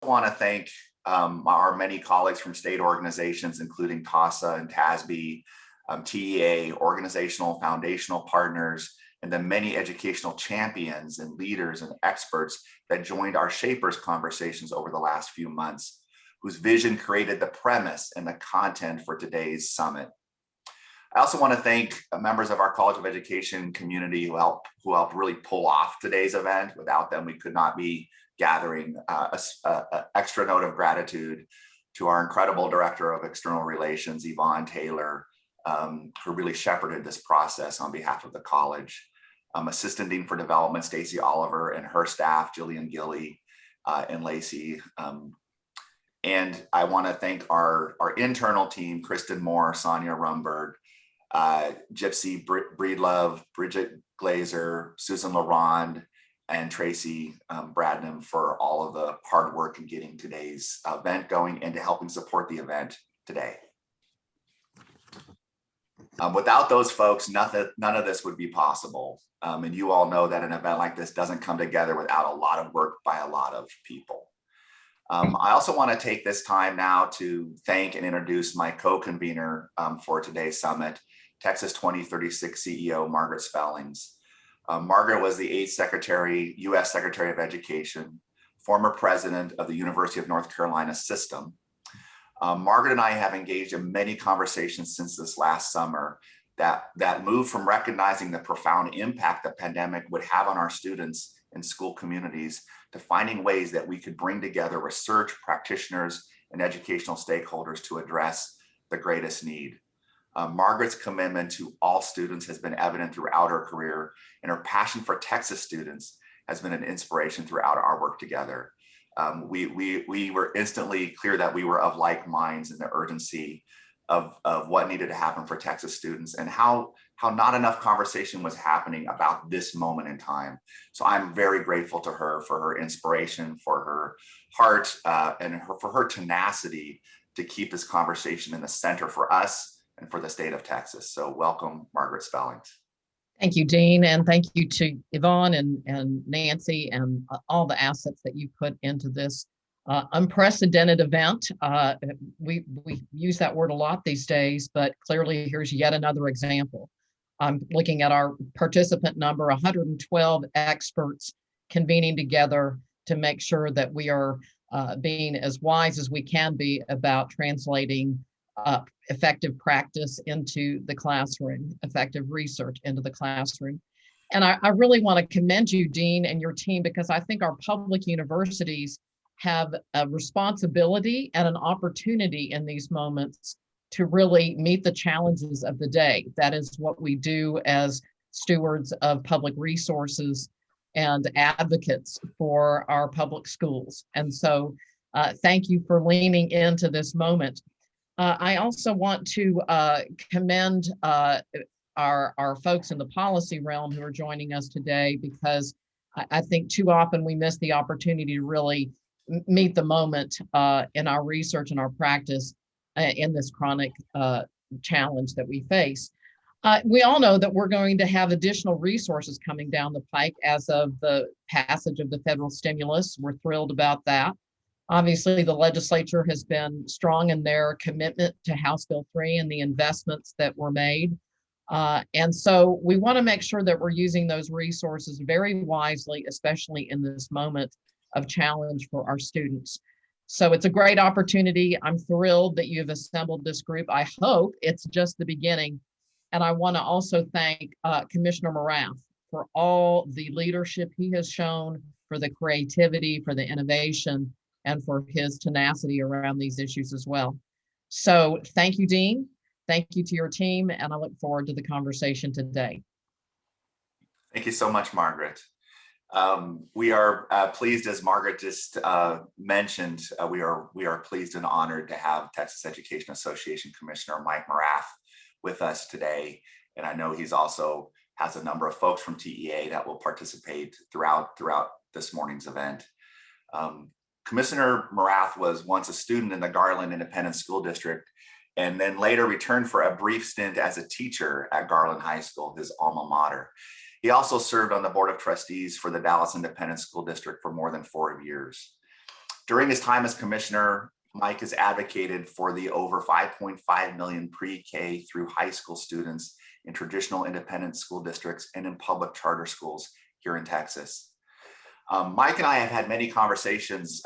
want to thank our many colleagues from state organizations, including TASA and TASB, TEA, organizational foundational partners, and the many educational champions and leaders and experts that joined our Shapers conversations over the last few months, whose vision created the premise and the content for today's summit. I also want to thank members of our College of Education community who helped really pull off today's event. Without them, we could not be gathering an extra note of gratitude to our incredible Director of External Relations, Yvonne Taylor, who really shepherded this process on behalf of the college. Assistant Dean for Development, Stacy Oliver, and her staff, Jillian Gilly and Lacey. And I want to thank our internal team, Kristen Moore, Sonia Rumberg, Gypsy Breedlove, Bridget Glazer, Susan Laurent, and Tracy Bradnam for all of the hard work in getting today's event going and to helping support the event today. Without those folks, none of this would be possible. And you all know that an event like this doesn't come together without a lot of work by a lot of people. I also want to take this time now to thank and introduce my co-convener for today's summit, Texas 2036 CEO, Margaret Spellings. Margaret was the 8th U.S. Secretary of Education, former president of the University of North Carolina system. Margaret and I have engaged in many conversations since this last summer that moved from recognizing the profound impact the pandemic would have on our students and school communities to finding ways that we could bring together research, practitioners, and educational stakeholders to address the greatest need. Margaret's commitment to all students has been evident throughout her career, and her passion for Texas students has been an inspiration throughout our work together. We were instantly clear that we were of like minds in the urgency of what needed to happen for Texas students and how not enough conversation was happening about this moment in time. So I'm very grateful to her for her inspiration, for her heart, and for her tenacity to keep this conversation in the center for us and for the state of Texas. So welcome, Margaret Spellings. Thank you, Dean, and thank you to Yvonne and Nancy and all the assets that you put into this unprecedented event. We use that word a lot these days, but clearly here's yet another example. I'm looking at our participant number, 112 experts convening together to make sure that we are being as wise as we can be about translating effective practice into the classroom, effective research into the classroom. And I really want to commend you, Dean, and your team, because I think our public universities have a responsibility and an opportunity in these moments to really meet the challenges of the day. That is what we do as stewards of public resources and advocates for our public schools. And so thank you for leaning into this moment. I also want to commend our folks in the policy realm who are joining us today, because I think too often we miss the opportunity to really meet the moment in our research and our practice in this chronic challenge that we face. We all know that we're going to have additional resources coming down the pike as of the passage of the federal stimulus. We're thrilled about that. Obviously, the legislature has been strong in their commitment to House Bill 3 and the investments that were made. And so we want to make sure that we're using those resources very wisely, especially in this moment of challenge for our students. So it's a great opportunity. I'm thrilled that you've assembled this group. I hope it's just the beginning. And I want to also thank Commissioner Morath for all the leadership he has shown, for the creativity, for the innovation, and for his tenacity around these issues as well. So thank you, Dean. Thank you to your team, and I look forward to the conversation today. Thank you so much, Margaret. We are pleased, as Margaret just mentioned, we are pleased and honored to have Texas Education Association Commissioner Mike Morath with us today. And I know he's also has a number of folks from TEA that will participate throughout this morning's event. Commissioner Morath was once a student in the Garland Independent School District, and then later returned for a brief stint as a teacher at Garland High School, his alma mater. He also served on the Board of Trustees for the Dallas Independent School District for more than 4 years. During his time as commissioner, Mike has advocated for the over 5.5 million pre-K through high school students in traditional independent school districts and in public charter schools here in Texas. Mike and I have had many conversations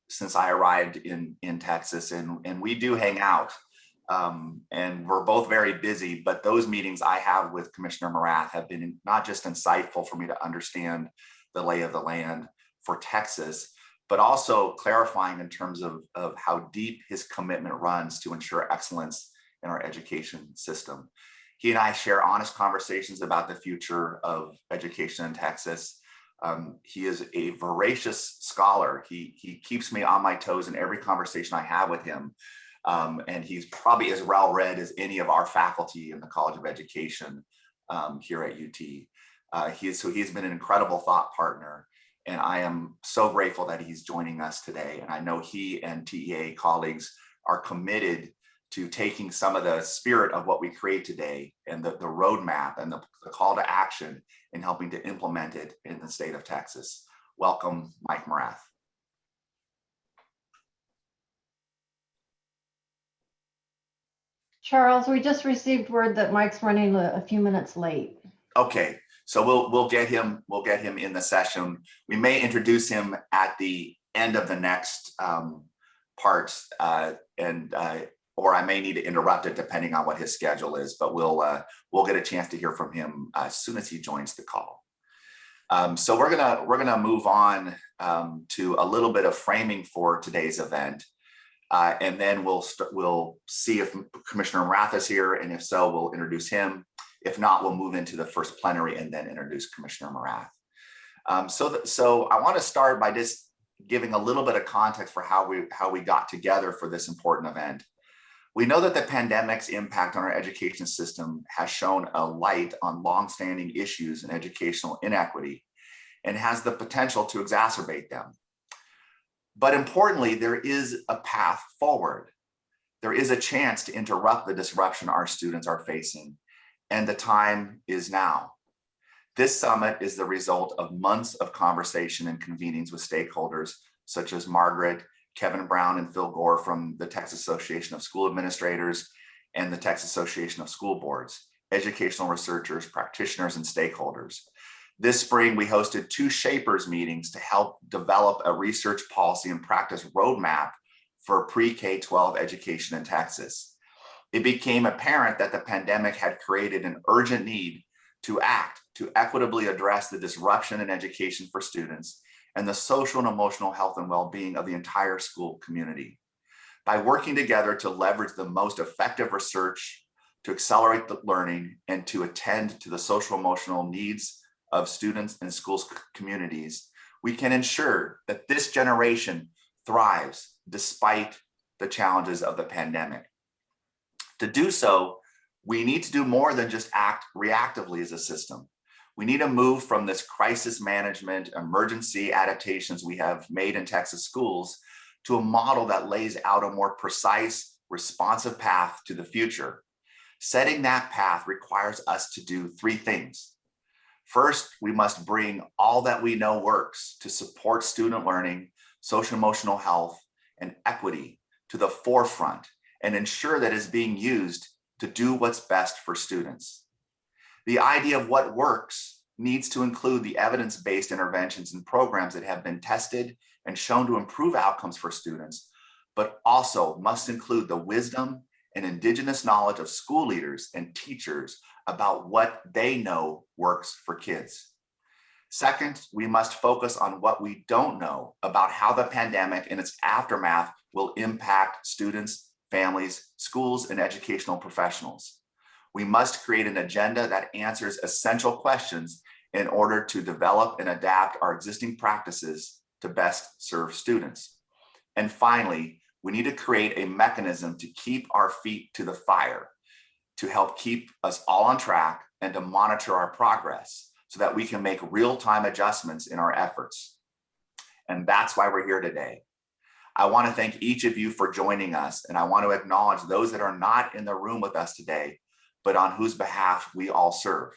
since I arrived in Texas, and we do hang out. And we're both very busy, but those meetings I have with Commissioner Morath have been not just insightful for me to understand the lay of the land for Texas, but also clarifying in terms of how deep his commitment runs to ensure excellence in our education system. He and I share honest conversations about the future of education in Texas. He is a voracious scholar. He keeps me on my toes in every conversation I have with him. And he's probably as well-read as any of our faculty in the College of Education here at UT. He's been an incredible thought partner, and I am so grateful that he's joining us today. And I know he and TEA colleagues are committed to taking some of the spirit of what we create today and the roadmap and the call to action and helping to implement it in the state of Texas. Welcome, Mike Morath. Charles, we just received word that Mike's running a few minutes late. Okay, so we'll get him in the session. We may introduce him at the end of the next part, or I may need to interrupt it depending on what his schedule is. But we'll get a chance to hear from him as soon as he joins the call. So we're gonna move on to a little bit of framing for today's event. And then we'll see if Commissioner Morath is here, and if so, we'll introduce him. If not, we'll move into the first plenary and then introduce Commissioner Morath. So I want to start by just giving a little bit of context for how we got together for this important event. We know that the pandemic's impact on our education system has shown a light on longstanding issues in educational inequity and has the potential to exacerbate them. But importantly, there is a path forward. There is a chance to interrupt the disruption our students are facing, and the time is now. This summit is the result of months of conversation and convenings with stakeholders such as Margaret, Kevin Brown, and Phil Gore from the Texas Association of School Administrators and the Texas Association of School Boards, educational researchers, practitioners, and stakeholders. This spring, we hosted 2 Shapers meetings to help develop a research policy and practice roadmap for pre-K-12 education in Texas. It became apparent that the pandemic had created an urgent need to act to equitably address the disruption in education for students and the social and emotional health and well-being of the entire school community. By working together to leverage the most effective research, to accelerate the learning, and to attend to the social emotional needs of students and schools communities, we can ensure that this generation thrives despite the challenges of the pandemic. To do so, we need to do more than just act reactively as a system. We need to move from this crisis management, emergency adaptations we have made in Texas schools to a model that lays out a more precise, responsive path to the future. Setting that path requires us to do 3 things. First, we must bring all that we know works to support student learning, social emotional health, and equity to the forefront and ensure that it's being used to do what's best for students. The idea of what works needs to include the evidence-based interventions and programs that have been tested and shown to improve outcomes for students, but also must include the wisdom and indigenous knowledge of school leaders and teachers about what they know works for kids. Second, we must focus on what we don't know about how the pandemic and its aftermath will impact students, families, schools, and educational professionals. We must create an agenda that answers essential questions in order to develop and adapt our existing practices to best serve students. And finally, we need to create a mechanism to keep our feet to the fire, to help keep us all on track and to monitor our progress so that we can make real-time adjustments in our efforts. And that's why we're here today. I want to thank each of you for joining us, and I want to acknowledge those that are not in the room with us today, but on whose behalf we all serve: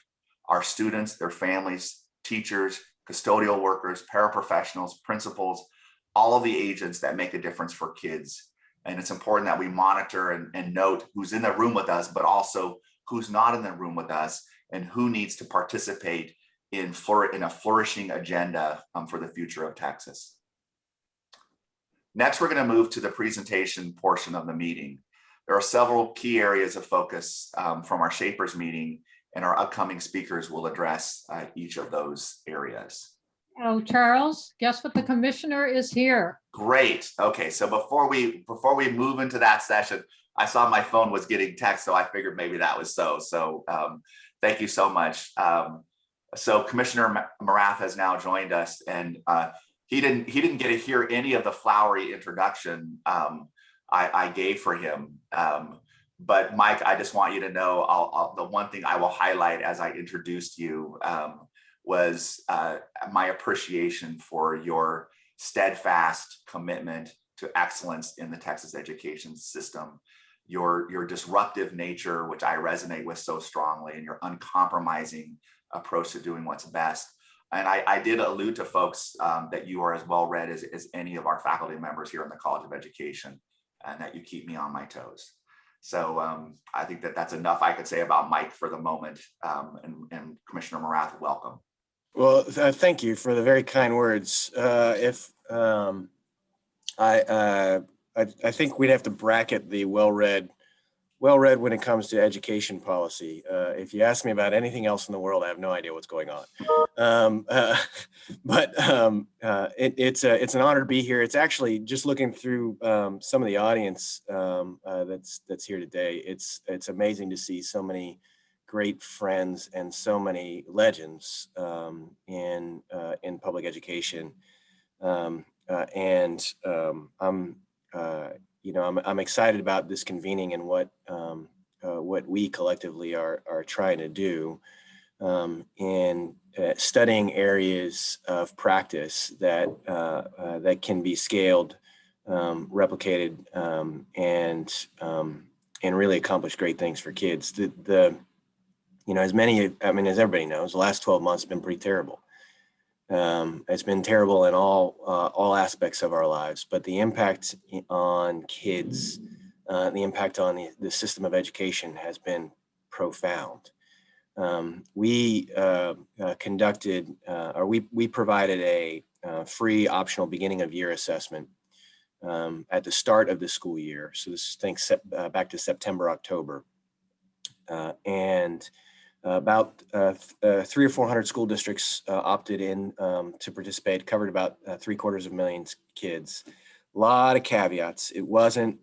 our students, their families, teachers, custodial workers, paraprofessionals, principals, all of the agents that make a difference for kids. And it's important that we monitor and note who's in the room with us, but also who's not in the room with us and who needs to participate in a flourishing agenda for the future of Texas. Next, we're going to move to the presentation portion of the meeting. There are several key areas of focus from our Shapers meeting, and our upcoming speakers will address each of those areas. Oh, Charles, guess what? The commissioner is here. Great. Okay, so before we move into that session, I saw my phone was getting text, so I figured maybe that was so. So thank you so much. So Commissioner Morath has now joined us, and he didn't get to hear any of the flowery introduction I gave for him. But Mike, I just want you to know, the one thing I will highlight as I introduced you was my appreciation for your steadfast commitment to excellence in the Texas education system, your disruptive nature, which I resonate with so strongly, and your uncompromising approach to doing what's best. And I did allude to folks that you are as well read as any of our faculty members here in the College of Education, and that you keep me on my toes. So I think that's enough I could say about Mike for the moment. And Commissioner Morath, welcome. Well, thank you for the very kind words. I think we'd have to bracket the well-read when it comes to education policy. If you ask me about anything else in the world, I have no idea what's going on. It's an honor to be here. It's actually, just looking through some of the audience that's here today, it's amazing to see so many great friends and so many legends in public education. I'm excited about this convening and what we collectively are trying to do in studying areas of practice that can be scaled, replicated, and really accomplish great things for kids. As everybody knows, the last 12 months have been pretty terrible. It's been terrible in all aspects of our lives, but the impact on kids, the impact on the system of education has been profound. We provided a free optional beginning of year assessment at the start of the school year. So this thinks back to September, October. And about 300 or 400 school districts opted in to participate, covered about 750,000 kids. A lot of caveats. It wasn't,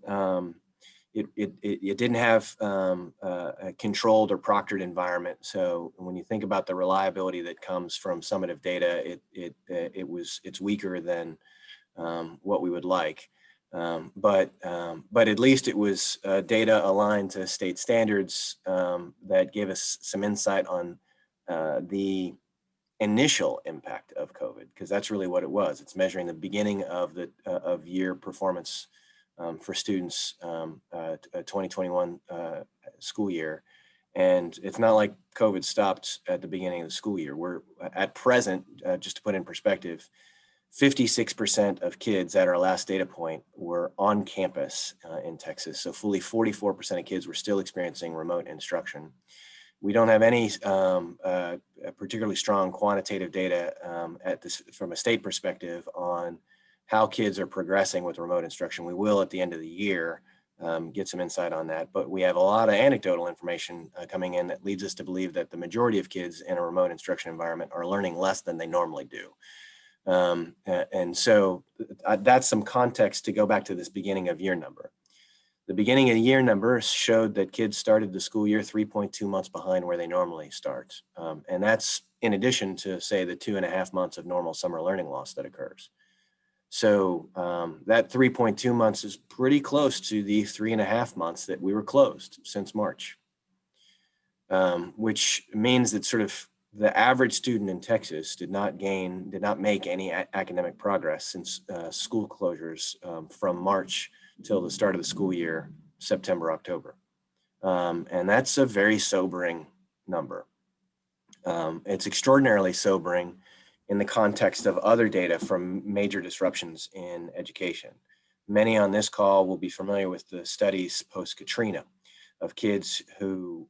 it didn't have a controlled or proctored environment. So when you think about the reliability that comes from summative data, it's weaker than what we would like. But at least it was data aligned to state standards that gave us some insight on the initial impact of COVID, because that's really what it was. It's measuring the beginning of year performance for students, 2021 school year. And it's not like COVID stopped at the beginning of the school year. We're at present, just to put in perspective, 56% of kids at our last data point were on campus in Texas. So fully 44% of kids were still experiencing remote instruction. We don't have any particularly strong quantitative data from a state perspective on how kids are progressing with remote instruction. We will at the end of the year get some insight on that, but we have a lot of anecdotal information coming in that leads us to believe that the majority of kids in a remote instruction environment are learning less than they normally do. And so that's some context to go back to this beginning of year number. The beginning of the year number showed that kids started the school year 3.2 months behind where they normally start. And that's in addition to, say, the 2.5 months of normal summer learning loss that occurs. So that 3.2 months is pretty close to the 3.5 months that we were closed since March, which means that sort of the average student in Texas did not make any academic progress since school closures from March till the start of the school year, September, October. And that's a very sobering number. It's extraordinarily sobering in the context of other data from major disruptions in education. Many on this call will be familiar with the studies post-Katrina of kids who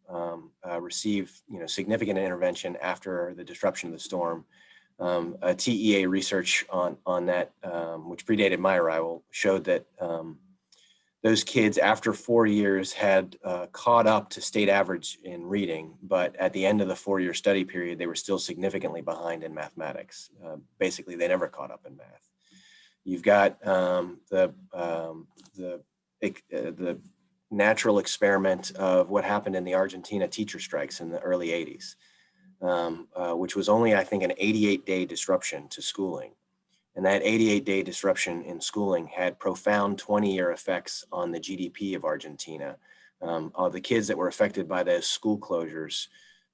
receive significant intervention after the disruption of the storm. A TEA research on that, which predated my arrival, showed that those kids after 4 years had caught up to state average in reading, but at the end of the 4-year study period, they were still significantly behind in mathematics. Basically, they never caught up in math. You've got the natural experiment of what happened in the Argentina teacher strikes in the early 80s, which was only, I think, an 88-day disruption to schooling. And that 88-day disruption in schooling had profound 20-year effects on the GDP of Argentina. The kids that were affected by those school closures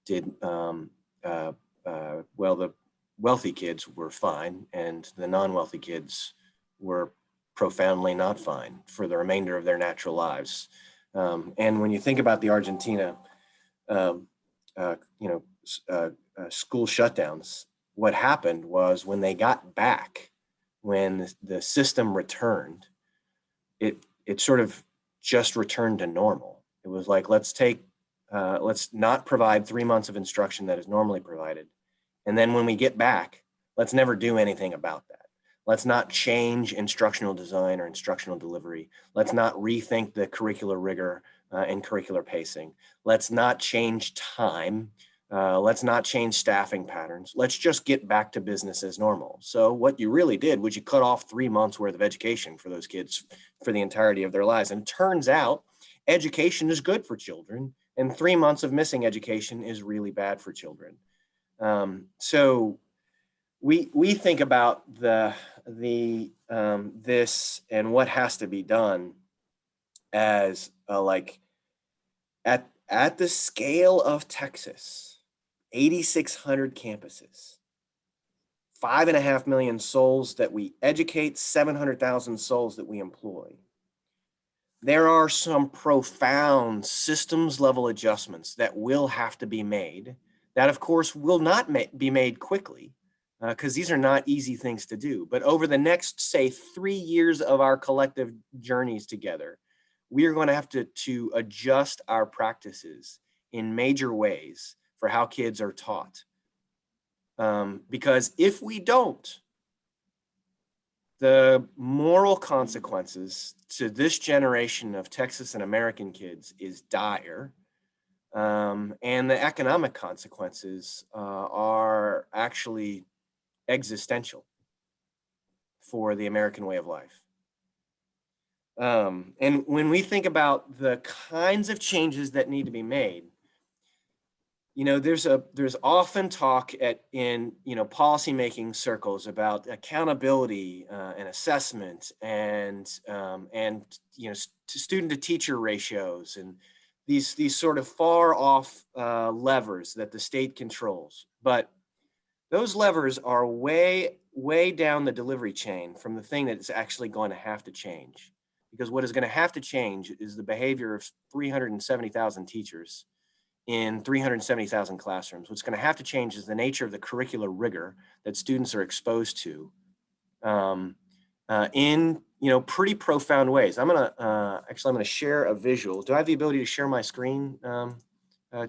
did, well, the wealthy kids were fine, and the non-wealthy kids were profoundly not fine for the remainder of their natural lives. And when you think about the Argentina, school shutdowns, what happened was when they got back, when the system returned, it sort of just returned to normal. It was like, let's not provide 3 months of instruction that is normally provided. And then when we get back, let's never do anything about that. Let's not change instructional design or instructional delivery. Let's not rethink the curricular rigor and curricular pacing. Let's not change time. Let's not change staffing patterns. Let's just get back to business as normal. So what you really did was you cut off 3 months worth of education for those kids for the entirety of their lives. And it turns out education is good for children, and 3 months of missing education is really bad for children. So we think about this and what has to be done as like at the scale of Texas, 8,600 campuses, 5.5 million souls that we educate, 700,000 souls that we employ. There are some profound systems level adjustments that will have to be made that, of course, will not be made quickly because these are not easy things to do. But over the next, say, 3 years of our collective journeys together, we are going to have to adjust our practices in major ways for how kids are taught. Because if we don't, the moral consequences to this generation of Texas and American kids is dire. And the economic consequences are actually existential for the American way of life. And when we think about the kinds of changes that need to be made, there's often talk in policymaking circles about accountability and assessment and student to teacher ratios and these sort of far off levers that the state controls. But those levers are way down the delivery chain from the thing that is actually going to have to change. Because what is going to have to change is the behavior of 370,000 teachers in 370,000 classrooms. What's going to have to change is the nature of the curricular rigor that students are exposed to in pretty profound ways. I'm going to share a visual. Do I have the ability to share my screen,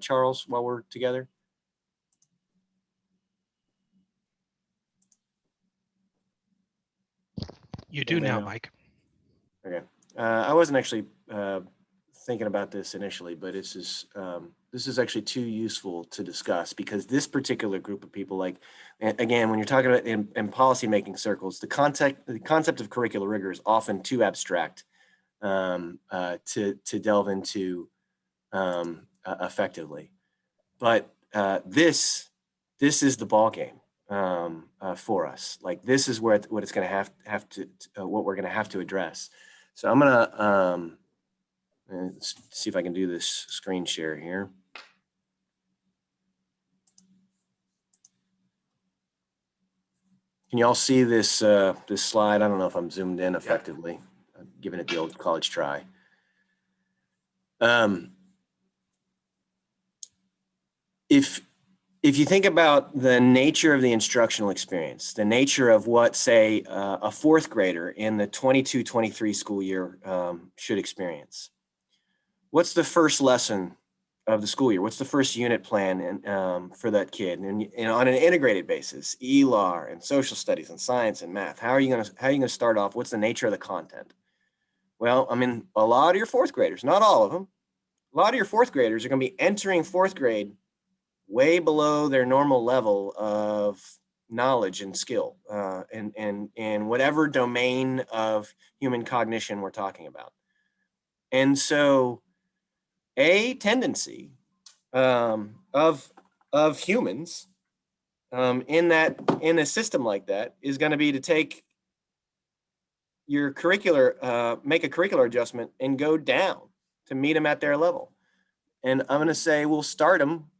Charles, while we're together? You do now, Mike. Okay. I wasn't actually thinking about this initially, but this is actually too useful to discuss because this particular group of people, like, again, when you're talking about in policymaking circles, the concept of curricular rigor is often too abstract to delve into effectively. But this is the ball game for us. Like, this is what it's going to have to what we're going to have to address. So I'm gonna let's see if I can do this screen share here. Can you all see this this slide? I don't know if I'm zoomed in effectively. I'm giving it the old college try. If if you think about the nature of the instructional experience, the nature of what, say, a fourth grader in the 22-23 school year should experience, what's the first lesson of the school year? What's the first unit plan for that kid? And on an integrated basis, ELAR and social studies and science and math. How are you gonna start off? What's the nature of the content? Well, I mean, a lot of your fourth graders, not all of them, a lot of your fourth graders are going to be entering fourth grade way below their normal level of knowledge and skill and whatever domain of human cognition we're talking about. And so a tendency of humans in a system like that is going to be to take your curricular, make a curricular adjustment and go down to meet them at their level. And I'm going to say, we'll start them,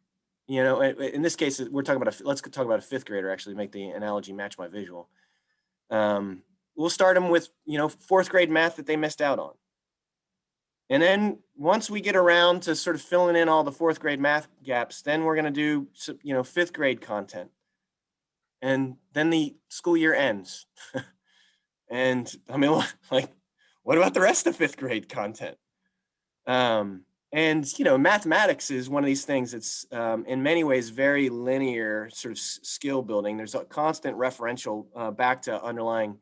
you know, in this case, we're talking about, let's talk about a fifth grader, actually make the analogy match my visual. We'll start them with, you know, fourth grade math that they missed out on. And then once we get around to sort of filling in all the fourth grade math gaps, then we're going to do, you know, fifth grade content. And then the school year ends. And I mean, like, what about the rest of fifth grade content? And, you know, mathematics is one of these things that's in many ways very linear sort of skill building. There's a constant referential back to underlying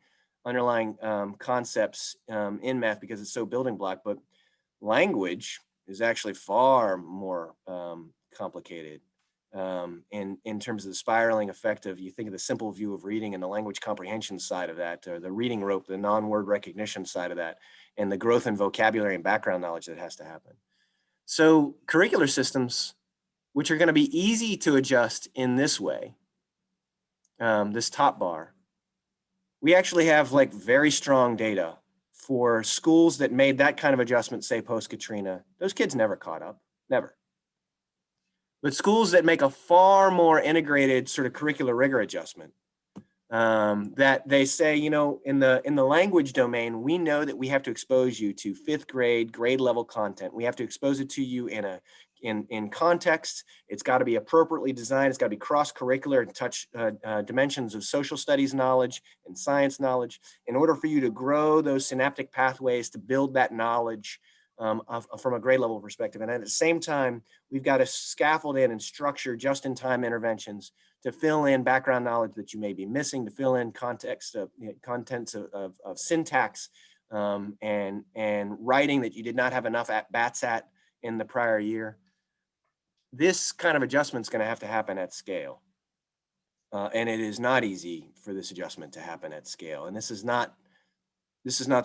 concepts in math because it's so building block, but language is actually far more complicated in terms of the spiraling effect of, you think of the simple view of reading and the language comprehension side of that, or the reading rope, the non-word recognition side of that, and the growth in vocabulary and background knowledge that has to happen. So curricular systems, which are going to be easy to adjust in this way, this top bar, we actually have like very strong data for schools that made that kind of adjustment, say post-Katrina. Those kids never caught up, never. But schools that make a far more integrated sort of curricular rigor adjustment, that they say, you know, in the language domain, we know that we have to expose you to fifth grade level content. We have to expose it to you in context. It's got to be appropriately designed. It's got to be cross-curricular and touch dimensions of social studies knowledge and science knowledge in order for you to grow those synaptic pathways to build that knowledge from a grade level perspective. And at the same time, we've got to scaffold in and structure just-in-time interventions to fill in background knowledge that you may be missing, to fill in context of, you know, contents of syntax and writing that you did not have enough at-bats at in the prior year. This kind of adjustment is going to have to happen at scale. And it is not easy for this adjustment to happen at scale. And this is not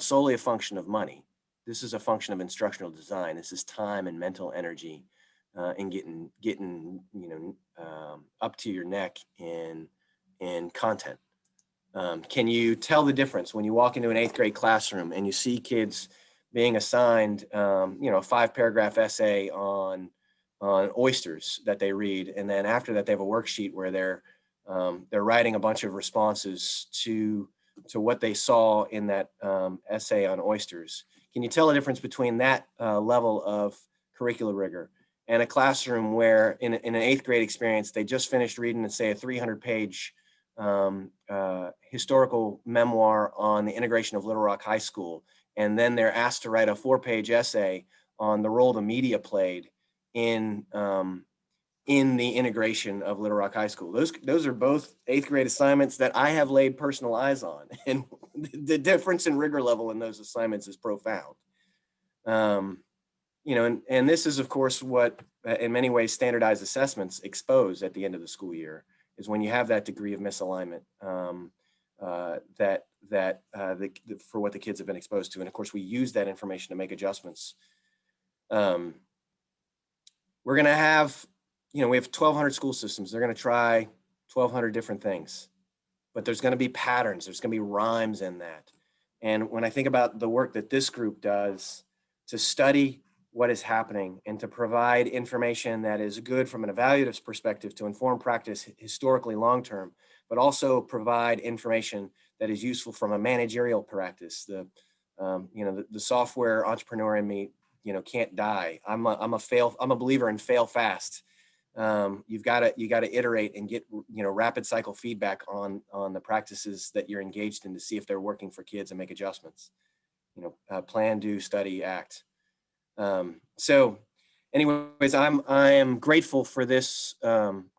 solely a function of money. This is a function of instructional design. This is time and mental energy and getting you know up to your neck in content. Can you tell the difference when you walk into an 8th grade classroom and you see kids being assigned you know, a 5-paragraph essay on oysters that they read, and then after that they have a worksheet where they're writing a bunch of responses to what they saw in that essay on oysters? Can you tell the difference between that level of curricular rigor and a classroom where in an 8th grade experience, they just finished reading, say, a 300-page historical memoir on the integration of Little Rock High School, and then they're asked to write a 4-page essay on the role the media played in the integration of Little Rock High School? Those are both 8th grade assignments that I have laid personal eyes on, and the difference in rigor level in those assignments is profound. You know, and this is, of course, what in many ways standardized assessments expose at the end of the school year, is when you have that degree of misalignment for what the kids have been exposed to. And of course, we use that information to make adjustments. We're going to have, you know, we have 1,200 school systems. They're going to try 1,200 different things, but there's going to be patterns. There's going to be rhymes in that. And when I think about the work that this group does to study what is happening and to provide information that is good from an evaluative perspective to inform practice historically long-term, but also provide information that is useful from a managerial practice. You know, the software entrepreneur in me, you know, can't die. I'm a believer in fail fast. you got to iterate and get, rapid cycle feedback on the practices that you're engaged in to see if they're working for kids and make adjustments. Plan, do, study, act. So anyways, I am grateful for this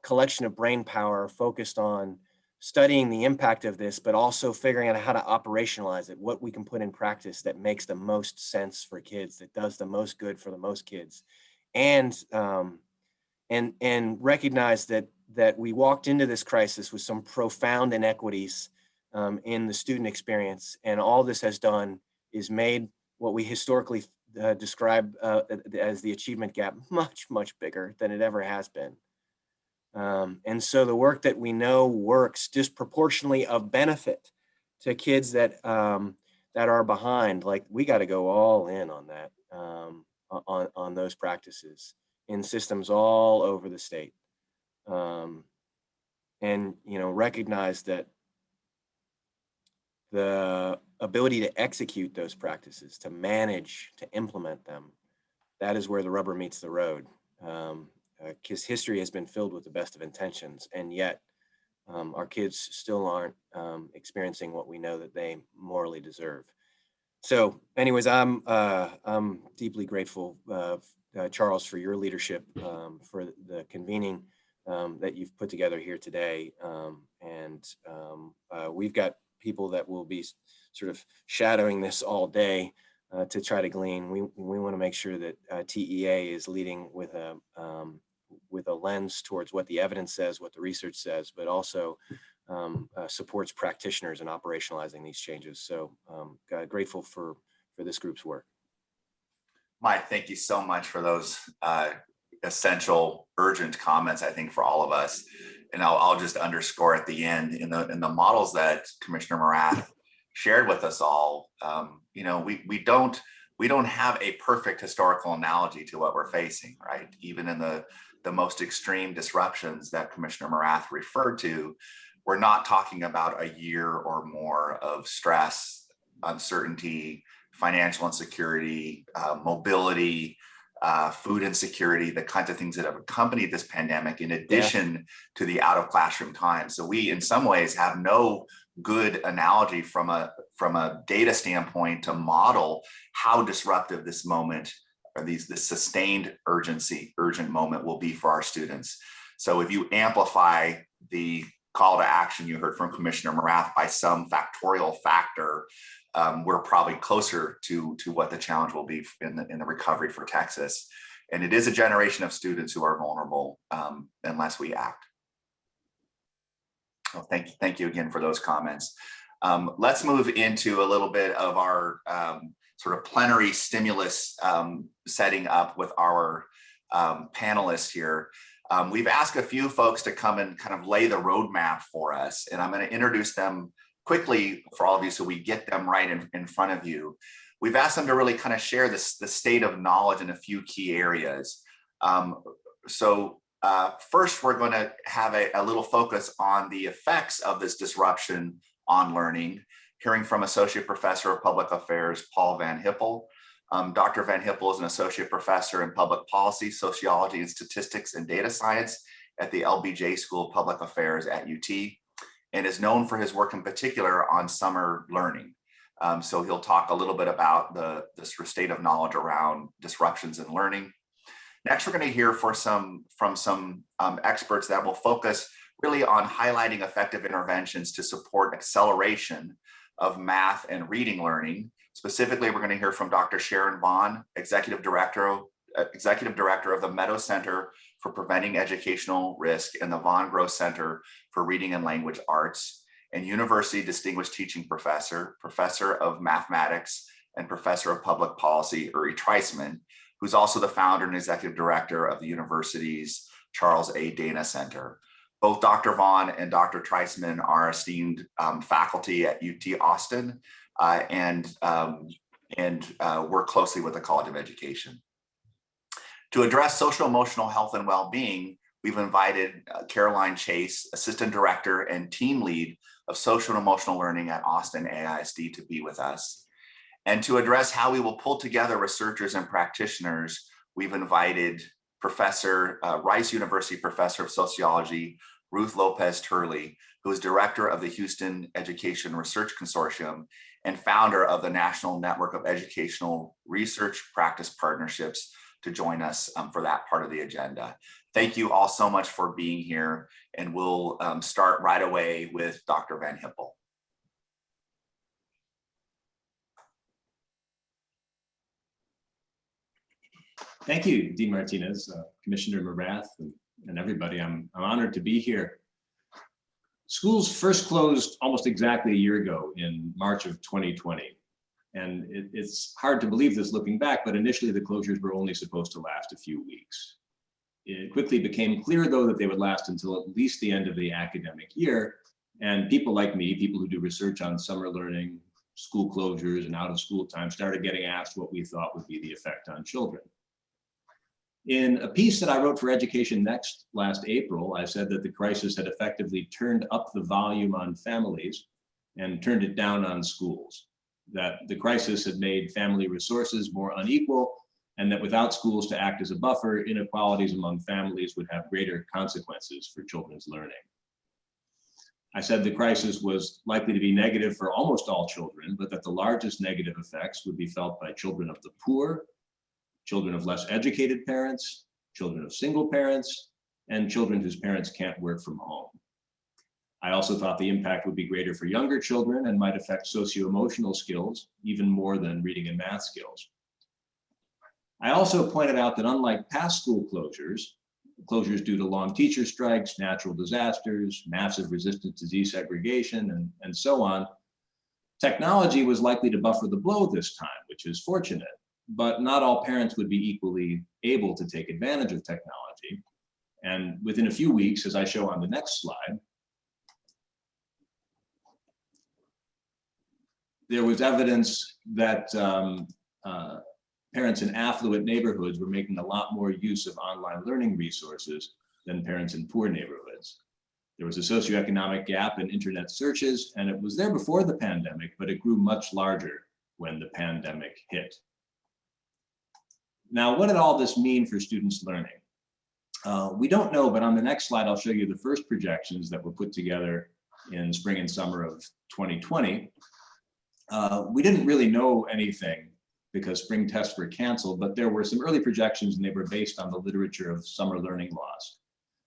collection of brain power focused on studying the impact of this, but also figuring out how to operationalize it, what we can put in practice that makes the most sense for kids, that does the most good for the most kids. And recognize that we walked into this crisis with some profound inequities in the student experience. And all this has done is made what we historically describe as the achievement gap much, much bigger than it ever has been. And so the work that we know works disproportionately of benefit to kids that are behind, like we got to go all in on that, on those practices in systems all over the state. And recognize that the ability to execute those practices, to manage, to implement them, that is where the rubber meets the road. Because history has been filled with the best of intentions, and yet our kids still aren't experiencing what we know that they morally deserve. So anyways, I'm deeply grateful, Charles, for your leadership, for the convening that you've put together here today. And we've got people that will be sort of shadowing this all day to try to glean. We want to make sure that TEA is leading with a lens towards what the evidence says, what the research says, but also supports practitioners in operationalizing these changes. So grateful for this group's work. Mike, thank you so much for those essential, urgent comments, I think, for all of us. And I'll just underscore at the end, in the models that Commissioner Morath shared with us all, we don't have a perfect historical analogy to what we're facing, right? Even in the most extreme disruptions that Commissioner Morath referred to, we're not talking about a year or more of stress, uncertainty, financial insecurity, mobility, food insecurity, the kinds of things that have accompanied this pandemic, in addition to the out of classroom time. So we, in some ways, have no good analogy from a data standpoint to model how disruptive this moment, or this sustained urgent moment will be for our students. So if you amplify the call to action you heard from Commissioner Morath by some factorial factor, we're probably closer to what the challenge will be in the recovery for Texas. And it is a generation of students who are vulnerable unless we act. Well, thank you again for those comments. Let's move into a little bit of our sort of plenary stimulus setting up with our panelists here. We've asked a few folks to come and kind of lay the roadmap for us, and I'm going to introduce them quickly for all of you so we get them right in front of you. We've asked them to really kind of share the state of knowledge in a few key areas. First, we're going to have a little focus on the effects of this disruption on learning, hearing from Associate Professor of Public Affairs, Paul Van Hippel. Dr. Van Hippel is an Associate Professor in Public Policy, Sociology, and Statistics and Data Science at the LBJ School of Public Affairs at UT, and is known for his work in particular on summer learning. So he'll talk a little bit about the state of knowledge around disruptions in learning. Next, we're going to hear from some experts that will focus really on highlighting effective interventions to support acceleration of math and reading learning. Specifically, we're going to hear from Dr. Sharon Vaughn, Executive Director of the Meadows Center for Preventing Educational Risk and the Von Gross Center for Reading and Language Arts, and University Distinguished Teaching Professor, Professor of Mathematics, and Professor of Public Policy, Uri Treisman, who's also the founder and executive director of the university's Charles A. Dana Center. Both Dr. Vaughn and Dr. Treisman are esteemed faculty at UT Austin and work closely with the College of Education. To address social emotional health and well-being, we've invited Caroline Chase, Assistant Director and Team Lead of Social and Emotional Learning at Austin AISD, to be with us. And to address how we will pull together researchers and practitioners, we've invited Rice University professor of sociology, Ruth Lopez Turley, who is director of the Houston Education Research Consortium and founder of the National Network of Educational Research Practice Partnerships, to join us for that part of the agenda. Thank you all so much for being here, and we'll start right away with Dr. Van Hippel. Thank you, Dean Martinez, Commissioner Morath, and everybody. I'm honored to be here. Schools first closed almost exactly a year ago in March of 2020. And it's hard to believe this looking back, but initially the closures were only supposed to last a few weeks. It quickly became clear, though, that they would last until at least the end of the academic year. And people like me, people who do research on summer learning, school closures, and out of school time, started getting asked what we thought would be the effect on children. In a piece that I wrote for Education Next last April, I said that the crisis had effectively turned up the volume on families and turned it down on schools, that the crisis had made family resources more unequal, and that without schools to act as a buffer, inequalities among families would have greater consequences for children's learning. I said the crisis was likely to be negative for almost all children, but that the largest negative effects would be felt by children of the poor, children of less educated parents, children of single parents, and children whose parents can't work from home. I also thought the impact would be greater for younger children and might affect socio-emotional skills even more than reading and math skills. I also pointed out that unlike past school closures due to long teacher strikes, natural disasters, massive resistance to desegregation, and so on, technology was likely to buffer the blow this time, which is fortunate. But not all parents would be equally able to take advantage of technology. And within a few weeks, as I show on the next slide, there was evidence that parents in affluent neighborhoods were making a lot more use of online learning resources than parents in poor neighborhoods. There was a socioeconomic gap in internet searches, and it was there before the pandemic, but it grew much larger when the pandemic hit. Now, what did all this mean for students' learning? We don't know, but on the next slide, I'll show you the first projections that were put together in spring and summer of 2020. We didn't really know anything because spring tests were canceled, but there were some early projections and they were based on the literature of summer learning loss.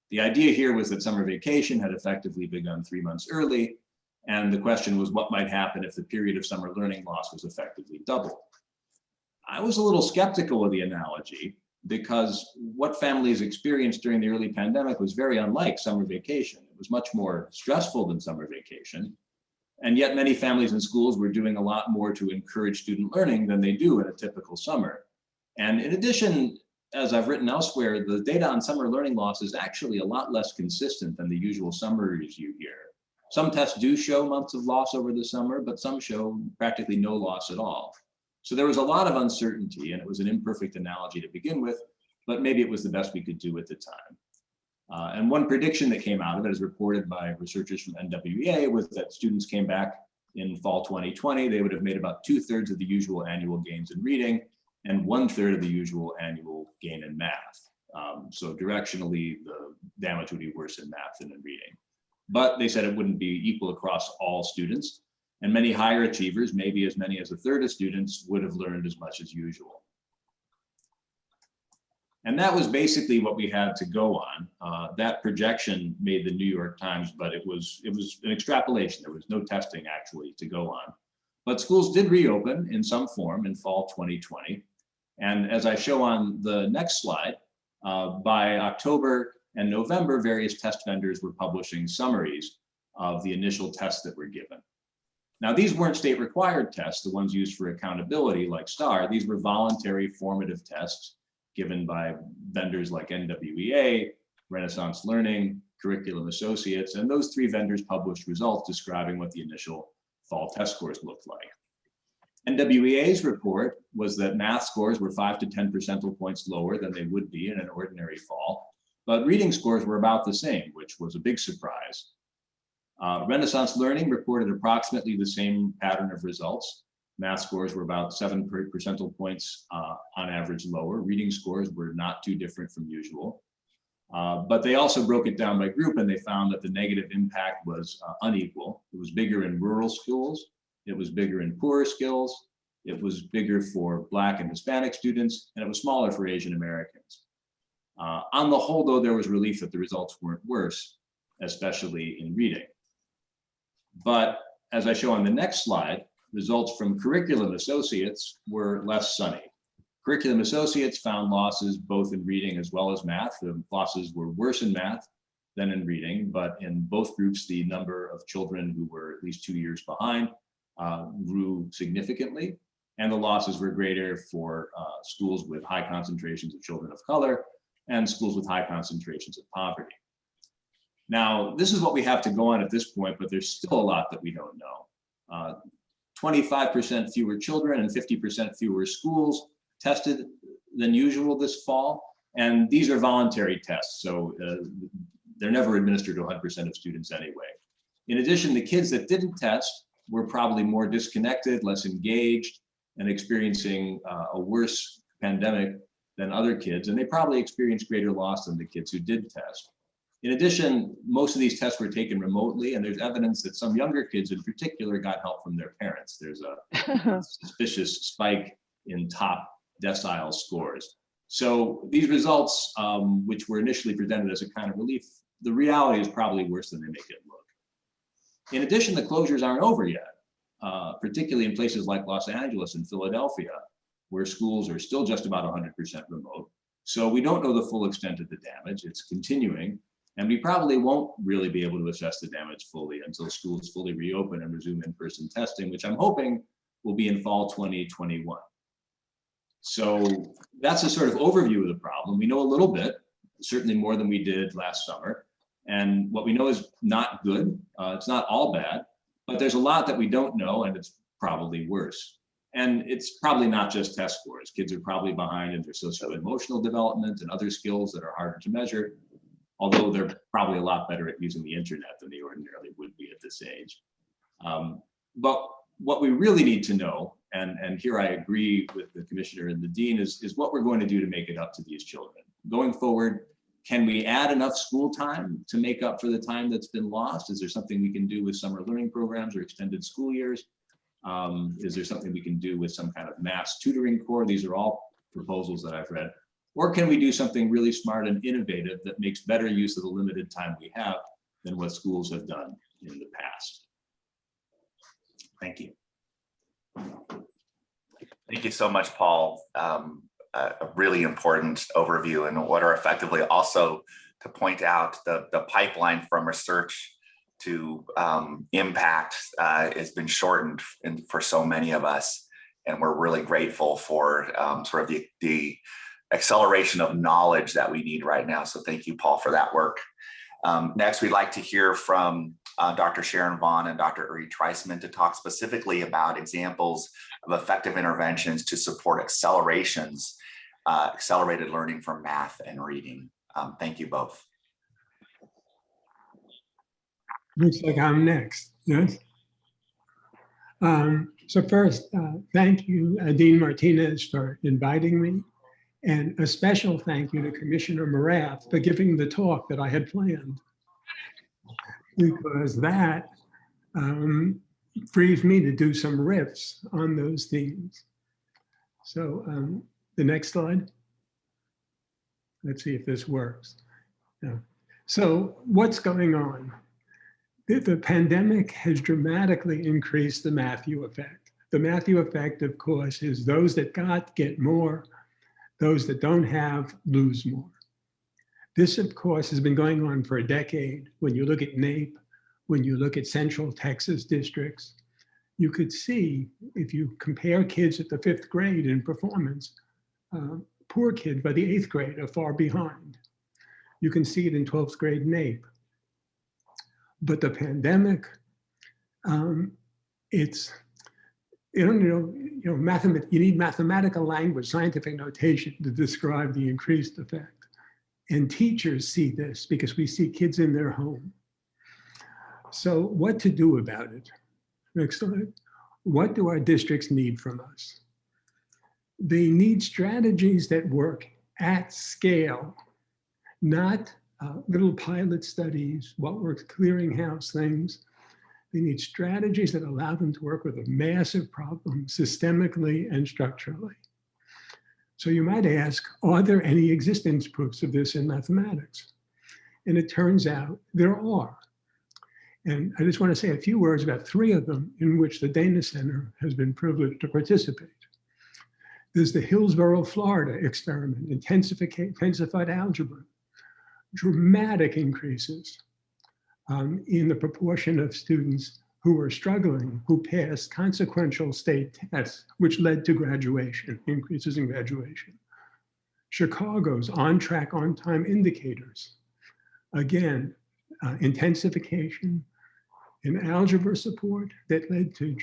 The idea here was that summer vacation had effectively begun 3 months early, and the question was what might happen if the period of summer learning loss was effectively doubled. I was a little skeptical of the analogy because what families experienced during the early pandemic was very unlike summer vacation. It was much more stressful than summer vacation. And yet many families and schools were doing a lot more to encourage student learning than they do in a typical summer. And in addition, as I've written elsewhere, the data on summer learning loss is actually a lot less consistent than the usual summaries you hear. Some tests do show months of loss over the summer, but some show practically no loss at all. So there was a lot of uncertainty, and it was an imperfect analogy to begin with, but maybe it was the best we could do at the time. And one prediction that came out of it, as reported by researchers from NWEA, was that students came back in fall 2020, they would have made about 2/3 of the usual annual gains in reading and 1/3 of the usual annual gain in math. So directionally, the damage would be worse in math than in reading. But they said it wouldn't be equal across all students. And many higher achievers, maybe as many as 1/3 of students, would have learned as much as usual. And that was basically what we had to go on. That projection made the New York Times, but it was an extrapolation. There was no testing actually to go on. But schools did reopen in some form in fall 2020. And as I show on the next slide, by October and November, various test vendors were publishing summaries of the initial tests that were given. Now, these weren't state required tests, the ones used for accountability like STAR. These were voluntary formative tests given by vendors like NWEA, Renaissance Learning, Curriculum Associates, and those 3 vendors published results describing what the initial fall test scores looked like. NWEA's report was that math scores were 5 to 10 percentile points lower than they would be in an ordinary fall, but reading scores were about the same, which was a big surprise. Renaissance Learning reported approximately the same pattern of results. Math scores were about 7 percentile points on average lower. Reading scores were not too different from usual. But they also broke it down by group, and they found that the negative impact was unequal. It was bigger in rural schools. It was bigger in poorer schools. It was bigger for Black and Hispanic students, and it was smaller for Asian Americans. On the whole, though, there was relief that the results weren't worse, especially in reading. But as I show on the next slide, results from curriculum associates were less sunny. Curriculum associates found losses both in reading as well as math. The losses were worse in math than in reading, but in both groups, the number of children who were at least 2 years behind grew significantly, and the losses were greater for schools with high concentrations of children of color and schools with high concentrations of poverty. Now, this is what we have to go on at this point, but there's still a lot that we don't know. 25% fewer children and 50% fewer schools tested than usual this fall. And these are voluntary tests, so they're never administered to 100% of students anyway. In addition, the kids that didn't test were probably more disconnected, less engaged, and experiencing a worse pandemic than other kids, and they probably experienced greater loss than the kids who did test. In addition, most of these tests were taken remotely, and there's evidence that some younger kids in particular got help from their parents. There's a suspicious spike in top decile scores. So these results, which were initially presented as a kind of relief, the reality is probably worse than they make it look. In addition, the closures aren't over yet, particularly in places like Los Angeles and Philadelphia, where schools are still just about 100% remote. So we don't know the full extent of the damage. It's continuing, and we probably won't really be able to assess the damage fully until schools fully reopen and resume in-person testing, which I'm hoping will be in fall 2021. So that's a sort of overview of the problem. We know a little bit, certainly more than we did last summer. And what we know is not good. It's not all bad, but there's a lot that we don't know, and it's probably worse. And it's probably not just test scores. Kids are probably behind in their socio-emotional development and other skills that are harder to measure, although they're probably a lot better at using the internet than they ordinarily would be at this age. But what we really need to know, and here I agree with the commissioner and the dean, is what we're going to do to make it up to these children. Going forward, can we add enough school time to make up for the time that's been lost? Is there something we can do with summer learning programs or extended school years? Is there something we can do with some kind of mass tutoring core? These are all proposals that I've read. Or can we do something really smart and innovative that makes better use of the limited time we have than what schools have done in the past? Thank you. Thank you so much, Paul. A really important overview, and what are effectively also to point out the pipeline from research to impact has been shortened for so many of us. And we're really grateful for sort of the acceleration of knowledge that we need right now. So thank you, Paul, for that work. Next, we'd like to hear from Dr. Sharon Vaughn and Dr. Uri Treisman to talk specifically about examples of effective interventions to support accelerated learning for math and reading. Thank you both. Looks like I'm next, yes? So first, thank you, Dean Martinez, for inviting me. And a special thank you to Commissioner Morath for giving the talk that I had planned, because that frees me to do some riffs on those themes. So the next slide. Let's see if this works. Yeah. So what's going on? The pandemic has dramatically increased the Matthew effect. The Matthew effect, of course, is those that got get more, those that don't have lose more. This, of course, has been going on for a decade. When you look at NAEP, when you look at Central Texas districts, you could see, if you compare kids at the 5th grade in performance, poor kids by the 8th grade are far behind. You can see it in 12th grade NAEP. But the pandemic, it's, you need mathematical language, scientific notation to describe the increased effect. And teachers see this because we see kids in their home. So what to do about it? Next slide. What do our districts need from us? They need strategies that work at scale, not little pilot studies, what works clearinghouse things. They need strategies that allow them to work with a massive problem systemically and structurally. So you might ask, are there any existence proofs of this in mathematics? And it turns out there are. And I just want to say a few words about 3 of them in which the Dana Center has been privileged to participate. There's the Hillsborough, Florida experiment, intensified algebra, dramatic increases in the proportion of students who were struggling, who passed consequential state tests, which led to graduation, increases in graduation. Chicago's on-track, on-time indicators. Again, intensification in algebra support that led to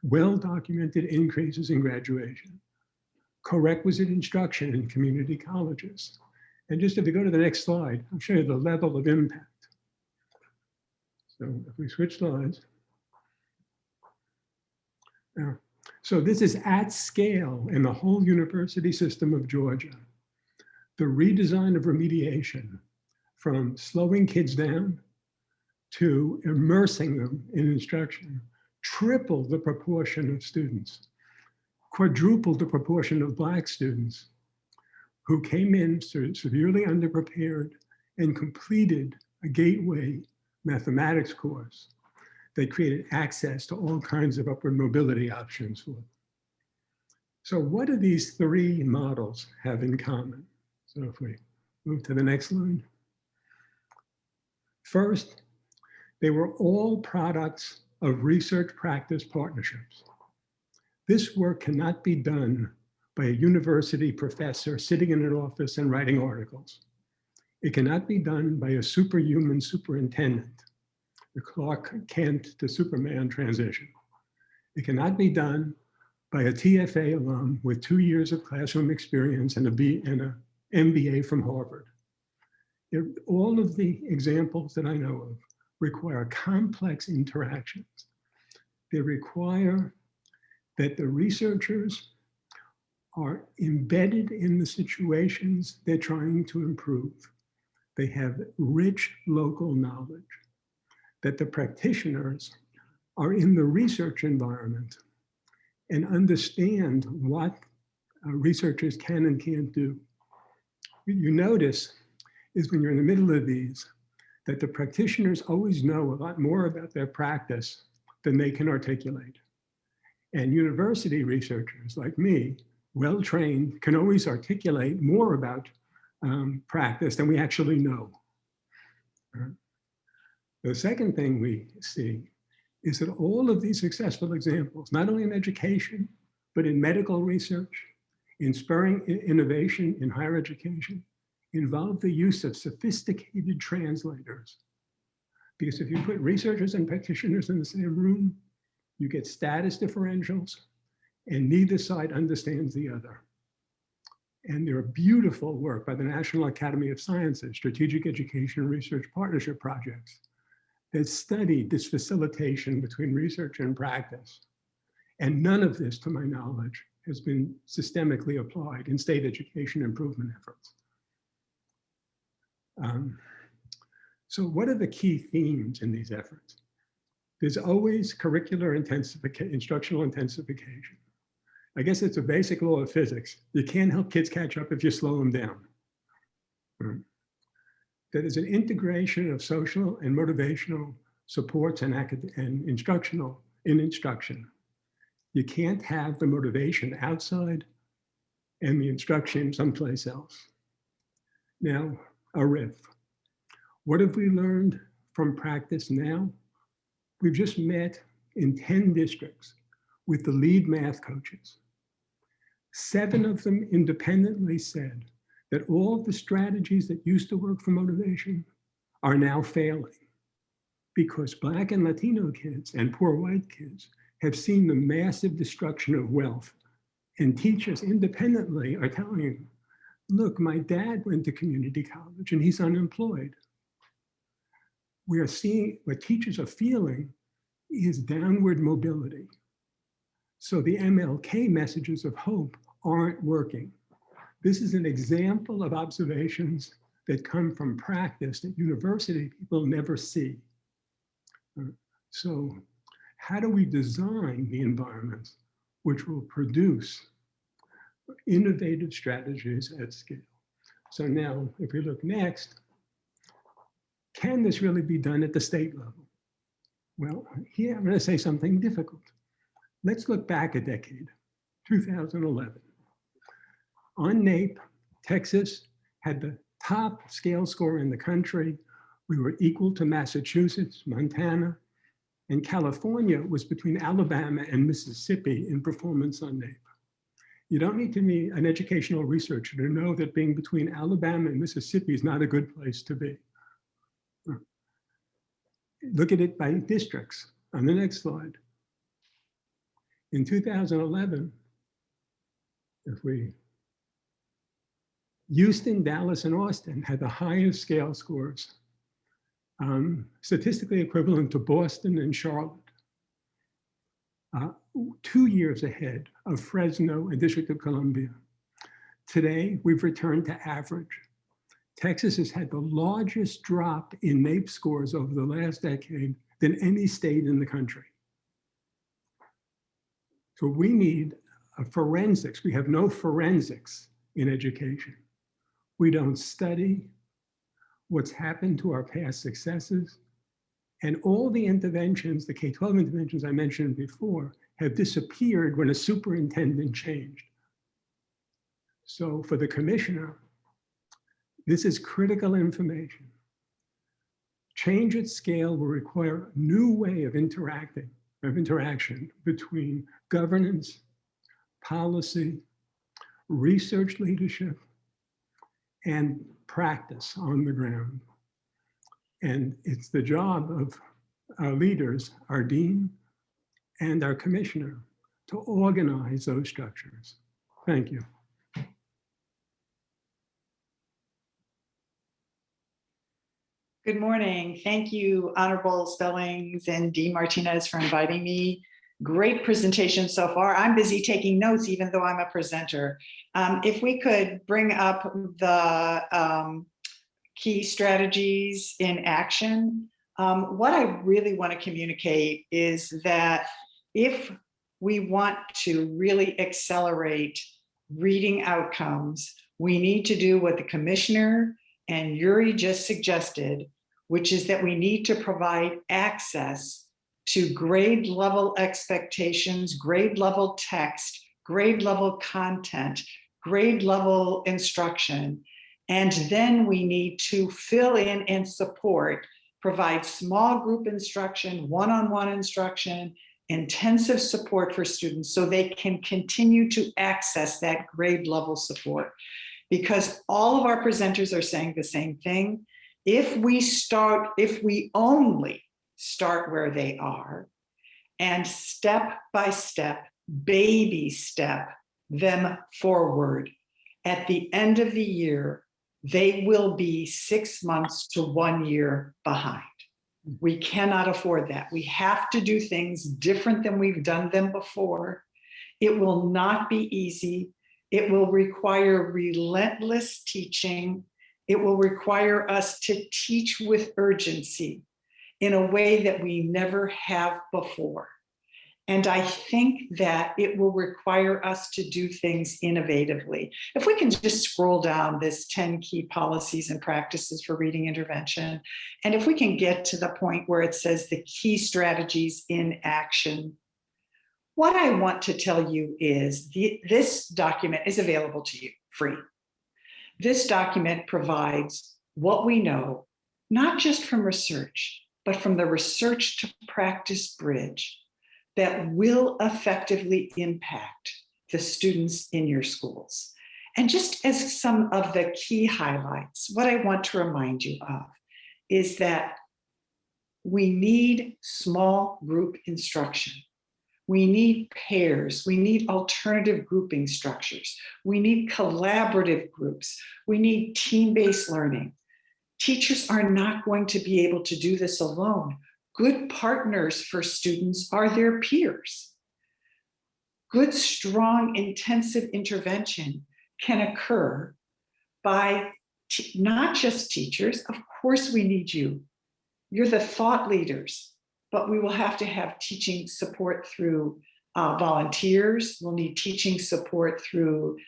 well-documented increases in graduation. Co-requisite instruction in community colleges. And just if you go to the next slide, I'll show you the level of impact. So if we switch slides. So this is at scale in the whole university system of Georgia. The redesign of remediation from slowing kids down to immersing them in instruction tripled the proportion of students, quadrupled the proportion of Black students who came in severely underprepared and completed a gateway mathematics course that created access to all kinds of upward mobility options for them. So what do these 3 models have in common? So if we move to the next slide. First, they were all products of research practice partnerships. This work cannot be done by a university professor sitting in an office and writing articles. It cannot be done by a superhuman superintendent, the Clark Kent to Superman transition. It cannot be done by a TFA alum with 2 years of classroom experience and an MBA from Harvard. All of the examples that I know of require complex interactions. They require that the researchers are embedded in the situations they're trying to improve. They have rich local knowledge, that the practitioners are in the research environment and understand what researchers can and can't do. What you notice is when you're in the middle of these, that the practitioners always know a lot more about their practice than they can articulate. And university researchers like me, well-trained, can always articulate more about practice than we actually know. The second thing we see is that all of these successful examples, not only in education, but in medical research, in spurring innovation in higher education, involve the use of sophisticated translators. Because if you put researchers and practitioners in the same room, you get status differentials, and neither side understands the other. And there are beautiful work by the National Academy of Sciences, Strategic Education and Research Partnership projects that studied this facilitation between research and practice. And none of this, to my knowledge, has been systemically applied in state education improvement efforts. So what are the key themes in these efforts? There's always curricular intensification, instructional intensification. I guess it's a basic law of physics. You can't help kids catch up if you slow them down. That is an integration of social and motivational supports and instructional in instruction. You can't have the motivation outside and the instruction someplace else. Now, a riff. What have we learned from practice now? We've just met in 10 districts with the lead math coaches. 7 of them independently said that all the strategies that used to work for motivation are now failing because Black and Latino kids and poor white kids have seen the massive destruction of wealth. And teachers independently are telling them, look, my dad went to community college and he's unemployed. We are seeing what teachers are feeling is downward mobility. So the MLK messages of hope aren't working. This is an example of observations that come from practice that university people never see. So how do we design the environments which will produce innovative strategies at scale? So now, if we look next, can this really be done at the state level? Well, here I'm going to say something difficult. Let's look back a decade, 2011. On NAEP, Texas had the top scale score in the country. We were equal to Massachusetts, Montana, and California was between Alabama and Mississippi in performance on NAEP. You don't need to be an educational researcher to know that being between Alabama and Mississippi is not a good place to be. Look at it by districts on the next slide. In 2011, Houston, Dallas, and Austin had the highest scale scores, statistically equivalent to Boston and Charlotte, 2 years ahead of Fresno and District of Columbia. Today, we've returned to average. Texas has had the largest drop in NAEP scores over the last decade than any state in the country. So we need a forensics. We have no forensics in education. We don't study what's happened to our past successes. And all the interventions, the K-12 interventions I mentioned before, have disappeared when a superintendent changed. So for the commissioner, this is critical information. Change at scale will require a new way of interaction between governance, policy, research leadership, and practice on the ground. And it's the job of our leaders, our dean, and our commissioner to organize those structures. Thank you. Good morning. Thank you, Honorable Spellings and Dean Martinez, for inviting me. Great presentation so far. I'm busy taking notes, even though I'm a presenter. If we could bring up the key strategies in action. What I really want to communicate is that if we want to really accelerate reading outcomes, we need to do what the commissioner and Yuri just suggested, which is that we need to provide access to grade level expectations, grade level text, grade level content, grade level instruction. And then we need to fill in and support, provide small group instruction, one-on-one instruction, intensive support for students so they can continue to access that grade level support. Because all of our presenters are saying the same thing. If we only start where they are and step by step, baby step them forward, at the end of the year, they will be 6 months to 1 year behind. We cannot afford that. We have to do things different than we've done them before. It will not be easy. It will require relentless teaching. It will require us to teach with urgency in a way that we never have before. And I think that it will require us to do things innovatively. If we can just scroll down this 10 key policies and practices for reading intervention, and if we can get to the point where it says the key strategies in action, what I want to tell you is this document is available to you free. This document provides what we know, not just from research, but from the research to practice bridge that will effectively impact the students in your schools. And just as some of the key highlights, what I want to remind you of is that we need small group instruction. We need pairs, we need alternative grouping structures, we need collaborative groups, we need team-based learning. Teachers are not going to be able to do this alone. Good partners for students are their peers. good, strong, intensive intervention can occur by not just teachers. Of course, we need you. You're the thought leaders, but we will have to have teaching support through volunteers. We'll need teaching support through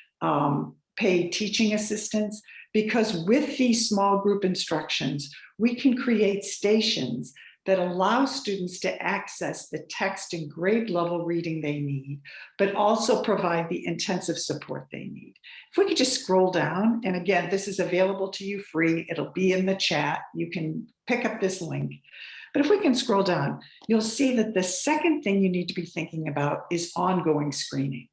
paid teaching assistants, because with these small group instructions, we can create stations that allow students to access the text and grade level reading they need, but also provide the intensive support they need. If we could just scroll down, and again, this is available to you free. It'll be in the chat. You can pick up this link. But if we can scroll down, you'll see that the second thing you need to be thinking about is ongoing screening.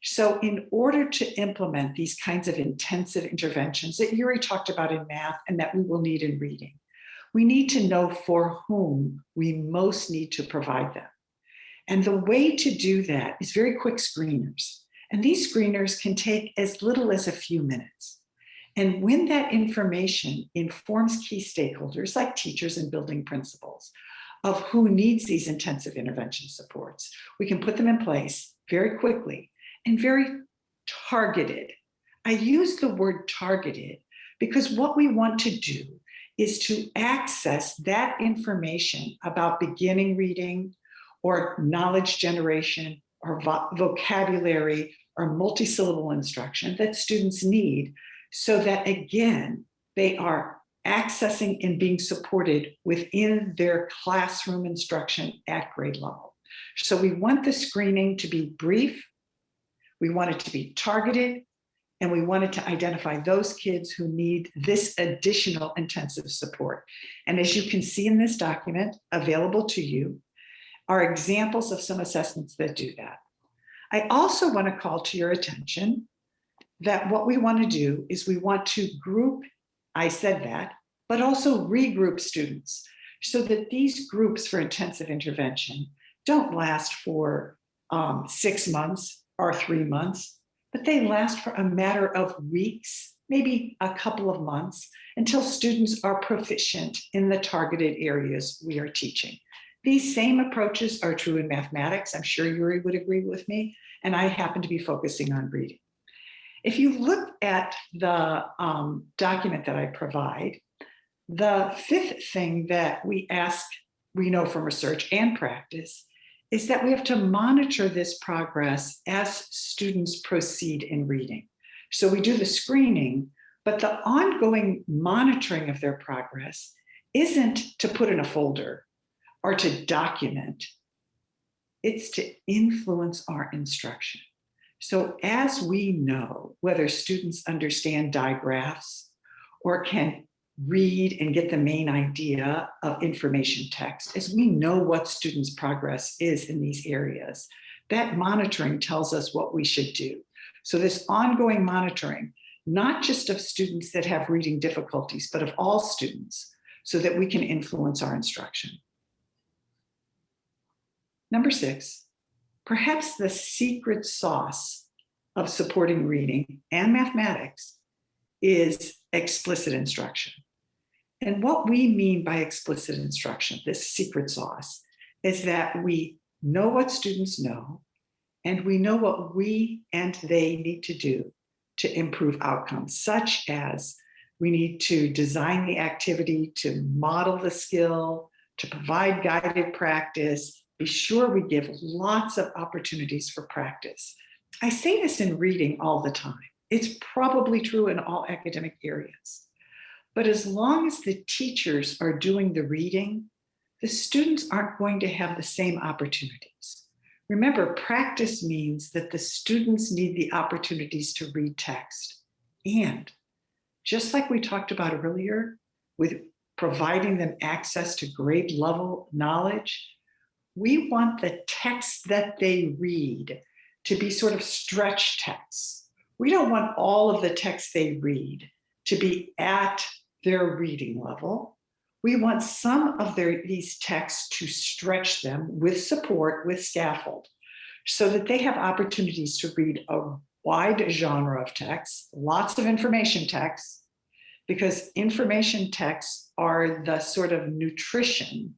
So in order to implement these kinds of intensive interventions that Yuri talked about in math and that we will need in reading, we need to know for whom we most need to provide them. And the way to do that is very quick screeners. And these screeners can take as little as a few minutes. And when that information informs key stakeholders like teachers and building principals of who needs these intensive intervention supports, we can put them in place very quickly and very targeted. I use the word targeted because what we want to do is to access that information about beginning reading or knowledge generation or vocabulary or multisyllable instruction that students need, so that again, they are accessing and being supported within their classroom instruction at grade level. So we want the screening to be brief, we want it to be targeted, and we wanted to identify those kids who need this additional intensive support. And as you can see in this document available to you are examples of some assessments that do that. I also want to call to your attention that what we want to do is we want to group, I said that, but also regroup students so that these groups for intensive intervention don't last for 6 months or 3 months, but they last for a matter of weeks, maybe a couple of months, until students are proficient in the targeted areas we are teaching. These same approaches are true in mathematics. I'm sure Yuri would agree with me, and I happen to be focusing on reading. If you look at the document that I provide, the fifth thing that we know from research and practice is that we have to monitor this progress as students proceed in reading. So we do the screening, but the ongoing monitoring of their progress isn't to put in a folder or to document, it's to influence our instruction. So as we know whether students understand digraphs or can read and get the main idea of information text, as we know what students' progress is in these areas, that monitoring tells us what we should do. So this ongoing monitoring, not just of students that have reading difficulties, but of all students, so that we can influence our instruction. Number 6, perhaps the secret sauce of supporting reading and mathematics is explicit instruction. And what we mean by explicit instruction, this secret sauce, is that we know what students know, and we know what we and they need to do to improve outcomes, such as we need to design the activity to model the skill, to provide guided practice, be sure we give lots of opportunities for practice. I say this in reading all the time. It's probably true in all academic areas. But as long as the teachers are doing the reading, the students aren't going to have the same opportunities. Remember, practice means that the students need the opportunities to read text. And just like we talked about earlier, with providing them access to grade level knowledge, we want the text that they read to be sort of stretch texts. We don't want all of the text they read to be at their reading level. We want some of these texts to stretch them with support, with scaffold, so that they have opportunities to read a wide genre of texts, lots of information texts, because information texts are the sort of nutrition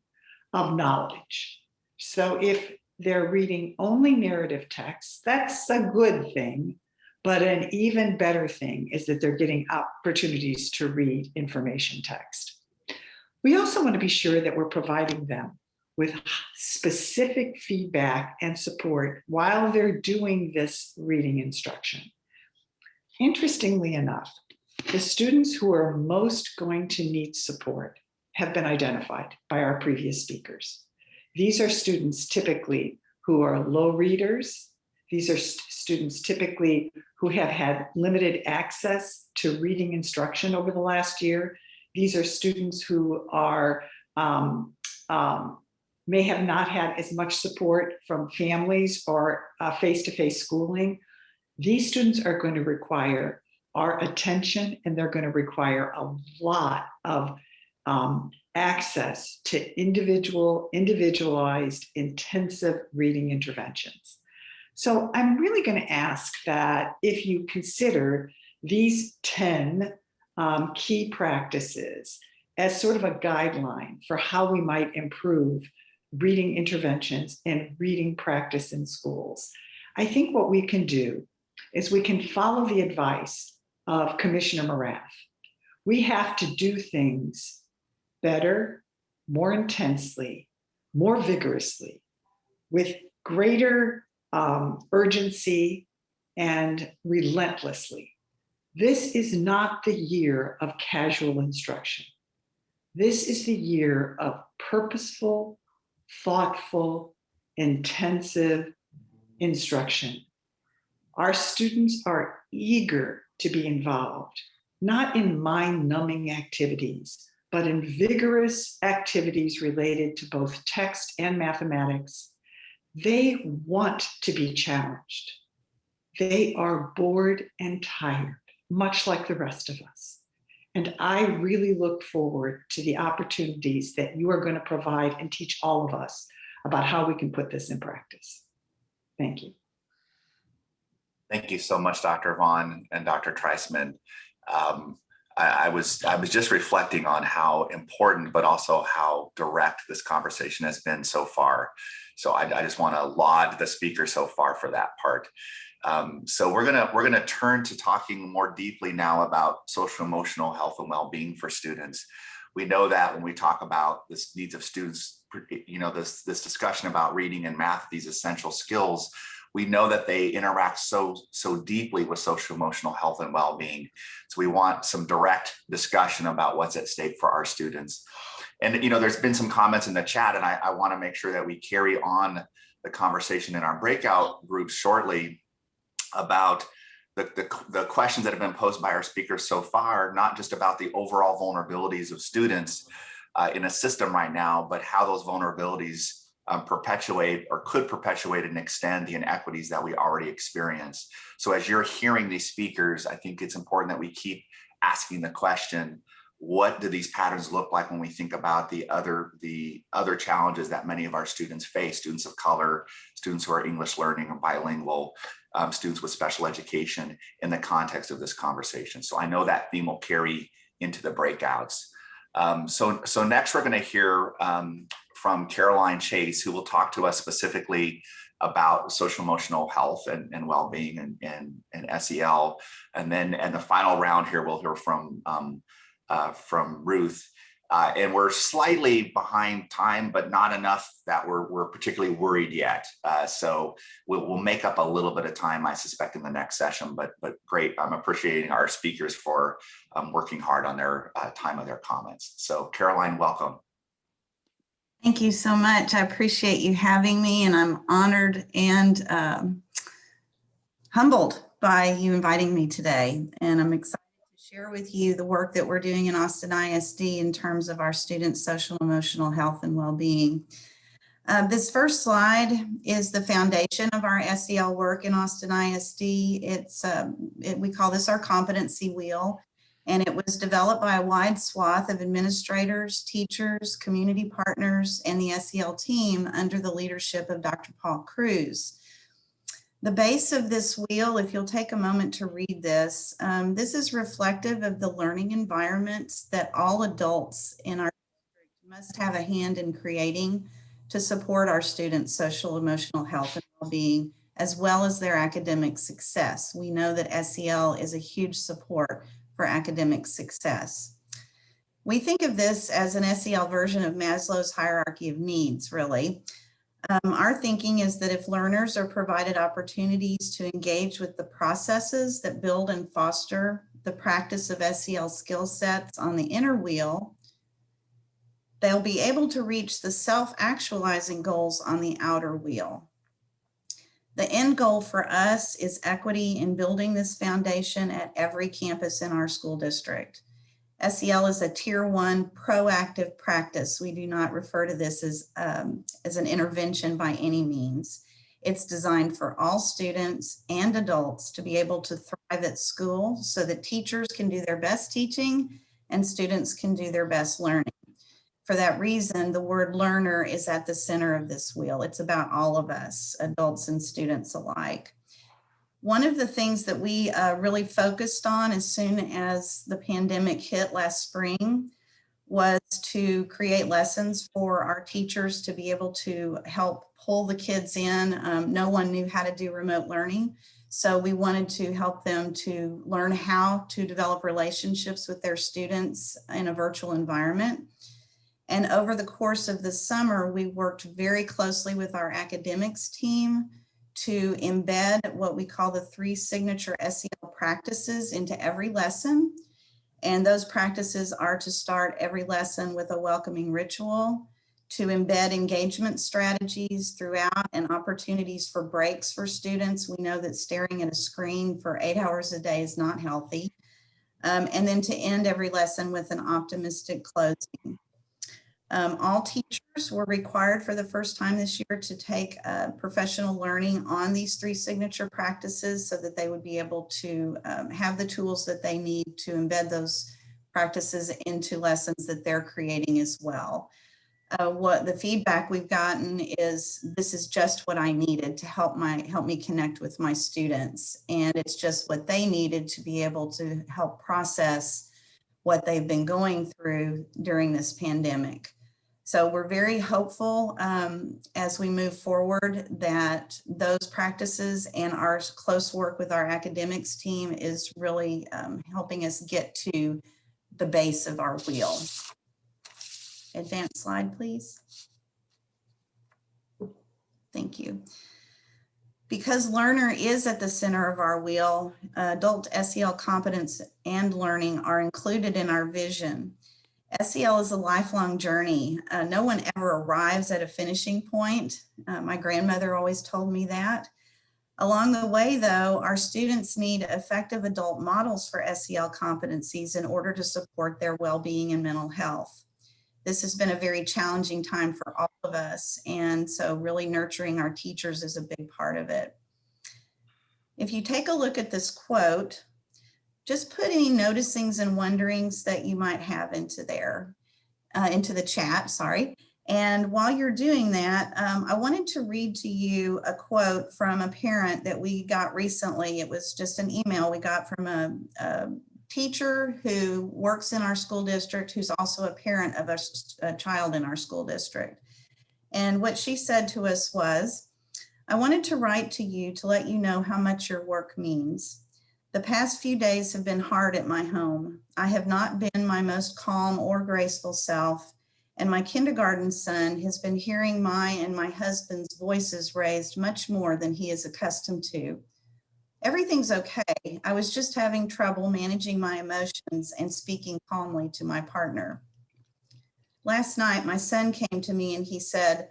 of knowledge. So if they're reading only narrative texts. That's a good thing, but an even better thing is that they're getting opportunities to read information text. We also want to be sure that we're providing them with specific feedback and support while they're doing this reading instruction. Interestingly enough, the students who are most going to need support have been identified by our previous speakers. These are students typically who are low readers. These are students typically who have had limited access to reading instruction over the last year. These are students who are may have not had as much support from families or face-to-face schooling. These students are going to require our attention, and they're going to require a lot of access to individualized, intensive reading interventions. So I'm really going to ask that if you consider these 10 key practices as sort of a guideline for how we might improve reading interventions and reading practice in schools. I think what we can do is we can follow the advice of Commissioner Morath. We have to do things better, more intensely, more vigorously, with greater urgency and relentlessly. This is not the year of casual instruction. This is the year of purposeful, thoughtful, intensive instruction. Our students are eager to be involved, not in mind-numbing activities, but in vigorous activities related to both text and mathematics. They want to be challenged. They are bored and tired, much like the rest of us. And I really look forward to the opportunities that you are going to provide and teach all of us about how we can put this in practice. Thank you. Thank you so much, Dr. Vaughn and Dr. Treisman. I was just reflecting on how important, but also how direct this conversation has been so far. So I just want to laud the speaker so far for that part. So we're gonna turn to talking more deeply now about social emotional health and well-being for students. We know that when we talk about the needs of students, this discussion about reading and math, these essential skills, we know that they interact so deeply with social emotional health and well-being. So we want some direct discussion about what's at stake for our students. And there's been some comments in the chat, and I want to make sure that we carry on the conversation in our breakout groups shortly about the questions that have been posed by our speakers so far, not just about the overall vulnerabilities of students in a system right now, but how those vulnerabilities perpetuate or could perpetuate and extend the inequities that we already experience. So as you're hearing these speakers, I think it's important that we keep asking the question, what do these patterns look like when we think about the other challenges that many of our students face, students of color, students who are English learning or bilingual, students with special education in the context of this conversation. So I know that theme will carry into the breakouts. So next we're going to hear from Caroline Chase, who will talk to us specifically about social emotional health and well-being and SEL. And the final round here, we'll hear from Ruth. And we're slightly behind time, but not enough that we're particularly worried yet. So we'll make up a little bit of time, I suspect, in the next session, but great. I'm appreciating our speakers for working hard on their time of their comments. So Caroline, welcome. Thank you so much. I appreciate you having me, and I'm honored and humbled by you inviting me today. And I'm excited to share with you the work that we're doing in Austin ISD in terms of our students' social emotional health and well-being. This first slide is the foundation of our SEL work in Austin ISD. We call this our competency wheel. And it was developed by a wide swath of administrators, teachers, community partners, and the SEL team under the leadership of Dr. Paul Cruz. The base of this wheel, if you'll take a moment to read this, this is reflective of the learning environments that all adults in our district must have a hand in creating to support our students' social, emotional health and well-being, as well as their academic success. We know that SEL is a huge support for academic success. We think of this as an SEL version of Maslow's hierarchy of needs, really. Our thinking is that if learners are provided opportunities to engage with the processes that build and foster the practice of SEL skill sets on the inner wheel, they'll be able to reach the self-actualizing goals on the outer wheel. The end goal for us is equity in building this foundation at every campus in our school district. SEL is a tier 1 proactive practice. We do not refer to this as an intervention by any means. It's designed for all students and adults to be able to thrive at school so that teachers can do their best teaching and students can do their best learning. For that reason, the word learner is at the center of this wheel. It's about all of us, adults and students alike. One of the things that we really focused on as soon as the pandemic hit last spring was to create lessons for our teachers to be able to help pull the kids in. No one knew how to do remote learning, so we wanted to help them to learn how to develop relationships with their students in a virtual environment. And over the course of the summer, we worked very closely with our academics team to embed what we call the 3 signature SEL practices into every lesson. And those practices are to start every lesson with a welcoming ritual, to embed engagement strategies throughout and opportunities for breaks for students. We know that staring at a screen for 8 hours a day is not healthy. And then to end every lesson with an optimistic closing. All teachers were required for the first time this year to take professional learning on these 3 signature practices so that they would be able to have the tools that they need to embed those practices into lessons that they're creating as well. What the feedback we've gotten is, this is just what I needed to help me connect with my students. And it's just what they needed to be able to help process what they've been going through during this pandemic. So we're very hopeful as we move forward that those practices and our close work with our academics team is really helping us get to the base of our wheel. Advanced slide, please. Thank you. Because learner is at the center of our wheel, adult SEL competence and learning are included in our vision. SEL is a lifelong journey. No one ever arrives at a finishing point. My grandmother always told me that. Along the way, though, our students need effective adult models for SEL competencies in order to support their well-being and mental health. This has been a very challenging time for all of us, and so really nurturing our teachers is a big part of it. If you take a look at this quote, just put any noticings and wonderings that you might have into there, into the chat, sorry. And while you're doing that, I wanted to read to you a quote from a parent that we got recently. It was just an email we got from a teacher who works in our school district, who's also a parent of a child in our school district. And what she said to us was, I wanted to write to you to let you know how much your work means. The past few days have been hard at my home. I have not been my most calm or graceful self, and my kindergarten son has been hearing my and my husband's voices raised much more than he is accustomed to. Everything's okay. I was just having trouble managing my emotions and speaking calmly to my partner. Last night, my son came to me and he said,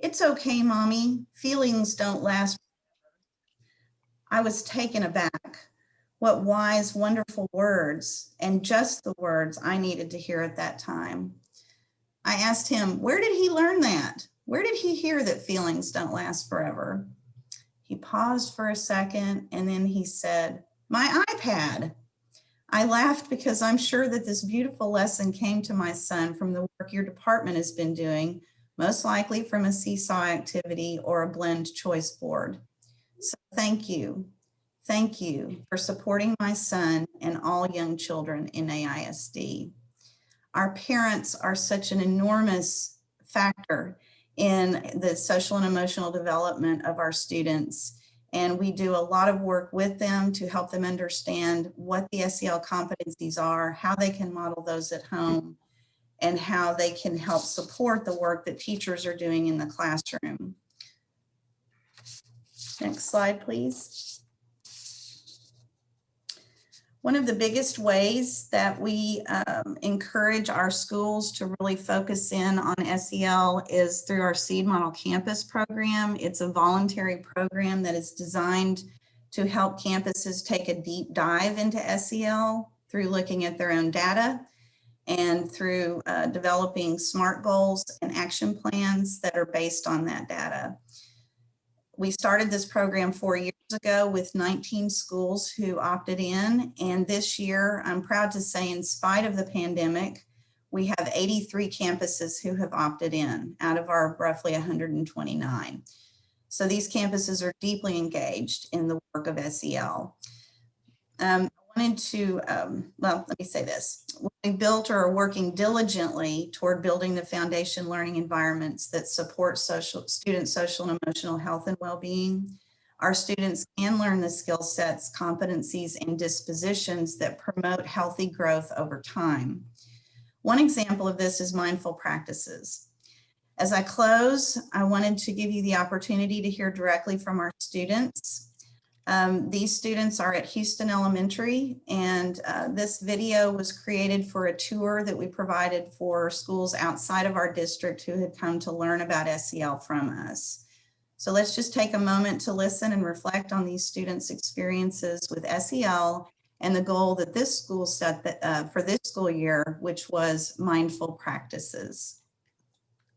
"It's okay, Mommy. Feelings don't last." I was taken aback. What wise, wonderful words, and just the words I needed to hear at that time. I asked him, where did he learn that? Where did he hear that feelings don't last forever? He paused for a second and then he said, my iPad. I laughed because I'm sure that this beautiful lesson came to my son from the work your department has been doing, most likely from a seesaw activity or a blend choice board. So thank you. Thank you for supporting my son and all young children in AISD. Our parents are such an enormous factor in the social and emotional development of our students. And we do a lot of work with them to help them understand what the SEL competencies are, how they can model those at home, and how they can help support the work that teachers are doing in the classroom. Next slide, please. One of the biggest ways that we encourage our schools to really focus in on SEL is through our Seed Model Campus program. It's a voluntary program that is designed to help campuses take a deep dive into SEL through looking at their own data and through developing SMART goals and action plans that are based on that data. We started this program 4 years ago with 19 schools who opted in. And this year, I'm proud to say, in spite of the pandemic, we have 83 campuses who have opted in out of our roughly 129. So these campuses are deeply engaged in the work of SEL. I wanted to, well, let me say this. We built or are working diligently toward building the foundation learning environments that support student social and emotional health and well-being. Our students can learn the skill sets, competencies, and dispositions that promote healthy growth over time. One example of this is mindful practices. As I close, I wanted to give you the opportunity to hear directly from our students. These students are at Houston Elementary, and this video was created for a tour that we provided for schools outside of our district who had come to learn about SEL from us. So let's just take a moment to listen and reflect on these students' experiences with SEL and the goal that this school set for this school year, which was mindful practices.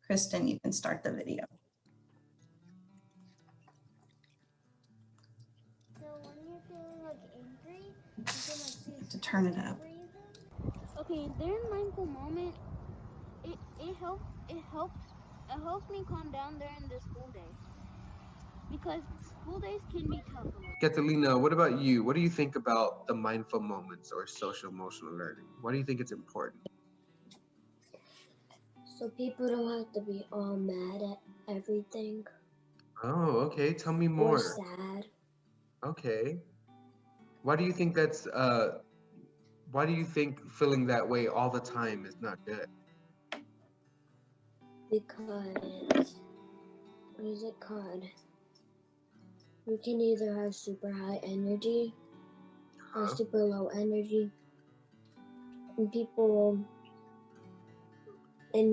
Kristen, you can start the video. So when you're feeling like angry, you can like see To turn it up. Okay, during mindful moment, it helps me calm down during the school day. Because school days can be tough. Catalina, what about you? What do you think about the mindful moments or social emotional learning? Why do you think it's important? So people don't have to be all mad at everything. Oh, okay. Tell me Or more. sad. Okay. Why do you think that's why do you think feeling that way all the time is not good? Because what is it called? You can either have super high energy or super low energy. And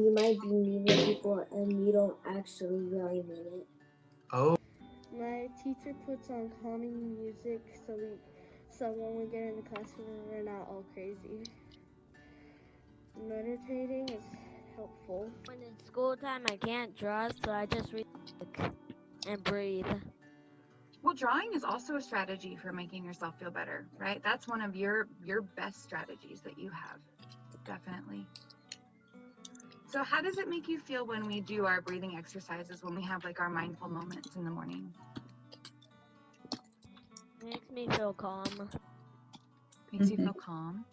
you might be mean to people and you don't actually really mean it. Oh. My teacher puts on calming music so when we get in the classroom we're not all crazy. Meditating is helpful. When it's school time I can't draw, so I just read and breathe. Well, drawing is also a strategy for making yourself feel better, right? That's one of your best strategies that you have, definitely. So how does it make you feel when we do our breathing exercises, when we have like our mindful moments in the morning? Makes me feel calm. Makes you feel calm?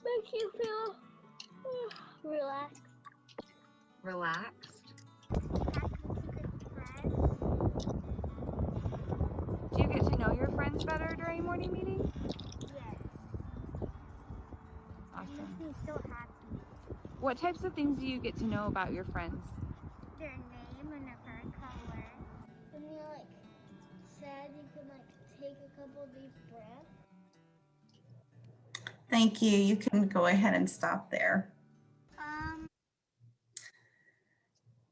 Makes you feel relaxed. Relaxed? Do you get to know your friends better during morning meeting? Yes. Awesome. It makes me so happy. What types of things do you get to know about your friends? Their name and their hair color. When you're like sad, you can like take a couple deep breaths. Thank you. You can go ahead and stop there.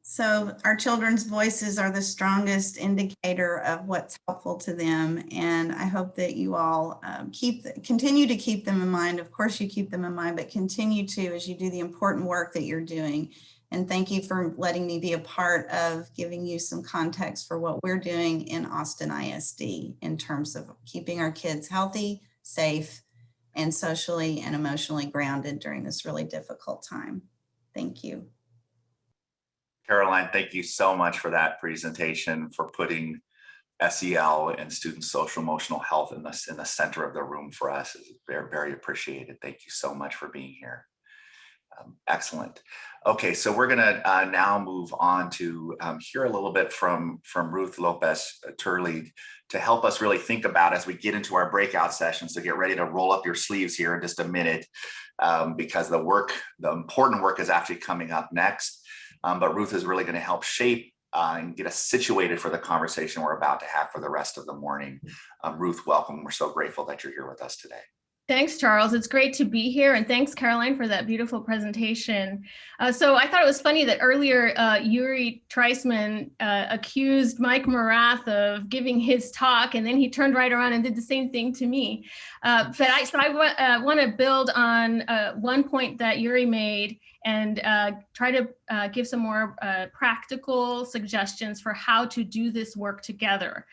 So our children's voices are the strongest indicator of what's helpful to them. And I hope that you all continue to keep them in mind. Of course you keep them in mind, but continue to as you do the important work that you're doing. And thank you for letting me be a part of giving you some context for what we're doing in Austin ISD in terms of keeping our kids healthy, safe, and socially and emotionally grounded during this really difficult time. Thank you. Caroline, thank you so much for that presentation, for putting SEL and student social emotional health in the center of the room for us. It's very, very appreciated. Thank you so much for being here. Excellent. Okay, so we're going to now move on to hear a little bit from Ruth Lopez Turley to help us really think about as we get into our breakout session. So get ready to roll up your sleeves here in just a minute, because the important work is actually coming up next. But Ruth is really going to help shape and get us situated for the conversation we're about to have for the rest of the morning. Ruth, welcome. We're so grateful that you're here with us today. Thanks, Charles. It's great to be here. And thanks, Caroline, for that beautiful presentation. So I thought it was funny that earlier Yuri Treisman accused Mike Morath of giving his talk, and then he turned right around and did the same thing to me. But I want to build on one point that Yuri made and try to give some more practical suggestions for how to do this work together.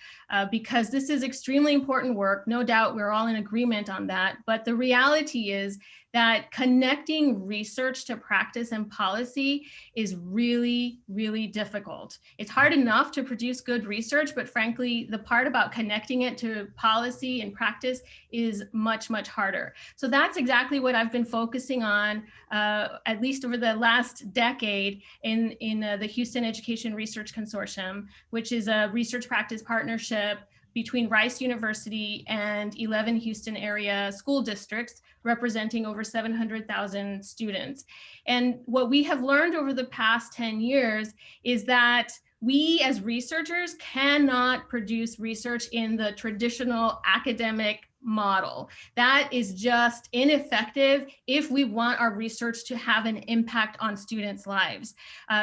Because this is extremely important work. No doubt we're all in agreement on that. But the reality is that connecting research to practice and policy is really, really difficult. It's hard enough to produce good research, but frankly, the part about connecting it to policy and practice is much, much harder. So that's exactly what I've been focusing on, at least over the last decade in the Houston Education Research Consortium, which is a research practice partnership between Rice University and 11 Houston area school districts representing over 700,000 students. And what we have learned over the past 10 years is that we as researchers cannot produce research in the traditional academic model. That is just ineffective if we want our research to have an impact on students' lives.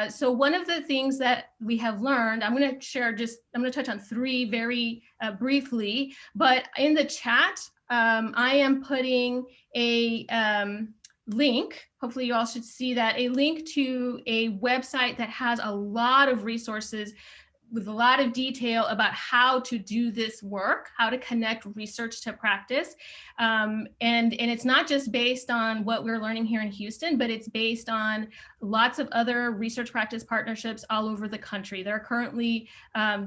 So one of the things that we have learned, I'm going to touch on three very briefly, but in the chat, I am putting a link, hopefully you all should see that, a link to a website that has a lot of resources with a lot of detail about how to do this work, how to connect research to practice. And it's not just based on what we're learning here in Houston, but it's based on lots of other research practice partnerships all over the country. There are currently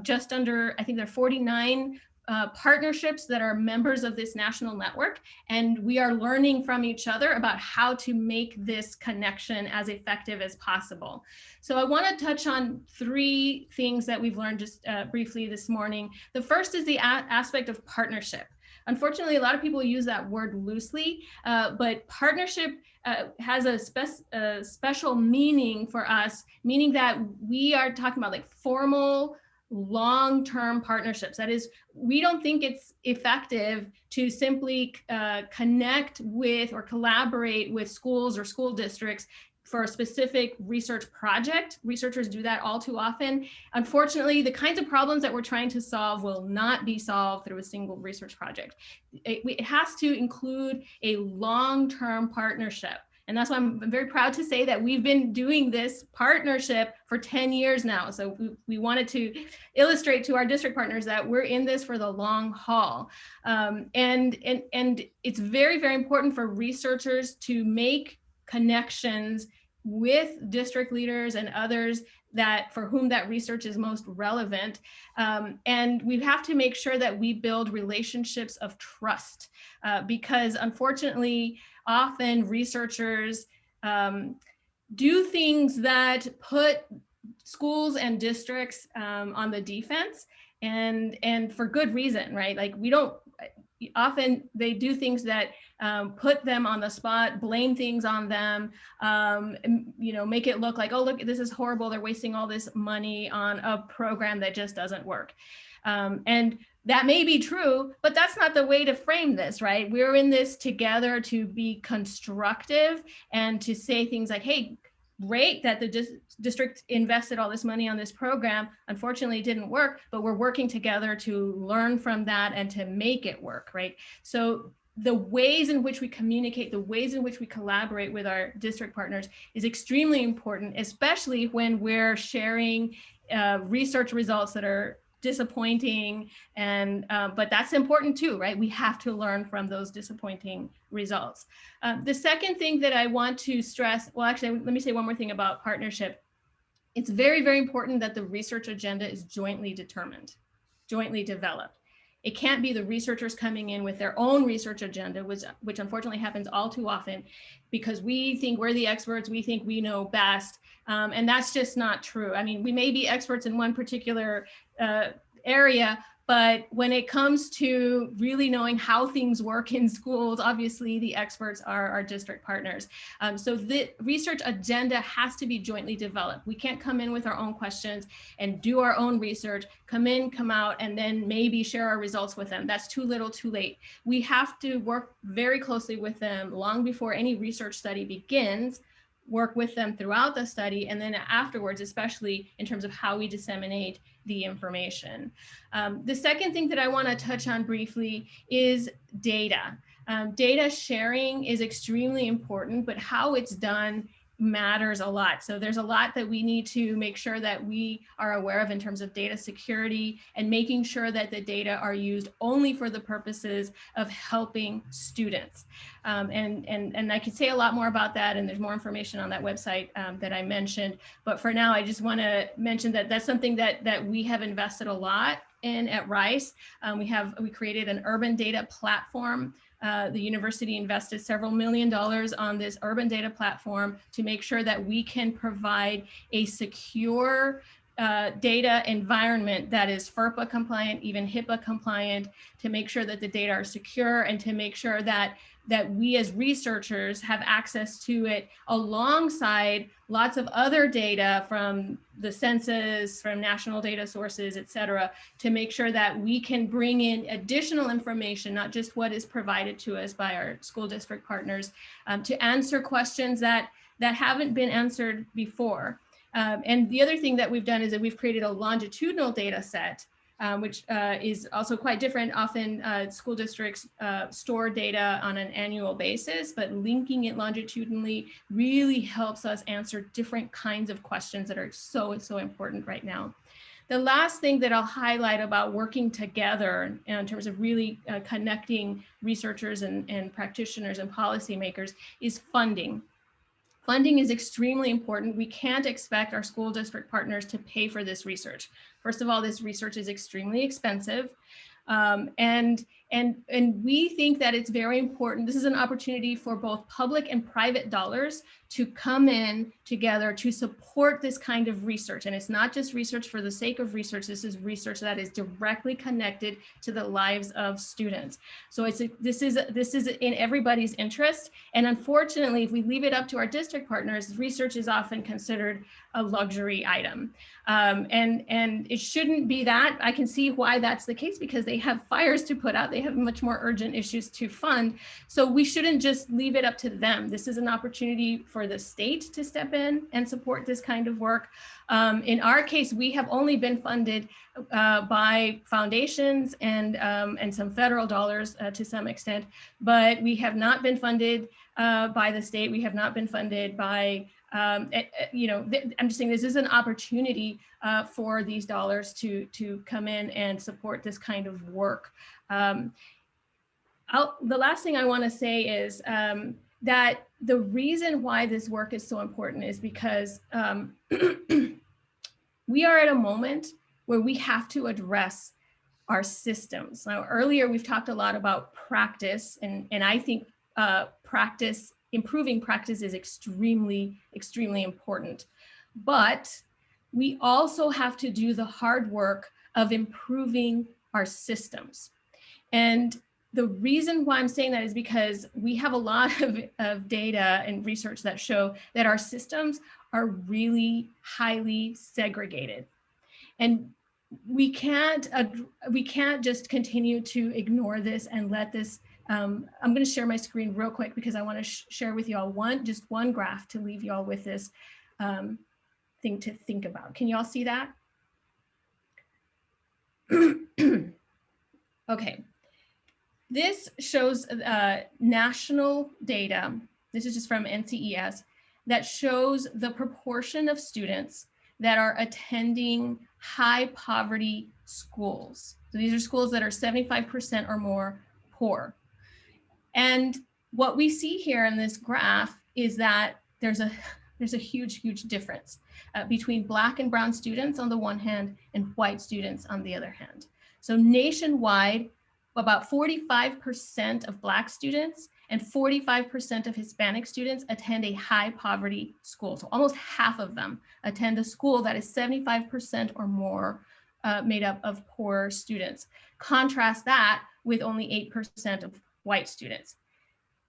just under, I think there are 49 partnerships that are members of this national network, and we are learning from each other about how to make this connection as effective as possible. So I want to touch on three things that we've learned just briefly this morning. The first is the aspect of partnership. Unfortunately, a lot of people use that word loosely, but partnership has a special meaning for us, meaning that we are talking about like formal, long-term partnerships. That is, we don't think it's effective to simply connect with or collaborate with schools or school districts for a specific research project. Researchers do that all too often. Unfortunately, the kinds of problems that we're trying to solve will not be solved through a single research project. It has to include a long-term partnership. And that's why I'm very proud to say that we've been doing this partnership for 10 years now. So we wanted to illustrate to our district partners that we're in this for the long haul. And it's very, very important for researchers to make connections with district leaders and others that for whom that research is most relevant. And we have to make sure that we build relationships of trust because unfortunately, often researchers do things that put schools and districts on the defense and for good reason, right? Like often they do things that put them on the spot, blame things on them, make it look like, oh, look, this is horrible. They're wasting all this money on a program that just doesn't work. And that may be true, but that's not the way to frame this, right? We're in this together to be constructive and to say things like, hey, great that the district invested all this money on this program. Unfortunately, it didn't work, but we're working together to learn from that and to make it work, right? So the ways in which we communicate, the ways in which we collaborate with our district partners is extremely important, especially when we're sharing research results that are disappointing, but that's important too, right? We have to learn from those disappointing results. The second thing that I want to stress, well, actually, let me say one more thing about partnership. It's very, very important that the research agenda is jointly determined, jointly developed. It can't be the researchers coming in with their own research agenda, which unfortunately happens all too often because we think we're the experts, we think we know best. And that's just not true. I mean, we may be experts in one particular area, but when it comes to really knowing how things work in schools, obviously the experts are our district partners. So the research agenda has to be jointly developed. We can't come in with our own questions and do our own research, come in, come out, and then maybe share our results with them. That's too little, too late. We have to work very closely with them long before any research study begins, work with them throughout the study, and then afterwards, especially in terms of how we disseminate the information. The second thing that I want to touch on briefly is data. Data sharing is extremely important, but how it's done matters a lot. So there's a lot that we need to make sure that we are aware of in terms of data security and making sure that the data are used only for the purposes of helping students. And I could say a lot more about that, and there's more information on that website that I mentioned. But for now, I just want to mention that that's something that we have invested a lot in at Rice. We created an urban data platform. The university invested several $1 million on this urban data platform to make sure that we can provide a secure data environment that is FERPA compliant, even HIPAA compliant, to make sure that the data are secure and to make sure that we as researchers have access to it alongside lots of other data from the census, from national data sources, et cetera, to make sure that we can bring in additional information, not just what is provided to us by our school district partners, to answer questions that haven't been answered before. And the other thing that we've done is that we've created a longitudinal data set, which is also quite different. Often school districts store data on an annual basis, but linking it longitudinally really helps us answer different kinds of questions that are so important right now. The last thing that I'll highlight about working together in terms of really connecting researchers and practitioners and policymakers is funding. Funding is extremely important. We can't expect our school district partners to pay for this research. First of all, this research is extremely expensive. And we think that it's very important. This is an opportunity for both public and private dollars to come in together to support this kind of research. And it's not just research for the sake of research. This is research that is directly connected to the lives of students. So this is in everybody's interest. And unfortunately, if we leave it up to our district partners, research is often considered a luxury item. And it shouldn't be that. I can see why that's the case, because they have fires to put out. They have much more urgent issues to fund. So we shouldn't just leave it up to them. This is an opportunity for the state to step in and support this kind of work. In our case, we have only been funded by foundations and some federal dollars to some extent, but we have not been funded by the state. We have not been funded by, I'm just saying this is an opportunity for these dollars to come in and support this kind of work. The last thing I want to say is that the reason why this work is so important is because we are at a moment where we have to address our systems. Now, earlier we've talked a lot about practice, and I think improving practice is extremely important. But we also have to do the hard work of improving our systems. And the reason why I'm saying that is because we have a lot of data and research that show that our systems are really highly segregated. And we can't just continue to ignore this and let this. I'm going to share my screen real quick because I want to share with you all just one graph to leave you all with this thing to think about. Can you all see that? Okay. This shows national data. This is just from NCES that shows the proportion of students that are attending high poverty schools. So these are schools that are 75% or more poor. And what we see here in this graph is that there's a huge difference between Black and brown students on the one hand and white students on the other hand. So nationwide, about 45% of Black students and 45% of Hispanic students attend a high poverty school. So almost half of them attend a school that is 75% or more made up of poor students. Contrast that with only 8% of white students.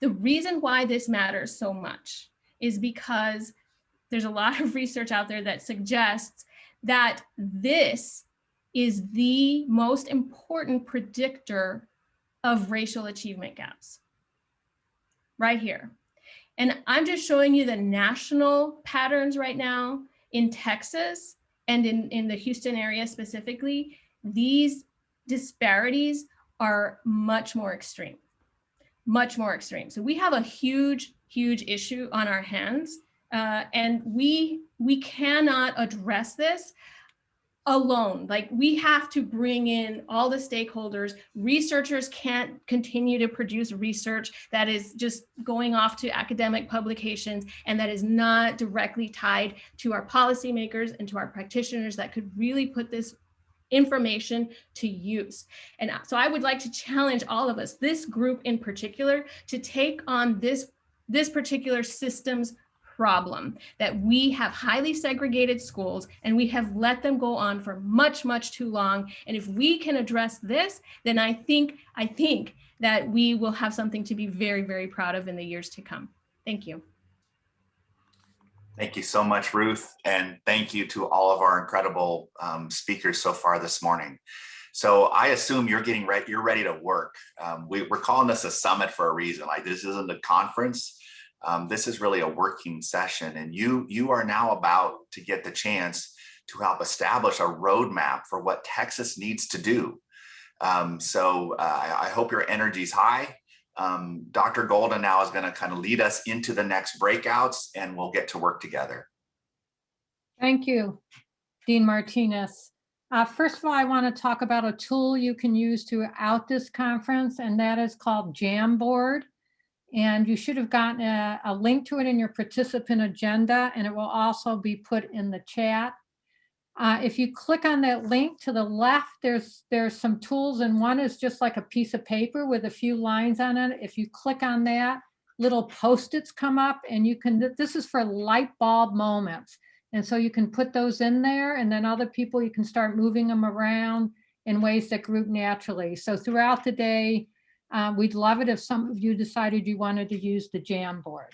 The reason why this matters so much is because there's a lot of research out there that suggests that this is the most important predictor of racial achievement gaps. Right here. And I'm just showing you the national patterns right now in Texas and in the Houston area specifically. These disparities are much more extreme, much more extreme. So we have a huge, huge issue on our hands, and we cannot address this alone. Like, we have to bring in all the stakeholders. Researchers can't continue to produce research that is just going off to academic publications and that is not directly tied to our policymakers and to our practitioners that could really put this information to use. And so I would like to challenge all of us, this group in particular, to take on this particular systems problem, that we have highly segregated schools and we have let them go on for much, much too long. And if we can address this, then I think that we will have something to be very, very proud of in the years to come. Thank you. Thank you so much, Ruth. And thank you to all of our incredible speakers so far this morning. So I assume you're getting ready, you're ready to work. We're calling this a summit for a reason. Like, this isn't a conference. This is really a working session, and you are now about to get the chance to help establish a roadmap for what Texas needs to do. So I hope your energy's high. Dr. Golden now is going to kind of lead us into the next breakouts, and we'll get to work together. Thank you, Dean Martinez. First of all, I want to talk about a tool you can use throughout this conference, and that is called Jamboard. And you should have gotten a link to it in your participant agenda, and it will also be put in the chat. If you click on that link to the left, there's some tools, and one is just like a piece of paper with a few lines on it. If you click on that, little Post-its come up, and you can, this is for light bulb moments. And so you can put those in there, and then other people, you can start moving them around in ways that group naturally. So throughout the day, we'd love it if some of you decided you wanted to use the Jamboard.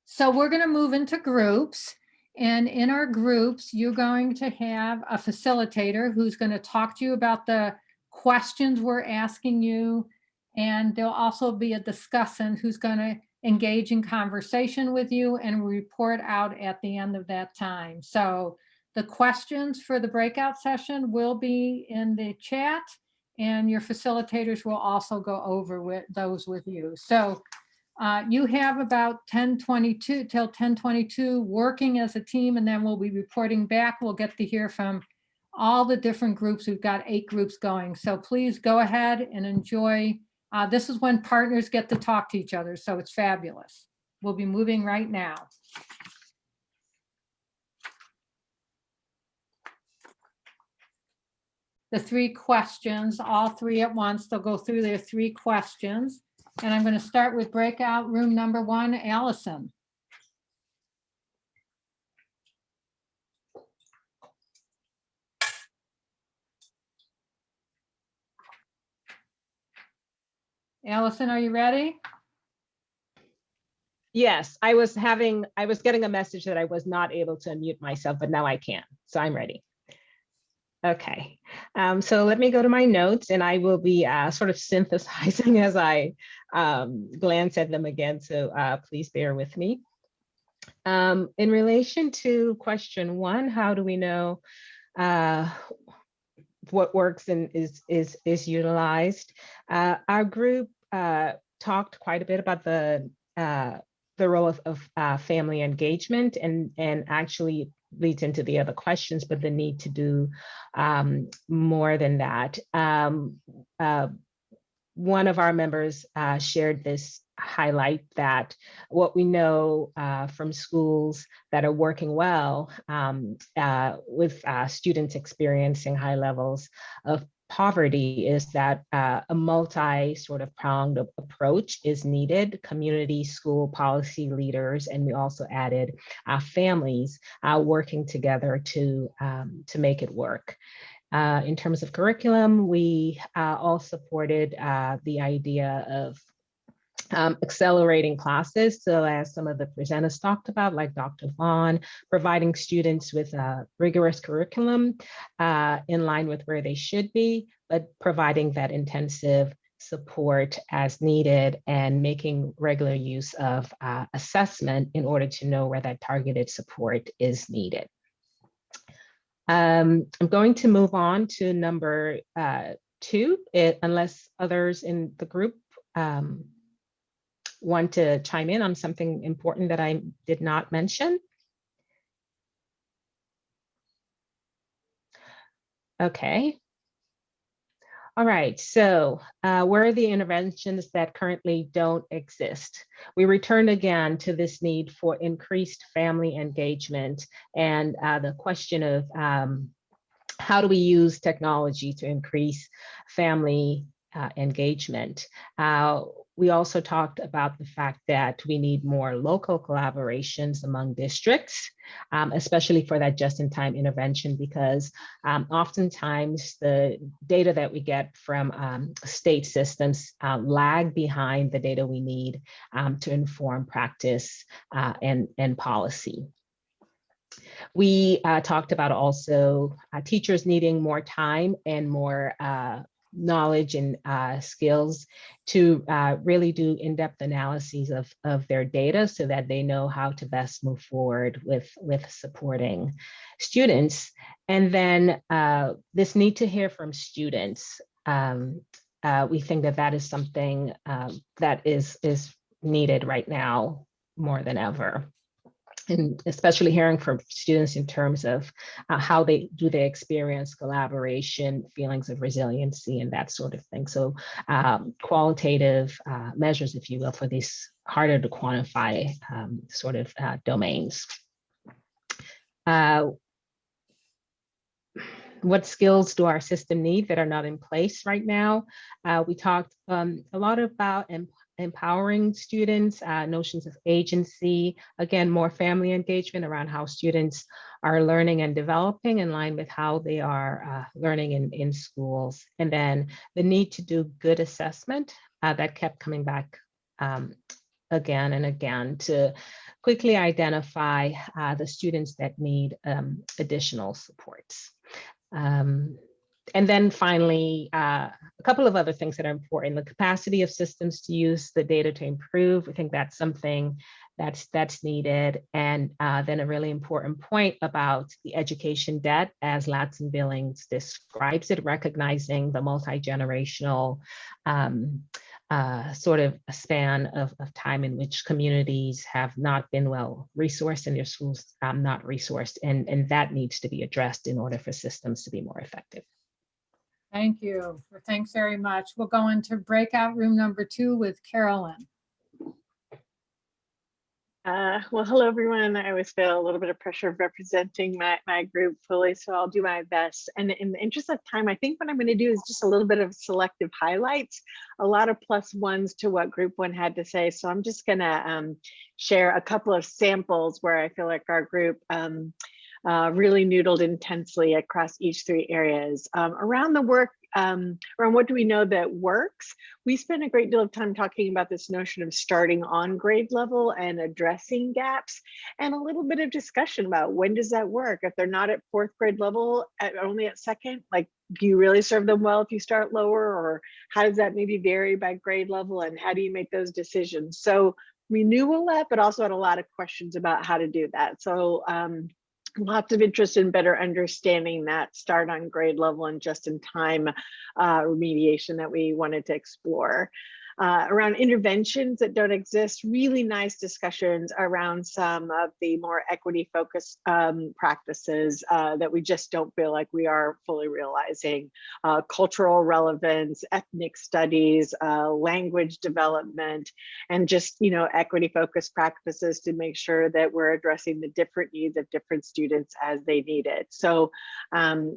So we're going to move into groups. And in our groups, you're going to have a facilitator who's going to talk to you about the questions we're asking you. And there'll also be a discussant who's going to engage in conversation with you and report out at the end of that time. So the questions for the breakout session will be in the chat, and your facilitators will also go over those with you. So you have about 10:22 till 10:22 working as a team, and then we'll be reporting back. We'll get to hear from all the different groups. We've got 8 groups going. So please go ahead and enjoy. This is when partners get to talk to each other, so it's fabulous. We'll be moving right now. The 3 questions, all 3 at once. They'll go through their 3 questions. And I'm going to start with breakout room number 1, Allison. Allison, are you ready? Yes, I was getting a message that I was not able to unmute myself, but now I can, so I'm ready. Okay, so let me go to my notes, and I will be sort of synthesizing as I glance at them again, so please bear with me. In relation to question 1, how do we know what works and is utilized? Our group talked quite a bit about the role of family engagement, and actually leads into the other questions, but the need to do more than that. One of our members shared this highlight that what we know from schools that are working well with students experiencing high levels of poverty is that a multi sort of pronged approach is needed. Community, school, policy leaders, and we also added families working together to make it work. In terms of curriculum, we all supported the idea of accelerating classes. So as some of the presenters talked about, like Dr. Vaughn, providing students with a rigorous curriculum in line with where they should be, but providing that intensive support as needed and making regular use of assessment in order to know where that targeted support is needed. I'm going to move on to number 2, unless others in the group want to chime in on something important that I did not mention. Okay. All right, so where are the interventions that currently don't exist? We return again to this need for increased family engagement and the question of how do we use technology to increase family engagement? We also talked about the fact that we need more local collaborations among districts, especially for that just-in-time intervention, because oftentimes the data that we get from state systems lag behind the data we need to inform practice and policy. We talked about also teachers needing more time and more knowledge and skills to really do in-depth analyses of their data so that they know how to best move forward with supporting students. And then this need to hear from students. We think that that is something that is needed right now more than ever. And especially hearing from students in terms of how they experience collaboration, feelings of resiliency, and that sort of thing. So qualitative measures, if you will, for these harder to quantify sort of domains. What skills do our system need that are not in place right now? We talked a lot about empowering students, notions of agency, again, more family engagement around how students are learning and developing in line with how they are learning in schools. And then the need to do good assessment that kept coming back again and again to quickly identify the students that need additional supports. And then finally, a couple of other things that are important: the capacity of systems to use the data to improve. I think that's something that's needed. And then a really important point about the education debt, as Latson-Billings describes it, recognizing the multi-generational sort of a span of time in which communities have not been well resourced and their schools not resourced. And that needs to be addressed in order for systems to be more effective. Thank you. Thanks very much. We'll go into breakout room number 2 with Carolyn. Well, hello, everyone. I always feel a little bit of pressure of representing my group fully, so I'll do my best. And in the interest of time, I think what I'm going to do is just a little bit of selective highlights, a lot of +1s to what group 1 had to say. So I'm just going to share a couple of samples where I feel like our group really noodled intensely across each 3 areas. Around the work, around what do we know that works? We spent a great deal of time talking about this notion of starting on grade level and addressing gaps, and a little bit of discussion about when does that work? If they're not at 4th grade level, only at 2nd, like, do you really serve them well if you start lower? Or how does that maybe vary by grade level? And how do you make those decisions? So we knew a lot, but also had a lot of questions about how to do that. So lots of interest in better understanding that start on grade level and just in time remediation that we wanted to explore. around interventions that don't exist, really nice discussions around some of the more equity focused practices that we just don't feel like we are fully realizing. Cultural relevance, ethnic studies, language development, and just, you know, equity focused practices to make sure that we're addressing the different needs of different students as they need it. So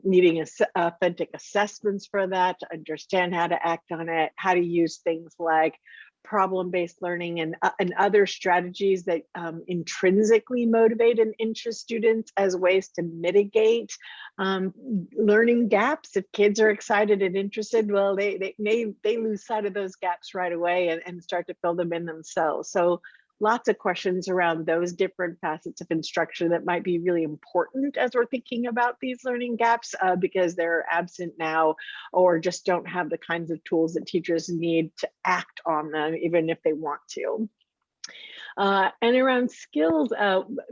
needing authentic assessments for that, to understand how to act on it, how to use things like problem-based learning and other strategies that intrinsically motivate and interest students as ways to mitigate learning gaps. If kids are excited and interested, well, they lose sight of those gaps right away and start to fill them in themselves. So lots of questions around those different facets of instruction that might be really important as we're thinking about these learning gaps because they're absent now or just don't have the kinds of tools that teachers need to act on them, even if they want to. And around skills,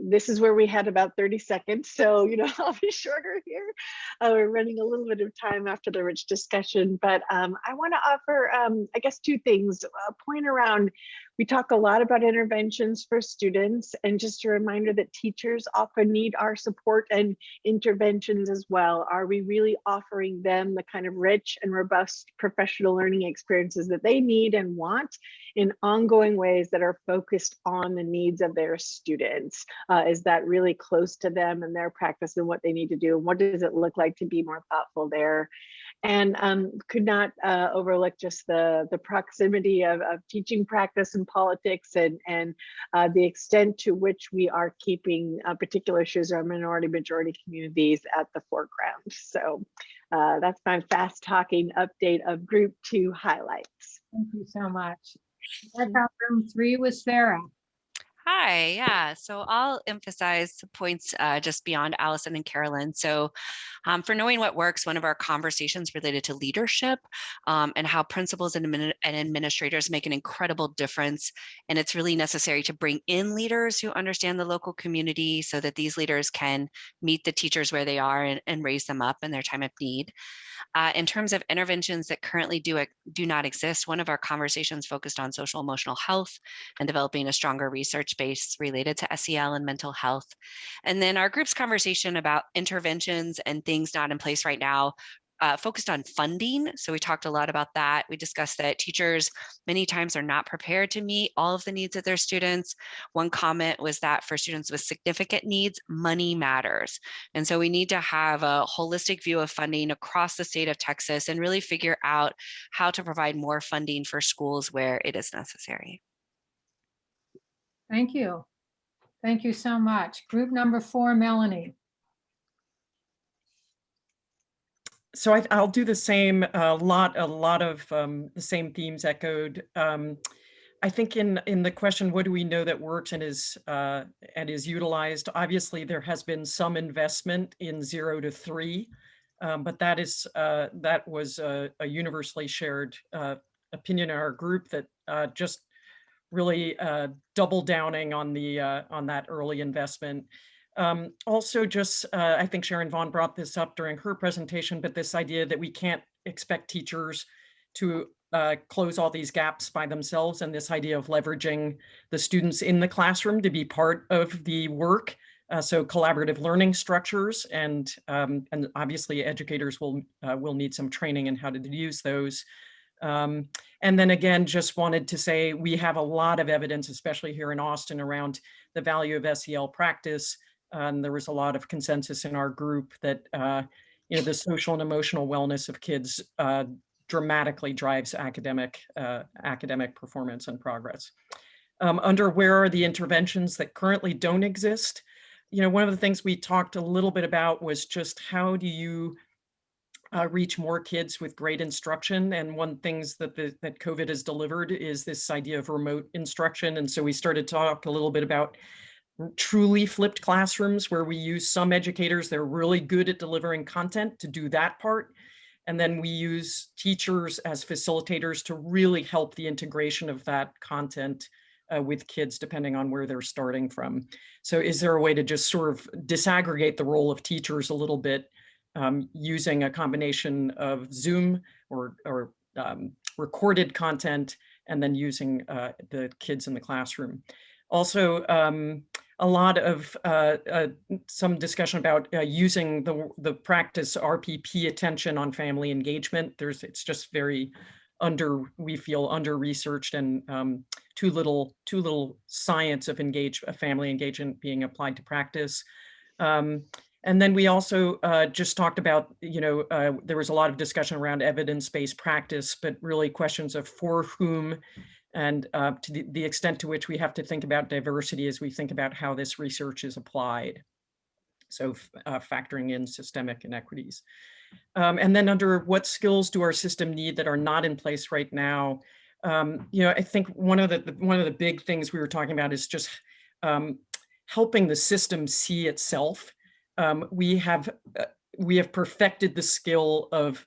this is where we had about 30 seconds. So, you know, I'll be shorter here. We're running a little bit of time after the rich discussion, but I want to offer, I guess, two things. A point around, we talk a lot about interventions for students, and just a reminder that teachers often need our support and interventions as well. Are we really offering them the kind of rich and robust professional learning experiences that they need and want in ongoing ways that are focused on the needs of their students? Is that really close to them and their practice and what they need to do? And what does it look like to be more thoughtful there? And could not overlook just the proximity of teaching practice and politics and the extent to which we are keeping particular issues or minority majority communities at the foreground. So that's my fast talking update of group 2 highlights. Thank you so much. Breakout room 3 with Sarah. Hi, yeah. So I'll emphasize the points just beyond Allison and Carolyn. So for knowing what works, one of our conversations related to leadership and how principals and administrators make an incredible difference. And it's really necessary to bring in leaders who understand the local community so that these leaders can meet the teachers where they are and raise them up in their time of need. In terms of interventions that currently do not exist, one of our conversations focused on social emotional health and developing a stronger research base related to SEL and mental health. And then our group's conversation about interventions and things not in place right now focused on funding. So we talked a lot about that. We discussed that teachers many times are not prepared to meet all of the needs of their students. One comment was that for students with significant needs, money matters. And so we need to have a holistic view of funding across the state of Texas and really figure out how to provide more funding for schools where it is necessary. Thank you. Thank you so much. Group number 4, Melanie. So I'll do the same, a lot of the same themes echoed. I think in the question, what do we know that works and is utilized? Obviously, there has been some investment in 0 to 3, but that was a universally shared opinion in our group that just really double downing on that early investment. Also, just I think Sharon Vaughn brought this up during her presentation, but this idea that we can't expect teachers to close all these gaps by themselves, and this idea of leveraging the students in the classroom to be part of the work. So collaborative learning structures, and obviously educators will need some training in how to use those. And then again, just wanted to say we have a lot of evidence, especially here in Austin, around the value of SEL practice. There was a lot of consensus in our group that the social and emotional wellness of kids dramatically drives academic performance and progress. Under where are the interventions that currently don't exist? One of the things we talked a little bit about was just how do you reach more kids with great instruction. And one things that COVID has delivered is this idea of remote instruction. And so we started to talk a little bit about truly flipped classrooms where we use some educators, they're really good at delivering content to do that part. And then we use teachers as facilitators to really help the integration of that content with kids, depending on where they're starting from. So is there a way to just sort of disaggregate the role of teachers a little bit using a combination of Zoom or recorded content and then using the kids in the classroom. Also, a lot of some discussion about using the practice RPP, attention on family engagement. It's just very we feel under-researched, and too little science of family engagement being applied to practice. And then we also just talked about, there was a lot of discussion around evidence-based practice, but really questions of for whom, and to the extent to which we have to think about diversity as we think about how this research is applied. So factoring in systemic inequities. And then under what skills do our system need that are not in place right now? I think one of the big things we were talking about is just helping the system see itself. We have perfected the skill of,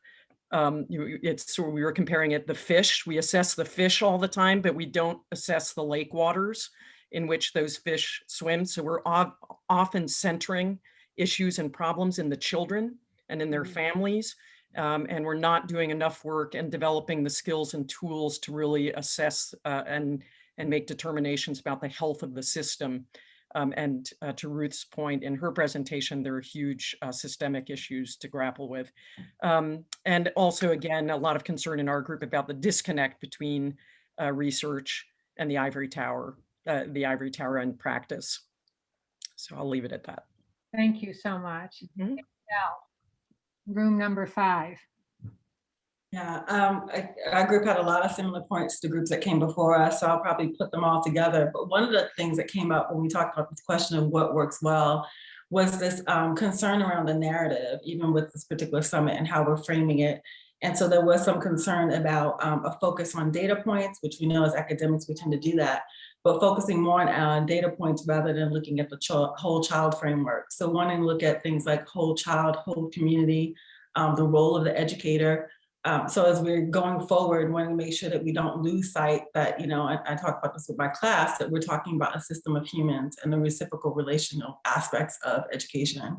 we were comparing it, the fish. We assess the fish all the time, but we don't assess the lake waters in which those fish swim. So we're often centering issues and problems in the children and in their families. And we're not doing enough work and developing the skills and tools to really assess and make determinations about the health of the system. And to Ruth's point in her presentation, there are huge systemic issues to grapple with. And also, again, a lot of concern in our group about the disconnect between research and the ivory tower and practice. So I'll leave it at that. Thank you so much. Room number 5. Yeah, our group had a lot of similar points to groups that came before us, so I'll probably put them all together. But one of the things that came up when we talked about this question of what works well was this concern around the narrative, even with this particular summit and how we're framing it. And so there was some concern about a focus on data points, which we know as academics, we tend to do that, but focusing more on data points rather than looking at the whole child framework. So wanting to look at things like whole child, whole community, the role of the educator. So as we're going forward, wanting to make sure that we don't lose sight that, I talk about this with my class, that we're talking about a system of humans and the reciprocal relational aspects of education.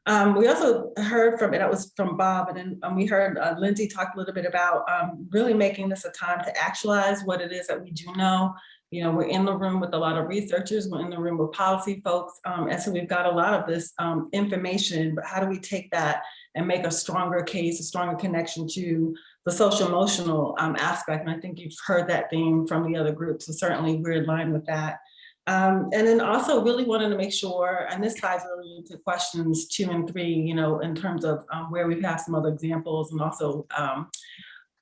We also heard from, and that was from Bob, and then we heard Lindsay talk a little bit about really making this a time to actualize what it is that we do know. We're in the room with a lot of researchers, we're in the room with policy folks, and so we've got a lot of this information, but how do we take that and make a stronger case, a stronger connection to the social emotional aspect? And I think you've heard that theme from the other groups, so certainly we're in line with that. And then also really wanting to make sure, and this ties really into questions 2 and 3, in terms of where we've had some other examples, and also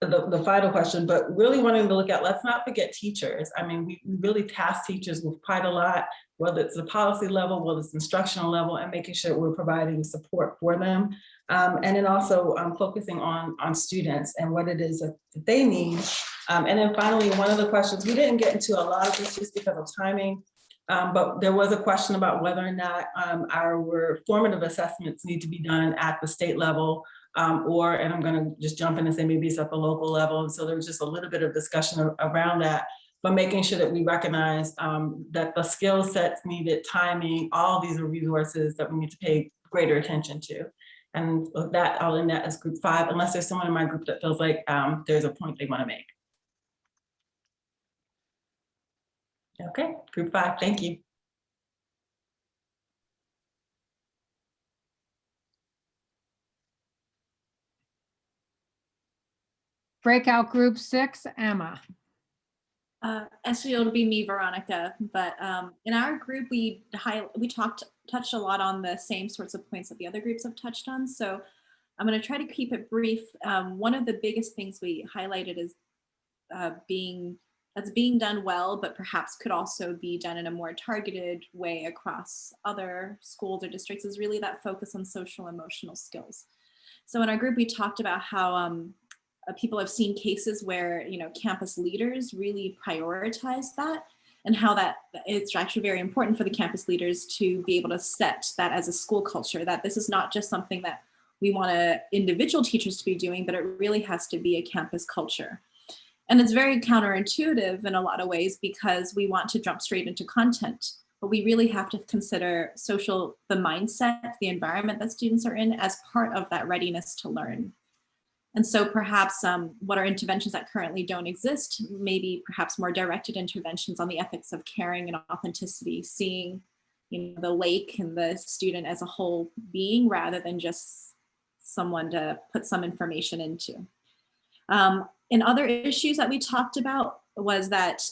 the final question, but really wanting to look at, let's not forget teachers. I mean, we really task teachers with quite a lot, whether it's the policy level, whether it's instructional level, and making sure we're providing support for them. And then also focusing on students and what it is that they need. And then finally, one of the questions, we didn't get into a lot of this just because of timing, but there was a question about whether or not our formative assessments need to be done at the state level, and I'm gonna just jump in and say maybe it's at the local level. And so there was just a little bit of discussion around that, but making sure that we recognize that the skill sets needed, timing, all these are resources that we need to pay greater attention to. And with that, I'll end that as group 5, unless there's someone in my group that feels like there's a point they want to make. Okay, group 5, thank you. Breakout group 6, Emma. Actually, it'll be me, Veronica. But in our group, we touched a lot on the same sorts of points that the other groups have touched on. So I'm going to try to keep it brief. One of the biggest things we highlighted is being done well, but perhaps could also be done in a more targeted way across other schools or districts, is really that focus on social emotional skills. So in our group, we talked about how people have seen cases where, campus leaders really prioritize that, and how that it's actually very important for the campus leaders to be able to set that as a school culture, that this is not just something that we want individual teachers to be doing, but it really has to be a campus culture. And it's very counterintuitive in a lot of ways, because we want to jump straight into content, but we really have to consider the mindset, the environment that students are in as part of that readiness to learn. And so perhaps what are interventions that currently don't exist, maybe perhaps more directed interventions on the ethics of caring and authenticity, seeing the lake and the student as a whole being rather than just someone to put some information into. And other issues that we talked about was that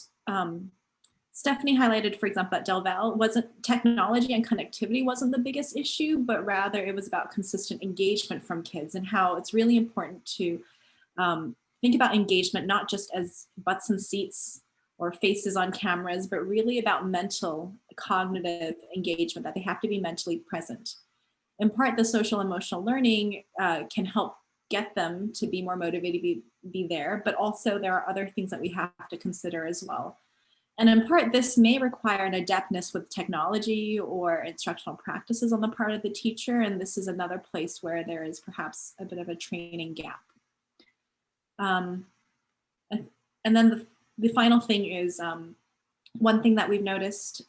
Stephanie highlighted, for example, at Del Val, wasn't technology and connectivity wasn't the biggest issue, but rather it was about consistent engagement from kids and how it's really important to think about engagement, not just as butts and seats or faces on cameras, but really about mental, cognitive engagement, that they have to be mentally present. In part, the social emotional learning can help get them to be more motivated to be there, but also there are other things that we have to consider as well. And in part, this may require an adeptness with technology or instructional practices on the part of the teacher. And this is another place where there is perhaps a bit of a training gap. And then the final thing is, one thing that we've noticed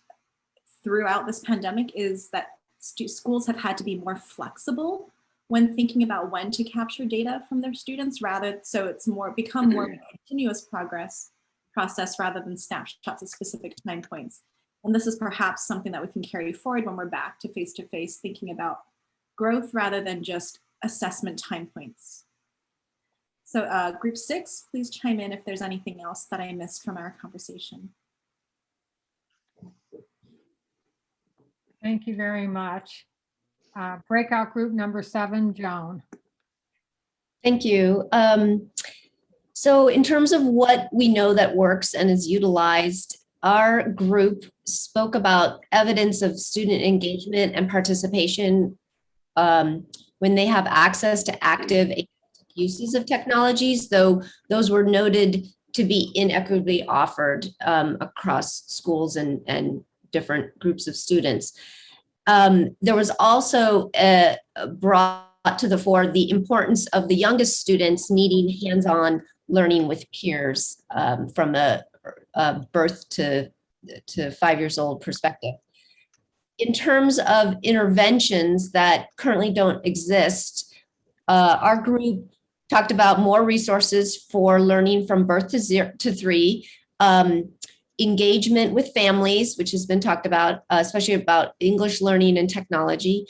throughout this pandemic is that schools have had to be more flexible when thinking about when to capture data from their students, so it's become more of a continuous process rather than snapshots at specific time points. And this is perhaps something that we can carry forward when we're back to face-to-face, thinking about growth rather than just assessment time points. So group 6, please chime in if there's anything else that I missed from our conversation. Thank you very much. Breakout group number 7, Joan. Thank you. So in terms of what we know that works and is utilized, our group spoke about evidence of student engagement and participation when they have access to active uses of technologies, though those were noted to be inequitably offered across schools and different groups of students. There was also brought to the fore the importance of the youngest students needing hands-on learning with peers from a birth to 5 years old perspective. In terms of interventions that currently don't exist, our group talked about more resources for learning from birth to 0 to 3, engagement with families, which has been talked about, especially about English learning and technology,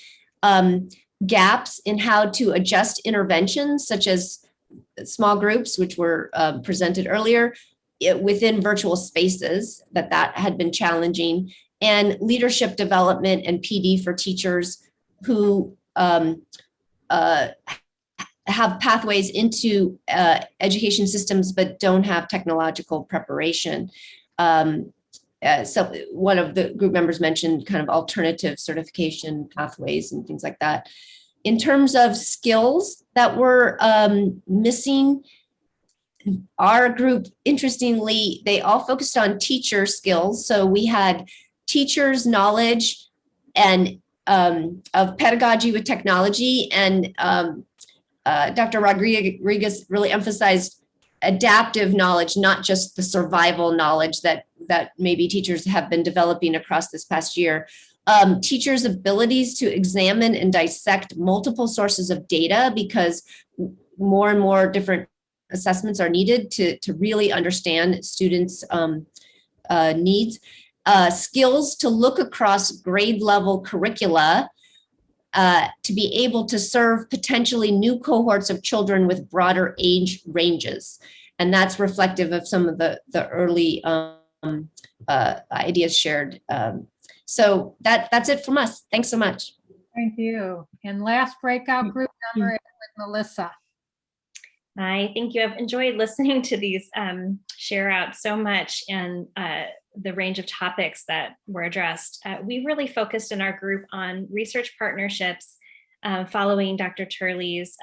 gaps in how to adjust interventions, such as small groups, which were presented earlier, within virtual spaces, that had been challenging, and leadership development and PD for teachers who have pathways into education systems but don't have technological preparation. So one of the group members mentioned kind of alternative certification pathways and things like that. In terms of skills that were missing, our group, interestingly, they all focused on teacher skills. So we had teachers' knowledge and of pedagogy with technology, and Dr. Rodriguez really emphasized adaptive knowledge, not just the survival knowledge that maybe teachers have been developing across this past year. Teachers' abilities to examine and dissect multiple sources of data, because more and more different assessments are needed to really understand students' needs. Skills to look across grade level curricula to be able to serve potentially new cohorts of children with broader age ranges. And that's reflective of some of the early ideas shared. So that's it from us. Thanks so much. Thank you. And last breakout group number 8 with Melissa. Hi, thank you. I've enjoyed listening to these share out so much, and the range of topics that were addressed. We really focused in our group on research partnerships following Dr. Turley's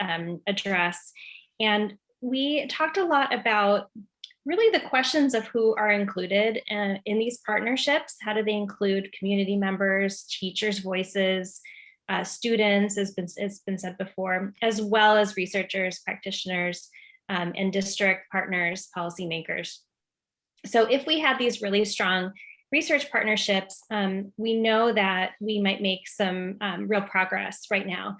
address. And we talked a lot about really the questions of who are included in these partnerships. How do they include community members, teachers' voices, students, as it's been said before, as well as researchers, practitioners, and district partners, policymakers. So if we have these really strong research partnerships, we know that we might make some real progress right now.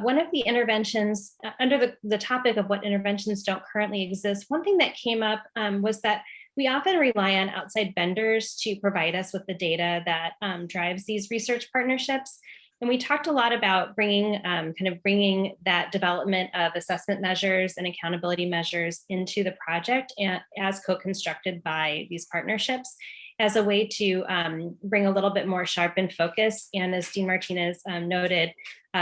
one of the interventions under the topic of what interventions don't currently exist, one thing that came up was that we often rely on outside vendors to provide us with the data that drives these research partnerships. And we talked a lot about bringing that development of assessment measures and accountability measures into the project and as co-constructed by these partnerships as a way to bring a little bit more sharpened focus. And as Dean Martinez noted,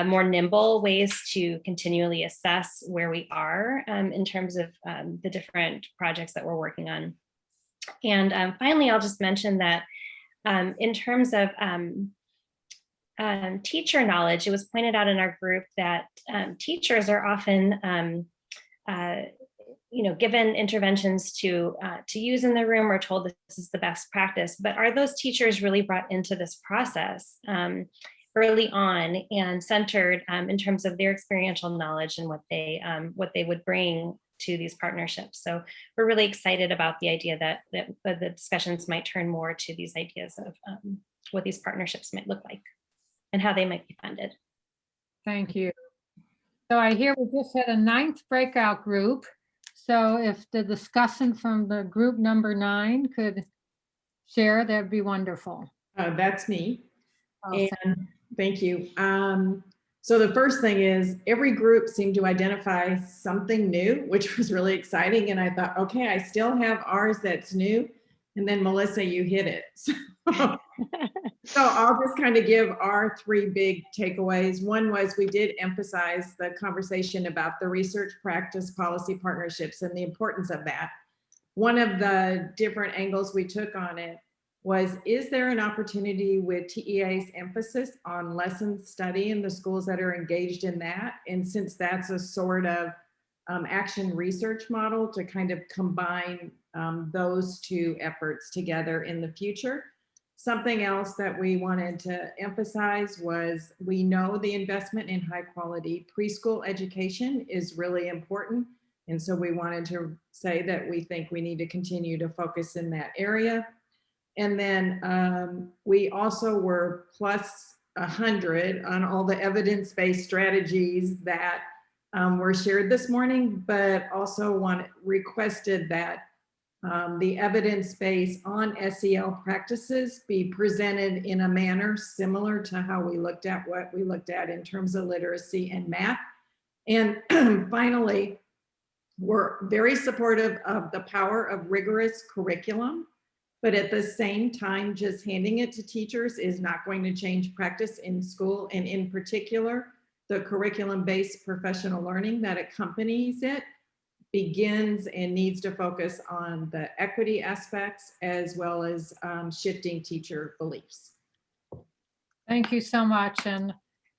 more nimble ways to continually assess where we are in terms of the different projects that we're working on. And finally, I'll just mention that in terms of teacher knowledge, it was pointed out in our group that teachers are often given interventions to use in the room or told this is the best practice, but are those teachers really brought into this process early on and centered in terms of their experiential knowledge and what they would bring to these partnerships? So we're really excited about the idea that the discussions might turn more to these ideas of what these partnerships might look like and how they might be funded. Thank you. So I hear we just had a 9th breakout group. So if the discussant from the group number 9 could share, that'd be wonderful. That's me. Oh, And thank you. So the first thing is every group seemed to identify something new, which was really exciting. And I thought, okay, I still have ours that's new. And then Melissa, you hit it. So I'll just kind of give our 3 big takeaways. One was we did emphasize the conversation about the research practice policy partnerships and the importance of that. One of the different angles we took on it was, is there an opportunity with TEA's emphasis on lesson study in the schools that are engaged in that? And since that's a sort of action research model, to kind of combine those 2 efforts together in the future. Something else that we wanted to emphasize was we know the investment in high quality preschool education is really important. And so we wanted to say that we think we need to continue to focus in that area. And then we also were plus 100 on all the evidence-based strategies that were shared this morning, but also requested that the evidence base on SEL practices be presented in a manner similar to how we looked at what we looked at in terms of literacy and math. And finally, we're very supportive of the power of rigorous curriculum, but at the same time, just handing it to teachers is not going to change practice in school. And in particular, the curriculum-based professional learning that accompanies it begins and needs to focus on the equity aspects as well as shifting teacher beliefs. Thank you so much. And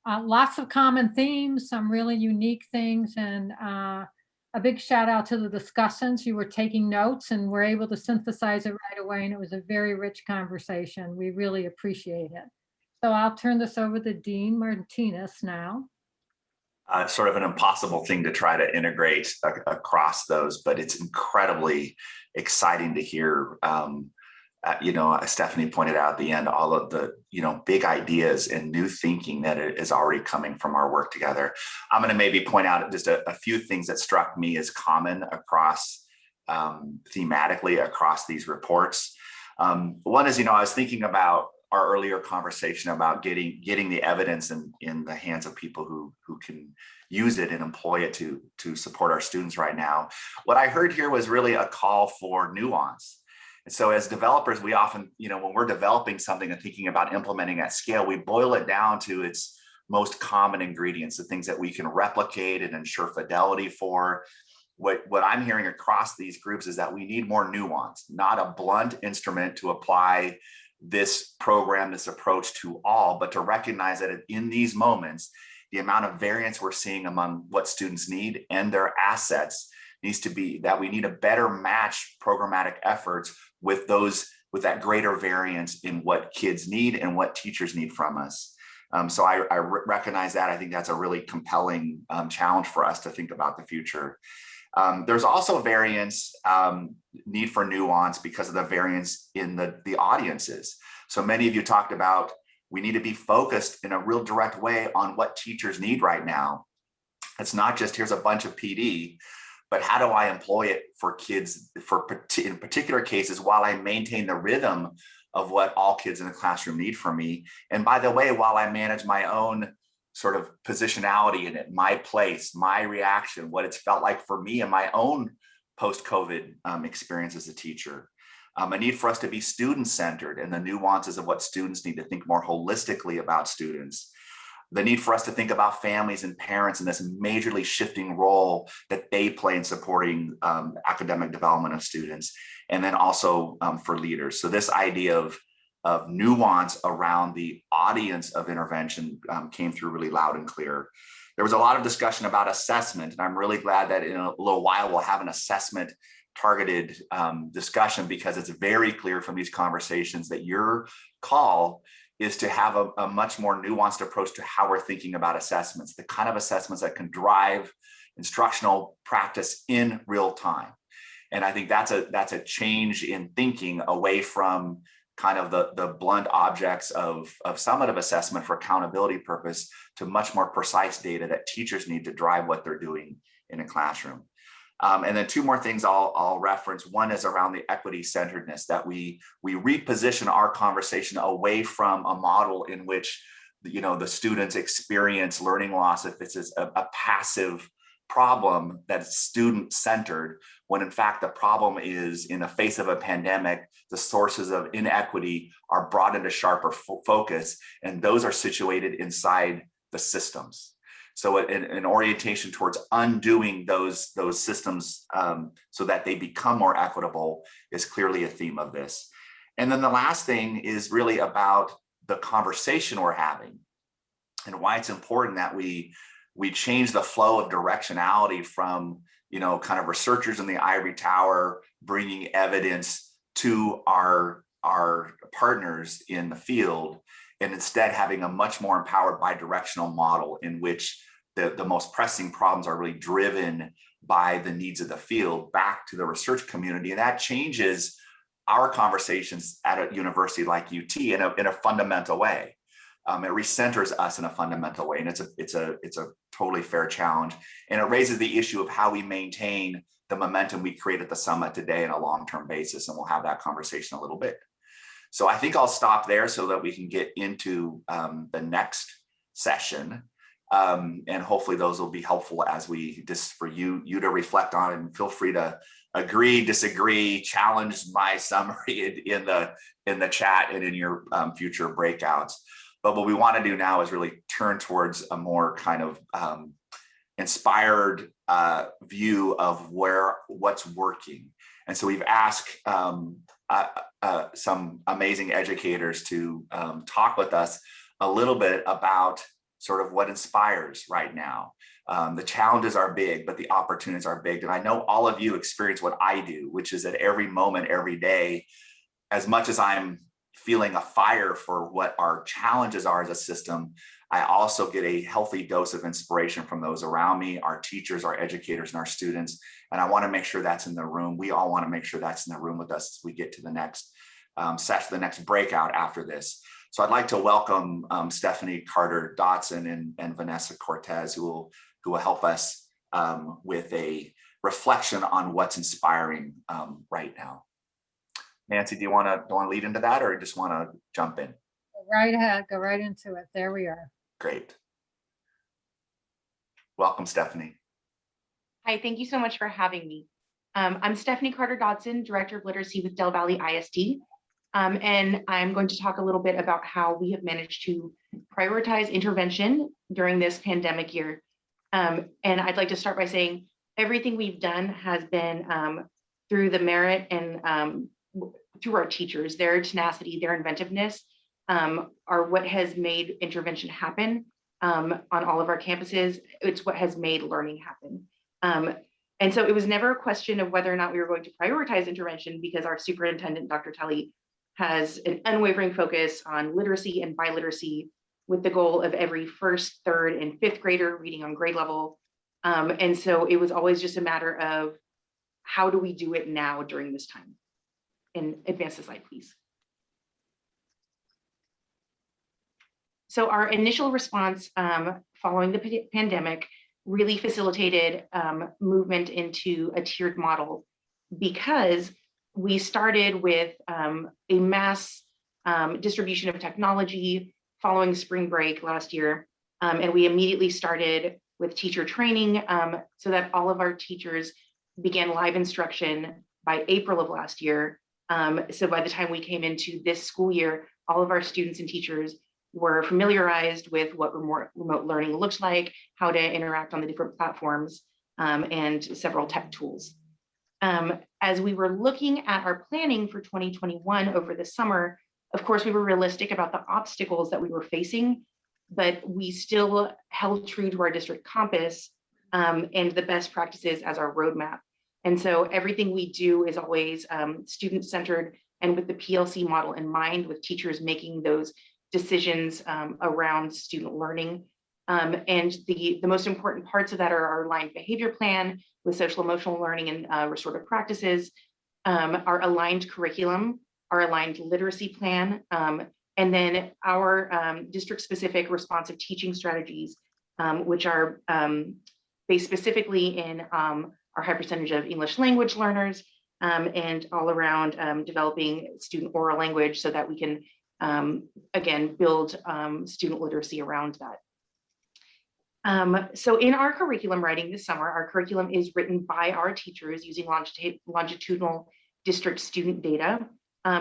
lots of common themes, some really unique things, and a big shout out to the discussants. You were taking notes and were able to synthesize it right away. And it was a very rich conversation. We really appreciate it. So I'll turn this over to Dean Martinez now. Sort of an impossible thing to try to integrate across those, but it's incredibly exciting to hear. Stephanie pointed out at the end, all of the, big ideas and new thinking that is already coming from our work together. I'm going to maybe point out just a few things that struck me as common across thematically across these reports. One is, I was thinking about our earlier conversation about getting the evidence in the hands of people who can use it and employ it to support our students right now. What I heard here was really a call for nuance. And so as developers, we often, when we're developing something and thinking about implementing at scale, we boil it down to its most common ingredients, the things that we can replicate and ensure fidelity for. What I'm hearing across these groups is that we need more nuance, not a blunt instrument to apply this program, this approach to all, but to recognize that in these moments, the amount of variance we're seeing among what students need and their assets needs to be that we need a better match programmatic efforts with that greater variance in what kids need and what teachers need from us. So I recognize that. I think that's a really compelling challenge for us to think about the future. There's also variance, need for nuance because of the variance in the audiences. So many of you talked about We need to be focused in a real direct way on what teachers need right now. It's not just here's a bunch of PD, but how do I employ it for kids in particular cases while I maintain the rhythm of what all kids in the classroom need from me. And by the way, while I manage my own sort of positionality in it, my place, my reaction, what it's felt like for me in my own post-COVID experience as a teacher. A need for us to be student-centered and the nuances of what students need, to think more holistically about students. The need for us to think about families and parents in this majorly shifting role that they play in supporting academic development of students, and then also for leaders. So this idea of nuance around the audience of intervention came through really loud and clear. There was a lot of discussion about assessment, and I'm really glad that in a little while we'll have an assessment targeted discussion, because it's very clear from these conversations that your call is to have a much more nuanced approach to how we're thinking about assessments, the kind of assessments that can drive instructional practice in real time. And I think that's a change in thinking away from kind of the blunt objects of summative assessment for accountability purpose to much more precise data that teachers need to drive what they're doing in a classroom. And then two more things I'll reference. One is around the equity centeredness, that we reposition our conversation away from a model in which, you know, the students experience learning loss if it's a passive problem that's student centered, when in fact the problem is, in the face of a pandemic, the sources of inequity are brought into sharper focus, and those are situated inside the systems. So an orientation towards undoing those systems so that they become more equitable is clearly a theme of this. And then the last thing is really about the conversation we're having and why it's important that we change the flow of directionality from, you know, kind of researchers in the ivory tower bringing evidence to our partners in the field, and instead having a much more empowered bidirectional model in which the most pressing problems are really driven by the needs of the field back to the research community. And that changes our conversations at a university like UT in a fundamental way. It recenters us in a fundamental way, and it's a totally fair challenge. And it raises the issue of how we maintain the momentum we create at the summit today on a long-term basis, and we'll have that conversation a little bit. So I think I'll stop there so that we can get into the next session. And hopefully those will be helpful as we just for you to reflect on, and feel free to agree, disagree, challenge my summary in the chat and in your future breakouts. But what we want to do now is really turn towards a more kind of inspired view of what's working. And so we've asked some amazing educators to talk with us a little bit about sort of what inspires right now. The challenges are big, but the opportunities are big. And I know all of you experience what I do, which is at every moment, every day, as much as I'm feeling a fire for what our challenges are as a system, I also get a healthy dose of inspiration from those around me, our teachers, our educators, and our students. And I want to make sure that's in the room. We all want to make sure that's in the room with us as we get to the next session, the next breakout after this. So I'd like to welcome Stephanie Carter Dotson and Vanessa Cortez, who will help us with a reflection on what's inspiring right now. Nancy, do you want to lead into that, or just want to jump in? Go right ahead, go right into it. There we are. Great. Welcome, Stephanie. Hi, thank you so much for having me. I'm Stephanie Carter Dotson, Director of Literacy with Del Valley ISD. And I'm going to talk a little bit about how we have managed to prioritize intervention during this pandemic year. And I'd like to start by saying everything we've done has been through the merit and through our teachers. Their tenacity, their inventiveness are what has made intervention happen on all of our campuses. It's what has made learning happen. And so it was never a question of whether or not we were going to prioritize intervention, because our superintendent, Dr. Tully, has an unwavering focus on literacy and biliteracy, with the goal of every first, third, and fifth grader reading on grade level. And so it was always just a matter of how do we do it now during this time? And advance the slide, please. So our initial response following the pandemic really facilitated movement into a tiered model, because we started with a mass distribution of technology following spring break last year. And we immediately started with teacher training so that all of our teachers began live instruction by April of last year. So by the time we came into this school year, all of our students and teachers were familiarized with what remote learning looks like, how to interact on the different platforms, and several tech tools. As we were looking at our planning for 2021 over the summer, of course, we were realistic about the obstacles that we were facing, but we still held true to our district compass and the best practices as our roadmap. And so everything we do is always student-centered and with the PLC model in mind, with teachers making those decisions around student learning. And the most important parts of that are our aligned behavior plan with social emotional learning and restorative practices, our aligned curriculum, our aligned literacy plan, and then our district-specific responsive teaching strategies, which are based specifically in our high percentage of English language learners, and all around developing student oral language so that we can, again, build student literacy around that. So in our curriculum writing this summer, our curriculum is written by our teachers using longitudinal district student data.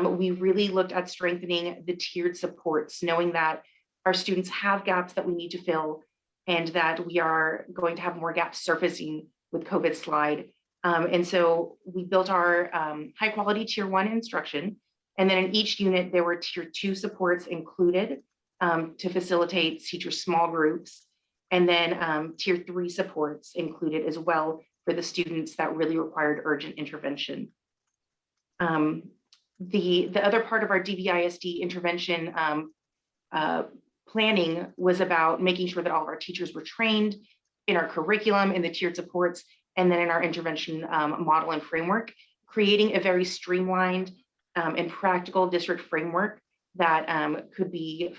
We really looked at strengthening the tiered supports, knowing that our students have gaps that we need to fill and that we are going to have more gaps surfacing with COVID slide. And so we built our high quality tier 1 instruction. And then in each unit, there were tier 2 supports included to facilitate teacher small groups. And then tier 3 supports included as well for the students that really required urgent intervention. The other part of our DBISD intervention planning was about making sure that all of our teachers were trained in our curriculum, in the tiered supports, and then in our intervention model and framework, creating a very streamlined and practical district framework that could be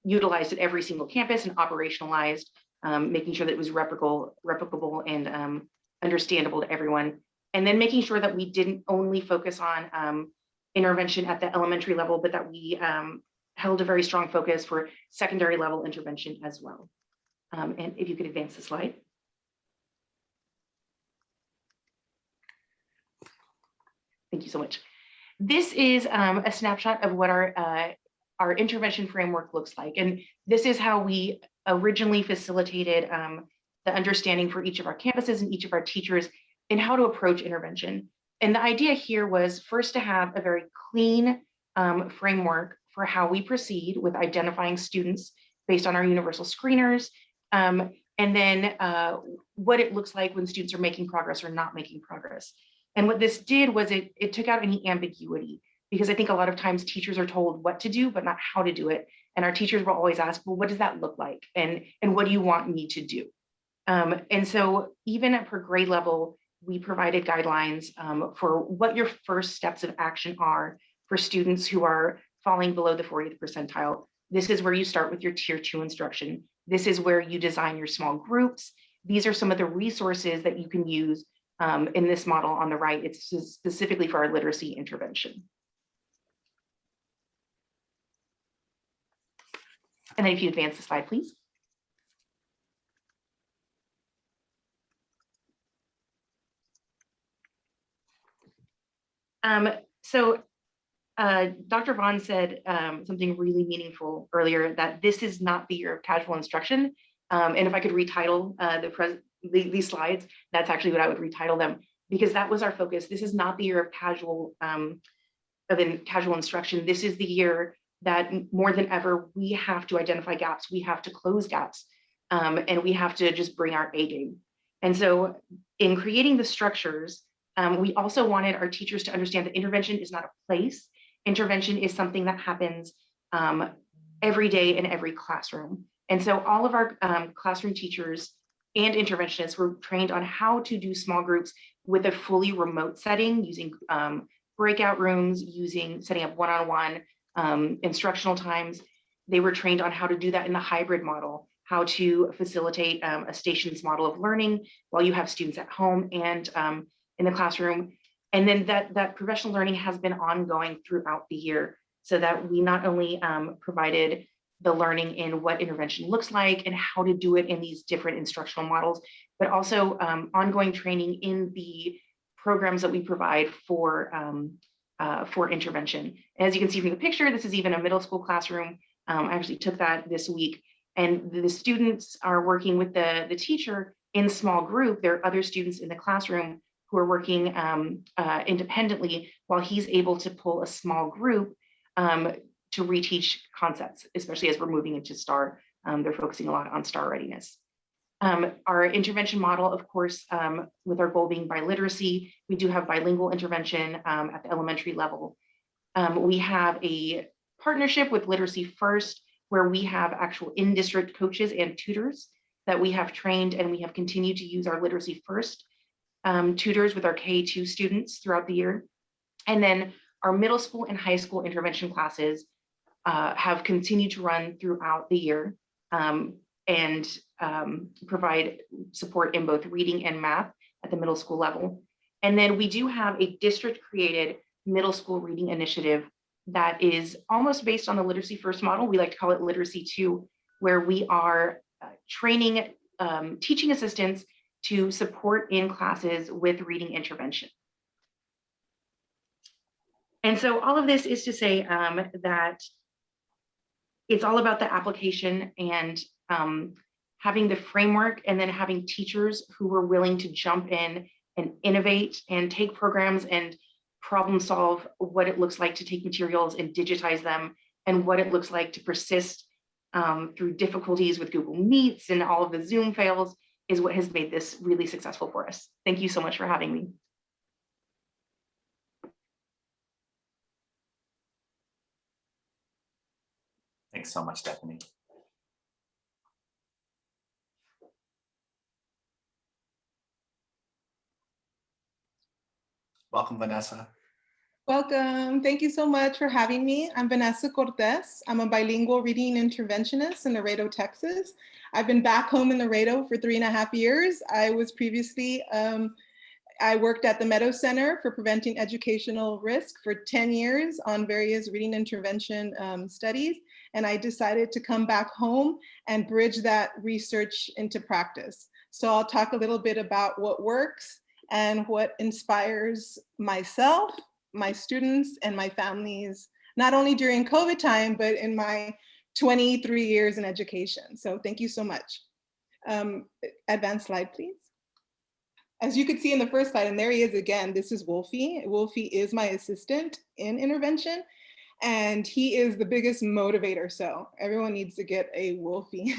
utilized at every single campus and operationalized, making sure that it was replicable and understandable to everyone. And then making sure that we didn't only focus on intervention at the elementary level, but that we held a very strong focus for secondary level intervention as well. And if you could advance the slide. Thank you so much. This is a snapshot of what our intervention framework looks like. And this is how we originally facilitated the understanding for each of our campuses and each of our teachers in how to approach intervention. And the idea here was first to have a very clean framework for how we proceed with identifying students based on our universal screeners, and then what it looks like when students are making progress or not making progress. And what this did was it took out any ambiguity, because I think a lot of times teachers are told what to do, but not how to do it. And our teachers will always ask, well, what does that look like? And what do you want me to do? And so even at per grade level, we provided guidelines for what your first steps of action are for students who are falling below the 40th percentile. This is where you start with your tier 2 instruction. This is where you design your small groups. These are some of the resources that you can use in this model on the right. It's specifically for our literacy intervention. And then if you advance the slide, please. So Dr. Vaughn said something really meaningful earlier, that this is not the year of casual instruction. And if I could retitle these slides, that's actually what I would retitle them, because that was our focus. This is not the year of casual instruction. This is the year that more than ever, we have to identify gaps, we have to close gaps, and we have to just bring our A game. And so in creating the structures, we also wanted our teachers to understand that intervention is not a place. Intervention is something that happens every day in every classroom. And so all of our classroom teachers and interventionists were trained on how to do small groups with a fully remote setting, using breakout rooms, setting up one-on-one instructional times. They were trained on how to do that in the hybrid model, how to facilitate a stations model of learning while you have students at home and in the classroom. And then that professional learning has been ongoing throughout the year, so that we not only provided the learning in what intervention looks like and how to do it in these different instructional models, but also ongoing training in the programs that we provide for intervention. As you can see from the picture, this is even a middle school classroom. I actually took that this week, and the students are working with the teacher in small group. There are other students in the classroom who are working independently while he's able to pull a small group to reteach concepts, especially as we're moving into STAR. They're focusing a lot on STAR readiness. Our intervention model, of course, with our goal being biliteracy, we do have bilingual intervention at the elementary level. We have a partnership with Literacy First, where we have actual in-district coaches and tutors that we have trained, and we have continued to use our Literacy First tutors with our K-2 students throughout the year. And then our middle school and high school intervention classes have continued to run throughout the year and provide support in both reading and math at the middle school level. And then we do have a district-created middle school reading initiative that is almost based on the Literacy First model. We like to call it Literacy 2, where we are training teaching assistants to support in classes with reading intervention. And so all of this is to say that it's all about the application and having the framework, and then having teachers who were willing to jump in and innovate and take programs and problem solve what it looks like to take materials and digitize them, and what it looks like to persist through difficulties with Google Meets and all of the Zoom fails, is what has made this really successful for us. Thank you so much for having me. Thanks so much, Stephanie. Welcome, Vanessa. Welcome. Thank you so much for having me. I'm Vanessa Cortez. I'm a bilingual reading interventionist in Laredo, Texas. I've been back home in Laredo for 3.5 years. I was previously, I worked at the Meadow Center for Preventing Educational Risk for 10 years on various reading intervention studies. And I decided to come back home and bridge that research into practice. So I'll talk a little bit about what works and what inspires myself, my students, and my families, not only during COVID time, but in my 23 years in education. So thank you so much. Advanced slide, please. As you could see in the first slide, and there he is again, this is Wolfie. Wolfie is my assistant in intervention, and he is the biggest motivator. So everyone needs to get a Wolfie.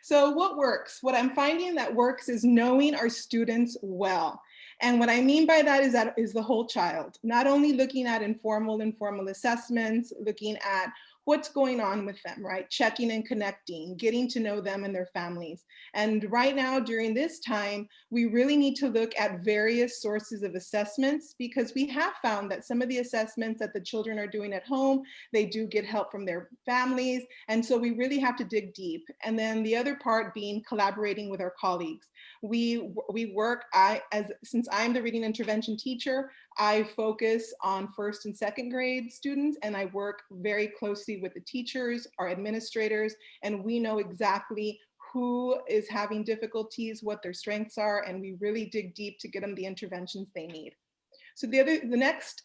So what works? What I'm finding that works is knowing our students well. And what I mean by that is the whole child, not only looking at informal assessments, looking at what's going on with them, right? Checking and connecting, getting to know them and their families. And right now during this time, we really need to look at various sources of assessments, because we have found that some of the assessments that the children are doing at home, they do get help from their families. And so we really have to dig deep. And then the other part being collaborating with our colleagues. We work, since I'm the reading intervention teacher, I focus on 1st and 2nd grade students, and I work very closely with the teachers, our administrators, and we know exactly who is having difficulties, what their strengths are, and we really dig deep to get them the interventions they need. So the next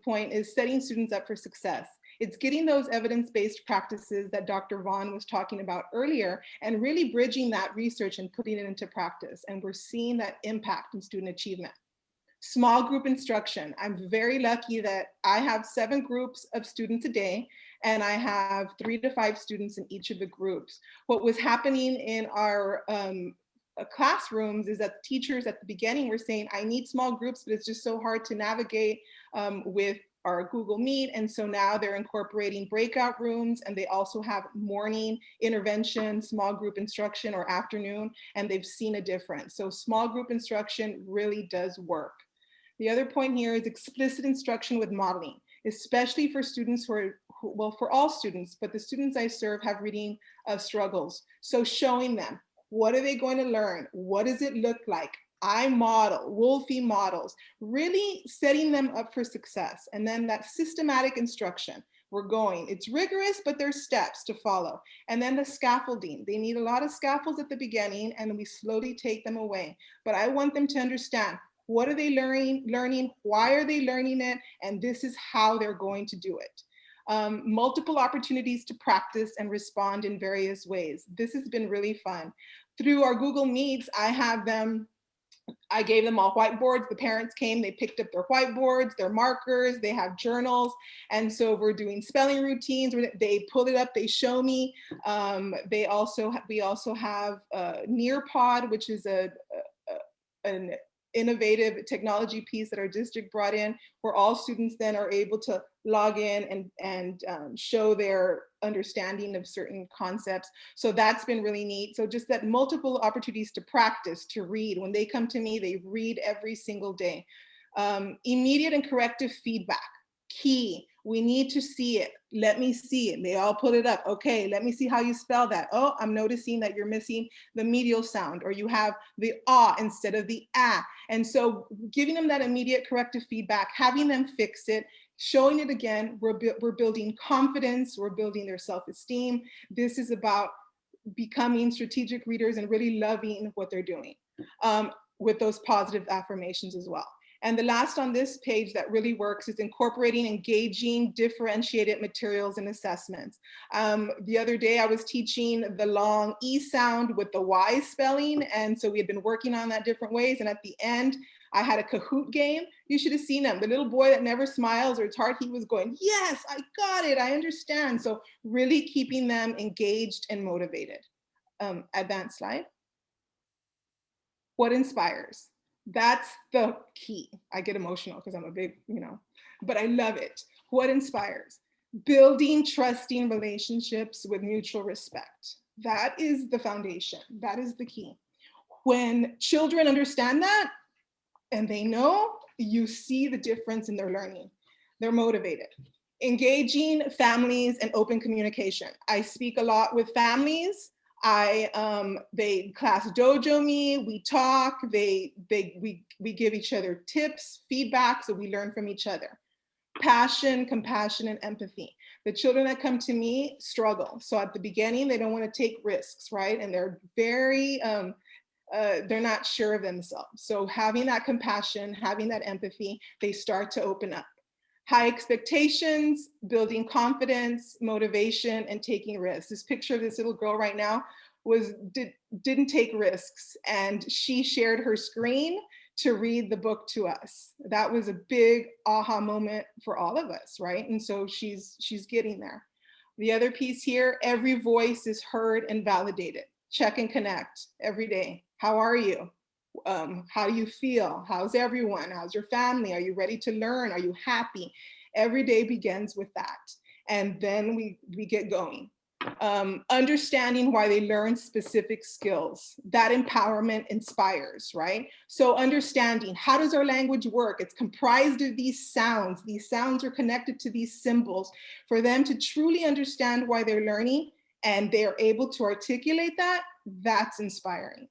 point is setting students up for success. It's getting those evidence-based practices that Dr. Vaughn was talking about earlier, and really bridging that research and putting it into practice. And we're seeing that impact in student achievement. Small group instruction. I'm very lucky that I have 7 groups of students a day, and I have 3 to 5 students in each of the groups. What was happening in our classrooms is that teachers at the beginning were saying, I need small groups, but it's just so hard to navigate with our Google Meet. And so now they're incorporating breakout rooms, and they also have morning intervention, small group instruction, or afternoon, and they've seen a difference. So small group instruction really does work. The other point here is explicit instruction with modeling, especially for students well, for all students, but the students I serve have reading struggles. So showing them, what are they going to learn? What does it look like? I model, Wolfie models, really setting them up for success. And then that systematic instruction, we're going. It's rigorous, but there's steps to follow. And then the scaffolding. They need a lot of scaffolds at the beginning, and we slowly take them away. But I want them to understand, what are they learning? Why are they learning it? And this is how they're going to do it. Multiple opportunities to practice and respond in various ways. This has been really fun. Through our Google Meets, I gave them all whiteboards. The parents came, they picked up their whiteboards, their markers, they have journals. And so we're doing spelling routines. They pull it up, they show me. We also have Nearpod, which is an innovative technology piece that our district brought in, where all students then are able to log in and show their understanding of certain concepts. So that's been really neat. So just that multiple opportunities to practice, to read. When they come to me, they read every single day. Immediate and corrective feedback, key. We need to see it. Let me see it. They all put it up. Okay, let me see how you spell that. Oh, I'm noticing that you're missing the medial sound, or you have the ah instead of the ah. And so giving them that immediate corrective feedback, having them fix it, showing it again, we're building confidence, we're building their self-esteem. This is about becoming strategic readers and really loving what they're doing, with those positive affirmations as well. And the last on this page that really works is incorporating engaging, differentiated materials and assessments. The other day I was teaching the long E sound with the Y spelling. And so we had been working on that different ways. And at the end, I had a Kahoot game. You should have seen him. The little boy that never smiles, or it's hard, he was going, yes, I got it, I understand. So really keeping them engaged and motivated. Advanced slide. What inspires? That's the key. I get emotional because I'm a big, but I love it. What inspires? Building trusting relationships with mutual respect. That is the foundation. That is the key. When children understand that and they know, you see the difference in their learning. They're motivated. Engaging families and open communication. I speak a lot with families. They class dojo me, we talk, we give each other tips, feedback, so we learn from each other. Passion, compassion, and empathy. The children that come to me struggle. So at the beginning, they don't want to take risks, right? And they're very, they're not sure of themselves. So having that compassion, having that empathy, they start to open up. High expectations, building confidence, motivation, and taking risks. This picture of this little girl right now didn't take risks, and she shared her screen to read the book to us. That was a big aha moment for all of us, right? And so she's getting there. The other piece here, every voice is heard and validated. Check and connect every day. How are you? How do you feel? How's everyone? How's your family? Are you ready to learn? Are you happy? Every day begins with that. And then we get going. Understanding why they learn specific skills. That empowerment inspires, right? So understanding, how does our language work? It's comprised of these sounds. These sounds are connected to these symbols. For them to truly understand why they're learning and they're able to articulate that, that's inspiring.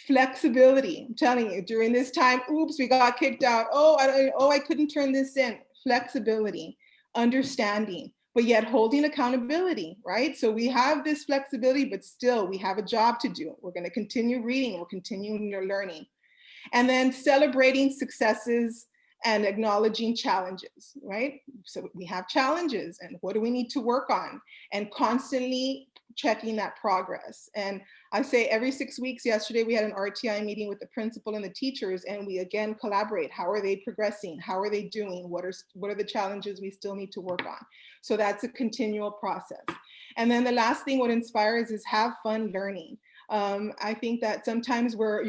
Flexibility, I'm telling you, during this time, oops, we got kicked out. I couldn't turn this in. Flexibility, understanding, but yet holding accountability, right? So we have this flexibility, but still we have a job to do. We're going to continue reading, we're continuing your learning. And then celebrating successes and acknowledging challenges, right? So we have challenges, and what do we need to work on? And constantly checking that progress. And I say every 6 weeks, yesterday we had an RTI meeting with the principal and the teachers, and we again collaborate. How are they progressing? How are they doing? What are the challenges we still need to work on? So that's a continual process. And then the last thing what inspires is have fun learning. I think that sometimes we're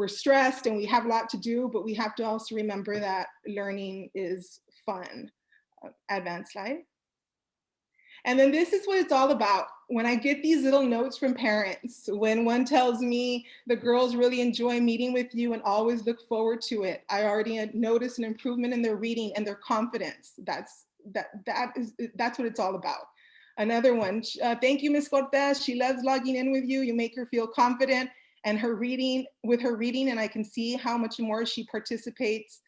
stressed and we have a lot to do, but we have to also remember that learning is fun. Advanced slide. And then this is what it's all about. When I get these little notes from parents, when one tells me the girls really enjoy meeting with you and always look forward to it, I already noticed an improvement in their reading and their confidence. That's that's what it's all about. Another one, thank you, Ms. Cortez. She loves logging in with you. You make her feel confident and with her reading, and I can see how much more she participates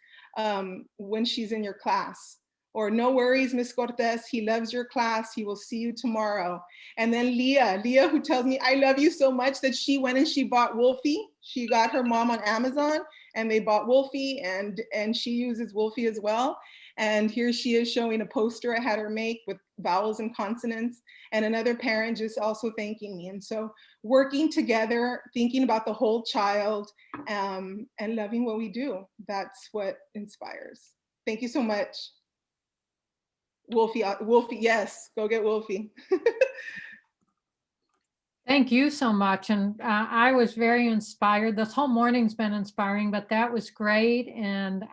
when she's in your class. Or no worries, Ms. Cortez, he loves your class. He will see you tomorrow. And then Leah, who tells me, I love you so much that she went and she bought Wolfie. She got her mom on Amazon and they bought Wolfie, and she uses Wolfie as well. And here she is showing a poster I had her make with vowels and consonants, and another parent just also thanking me. And so working together, thinking about the whole child, and loving what we do, that's what inspires. Thank you so much. Wolfie, yes, go get Wolfie. Thank you so much. And I was very inspired. This whole morning's been inspiring, but that was great. And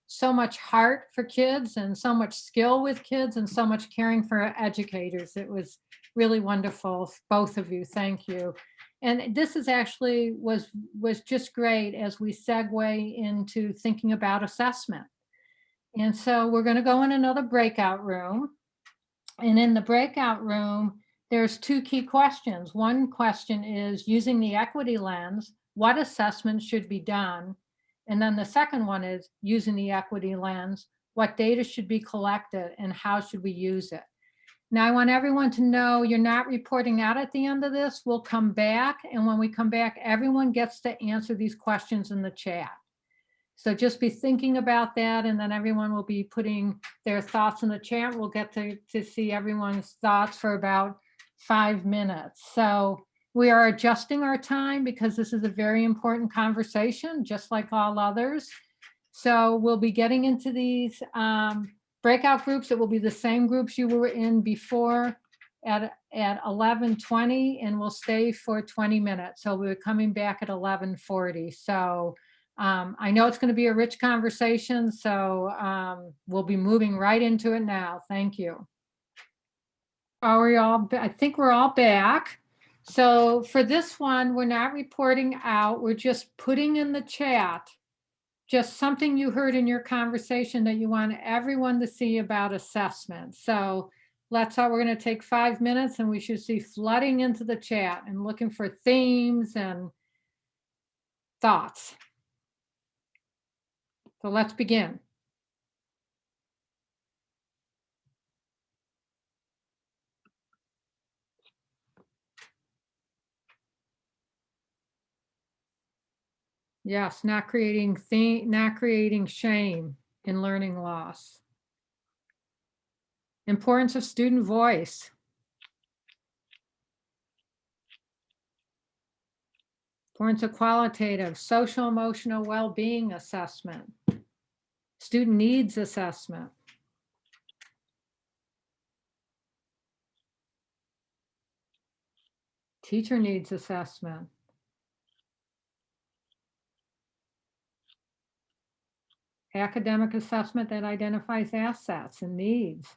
so much heart for kids and so much skill with kids and so much caring for educators. It was really wonderful, both of you. Thank you. And this is actually was just great as we segue into thinking about assessment. And so we're going to go in another breakout room. And in the breakout room, there's two key questions. One question is, using the equity lens, what assessments should be done? And then the second one is, using the equity lens, what data should be collected and how should we use it? Now, I want everyone to know you're not reporting out at the end of this. We'll come back. And when we come back, everyone gets to answer these questions in the chat. So just be thinking about that, and then everyone will be putting their thoughts in the chat. We'll get to see everyone's thoughts for about 5 minutes. So we are adjusting our time because this is a very important conversation, just like all others. So we'll be getting into these breakout groups. It will be the same groups you were in before at 11:20, and we'll stay for 20 minutes. So we're coming back at 11:40. So I know it's going to be a rich conversation, so we'll be moving right into it now. Thank you. Are we all? I think we're all back. So for this one, we're not reporting out. We're just putting in the chat just something you heard in your conversation that you want everyone to see about assessment. So we're going to take 5 minutes, and we should see flooding into the chat and looking for themes and thoughts. So let's begin. Yes, not creating shame in learning loss. Importance of student voice. Importance of qualitative, social emotional well-being assessment. Student needs assessment. Teacher needs assessment. Academic assessment that identifies assets and needs.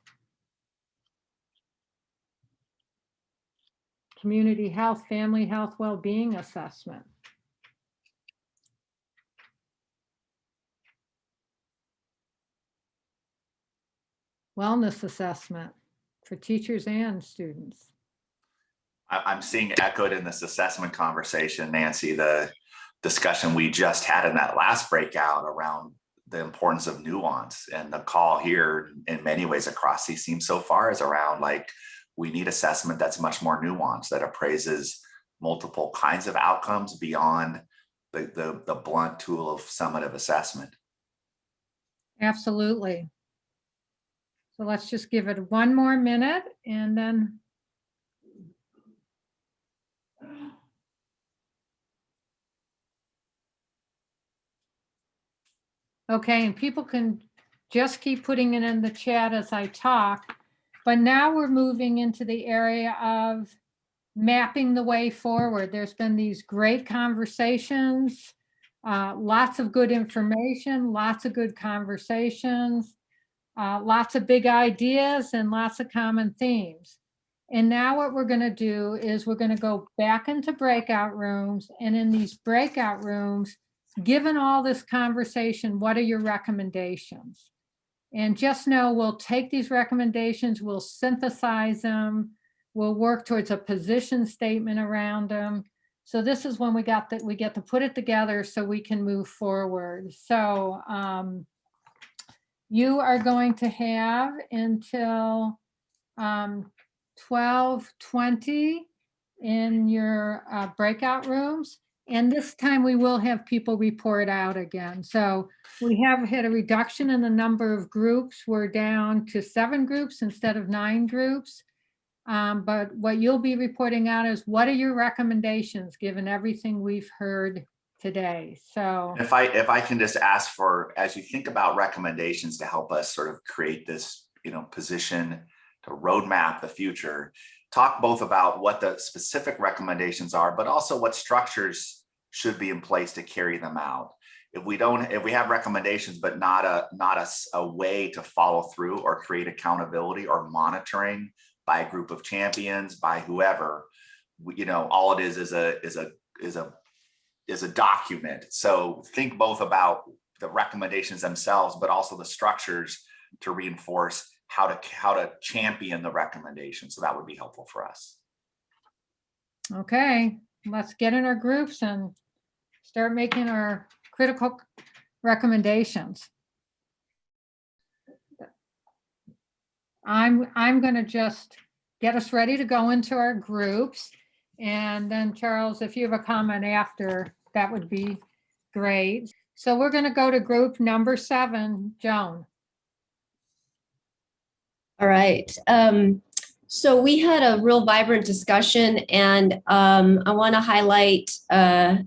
Community health, family health, well-being assessment. Wellness assessment for teachers and students. I'm seeing echoed in this assessment conversation, Nancy, the discussion we just had in that last breakout around the importance of nuance, and the call here in many ways across these themes so far is around, like, we need assessment that's much more nuanced, that appraises multiple kinds of outcomes beyond the blunt tool of summative assessment. Absolutely. So let's just give it 1 more minute and then. Okay, and people can just keep putting it in the chat as I talk, but now we're moving into the area of mapping the way forward. There's been these great conversations, lots of good information, lots of good conversations, lots of big ideas and lots of common themes. And now what we're going to do is we're going to go back into breakout rooms, and in these breakout rooms, given all this conversation, what are your recommendations? And just know we'll take these recommendations, we'll synthesize them, we'll work towards a position statement around them. So this is when we get to put it together so we can move forward. So you are going to have until 12:20 in your breakout rooms. And this time we will have people report out again. So we have had a reduction in the number of groups. We're down to 7 groups instead of 9 groups. But what you'll be reporting out is what are your recommendations given everything we've heard today? So if I can just ask for, as you think about recommendations to help us sort of create this, position to roadmap the future, talk both about what the specific recommendations are, but also what structures should be in place to carry them out. If we have recommendations, but not a way to follow through or create accountability or monitoring by a group of champions, by whoever, all it is a document. So think both about the recommendations themselves, but also the structures to reinforce how to champion the recommendations. So that would be helpful for us. okay, let's get in our groups and start making our critical recommendations. I'm going to just get us ready to go into our groups. And then Charles, if you have a comment after, that would be great. So we're going to go to group number 7, Joan. All right. So we had a real vibrant discussion, and I want to highlight, I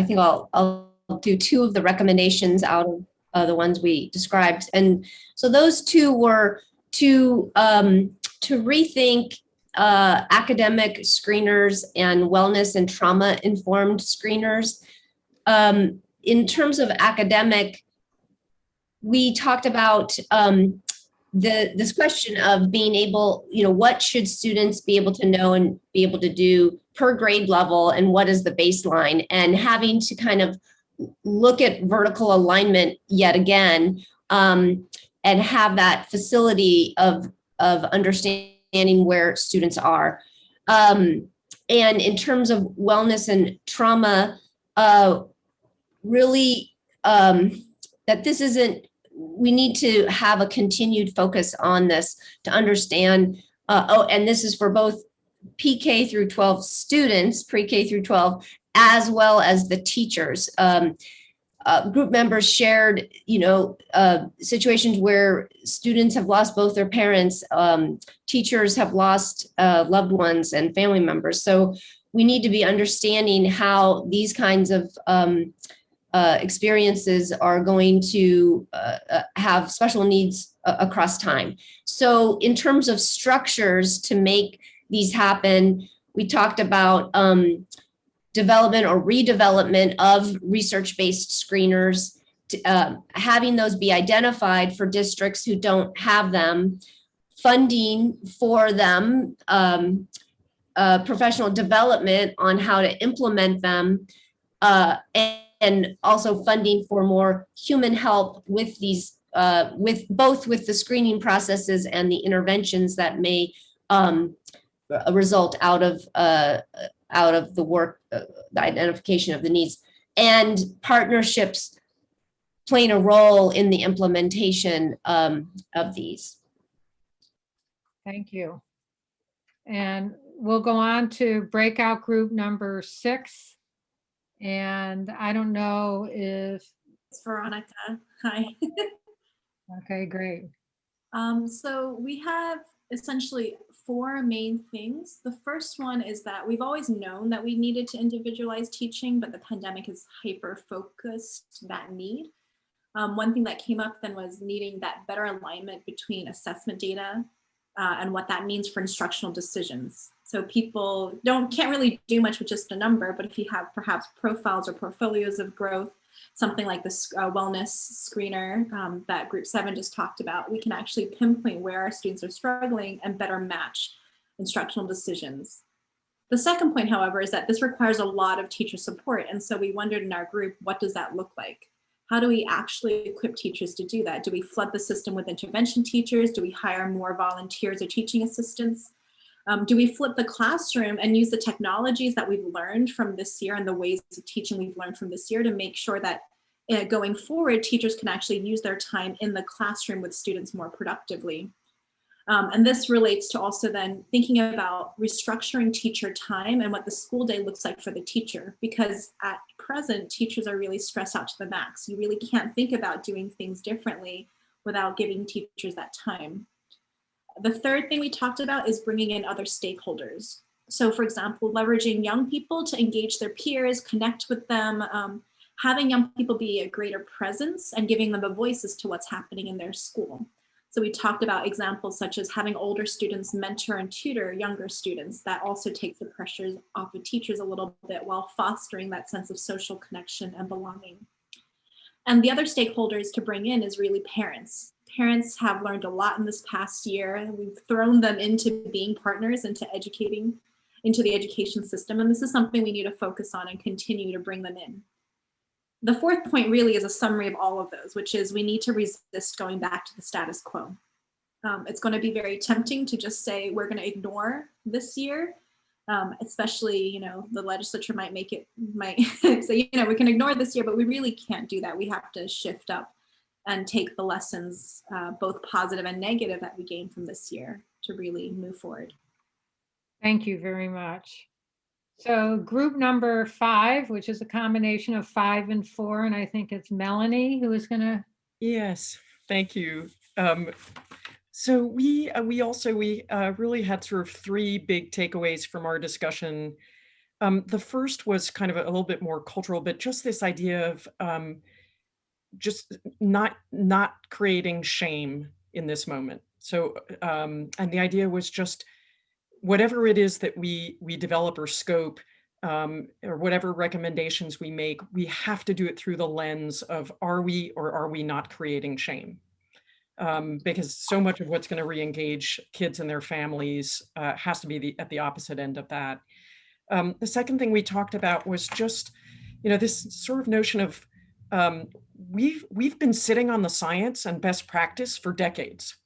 think I'll do 2 of the recommendations out of the ones we described. And so those 2 were to rethink academic screeners and wellness and trauma-informed screeners. In terms of academic, we talked about this question of being able, what should students be able to know and be able to do per grade level, and what is the baseline, and having to kind of look at vertical alignment yet again, and have that facility of understanding where students are. And in terms of wellness and trauma, really that this isn't, we need to have a continued focus on this to understand, and this is for both PK-12 students, pre-K-12, as well as the teachers. Group members shared, situations where students have lost both their parents, teachers have lost loved ones and family members. So we need to be understanding how these kinds of experiences are going to have special needs across time. So in terms of structures to make these happen, we talked about development or redevelopment of research-based screeners, having those be identified for districts who don't have them, funding for them, professional development on how to implement them, and also funding for more human help with these, with the screening processes and the interventions that may result out of the work, the identification of the needs, and partnerships playing a role in the implementation of these. Thank you. And we'll go on to breakout group number 6. And I don't know if It's Veronica. Hi. Okay, great. So we have essentially 4 main things. The first one is that we've always known that we needed to individualize teaching, but the pandemic has hyper-focused that need. One thing that came up then was needing that better alignment between assessment data and what that means for instructional decisions. So people can't really do much with just a number, but if you have perhaps profiles or portfolios of growth, something like this wellness screener that group 7 just talked about, we can actually pinpoint where our students are struggling and better match instructional decisions. The second point, however, is that this requires a lot of teacher support. And so we wondered in our group, what does that look like? How do we actually equip teachers to do that? Do we flood the system with intervention teachers? Do we hire more volunteers or teaching assistants? Do we flip the classroom and use the technologies that we've learned from this year and the ways of teaching we've learned from this year to make sure that going forward, teachers can actually use their time in the classroom with students more productively? And this relates to also then thinking about restructuring teacher time and what the school day looks like for the teacher, because at present, teachers are really stressed out to the max. You really can't think about doing things differently without giving teachers that time. The third thing we talked about is bringing in other stakeholders. So for example, leveraging young people to engage their peers, connect with them, having young people be a greater presence and giving them a voice as to what's happening in their school. So we talked about examples such as having older students mentor and tutor younger students. That also takes the pressures off of teachers a little bit while fostering that sense of social connection and belonging. And the other stakeholders to bring in is really parents. Parents have learned a lot in this past year, and we've thrown them into being partners, into educating, into the education system. And this is something we need to focus on and continue to bring them in. The fourth point really is a summary of all of those, which is we need to resist going back to the status quo. It's going to be very tempting to just say we're going to ignore this year, especially, the legislature might say, we can ignore this year, but we really can't do that. We have to shift up and take the lessons, both positive and negative, that we gained from this year to really move forward. Thank you very much. So group number 5, which is a combination of 5 and 4, and I think it's Melanie who is going to. Yes, thank you. So we really had sort of 3 big takeaways from our discussion. The first was kind of a little bit more cultural, but just this idea of just not creating shame in this moment. So and the idea was just whatever it is that we develop or scope, or whatever recommendations we make, we have to do it through the lens of are we or are we not creating shame? Because so much of what's going to re-engage kids and their families has to be at the opposite end of that. The second thing we talked about was just, this sort of notion of we've been sitting on the science and best practice for decades.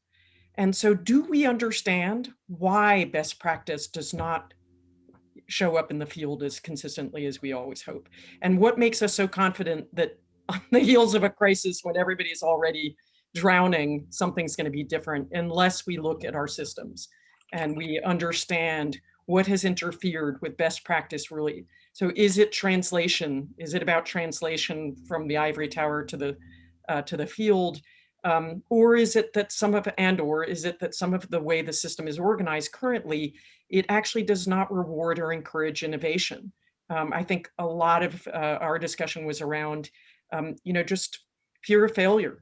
And so do we understand why best practice does not show up in the field as consistently as we always hope? And what makes us so confident that on the heels of a crisis when everybody's already drowning, something's going to be different unless we look at our systems and we understand what has interfered with best practice really. So is it translation? Is it about translation from the ivory tower to the field? Or is it that some of the way the system is organized currently, it actually does not reward or encourage innovation? I think a lot of our discussion was around, just fear of failure.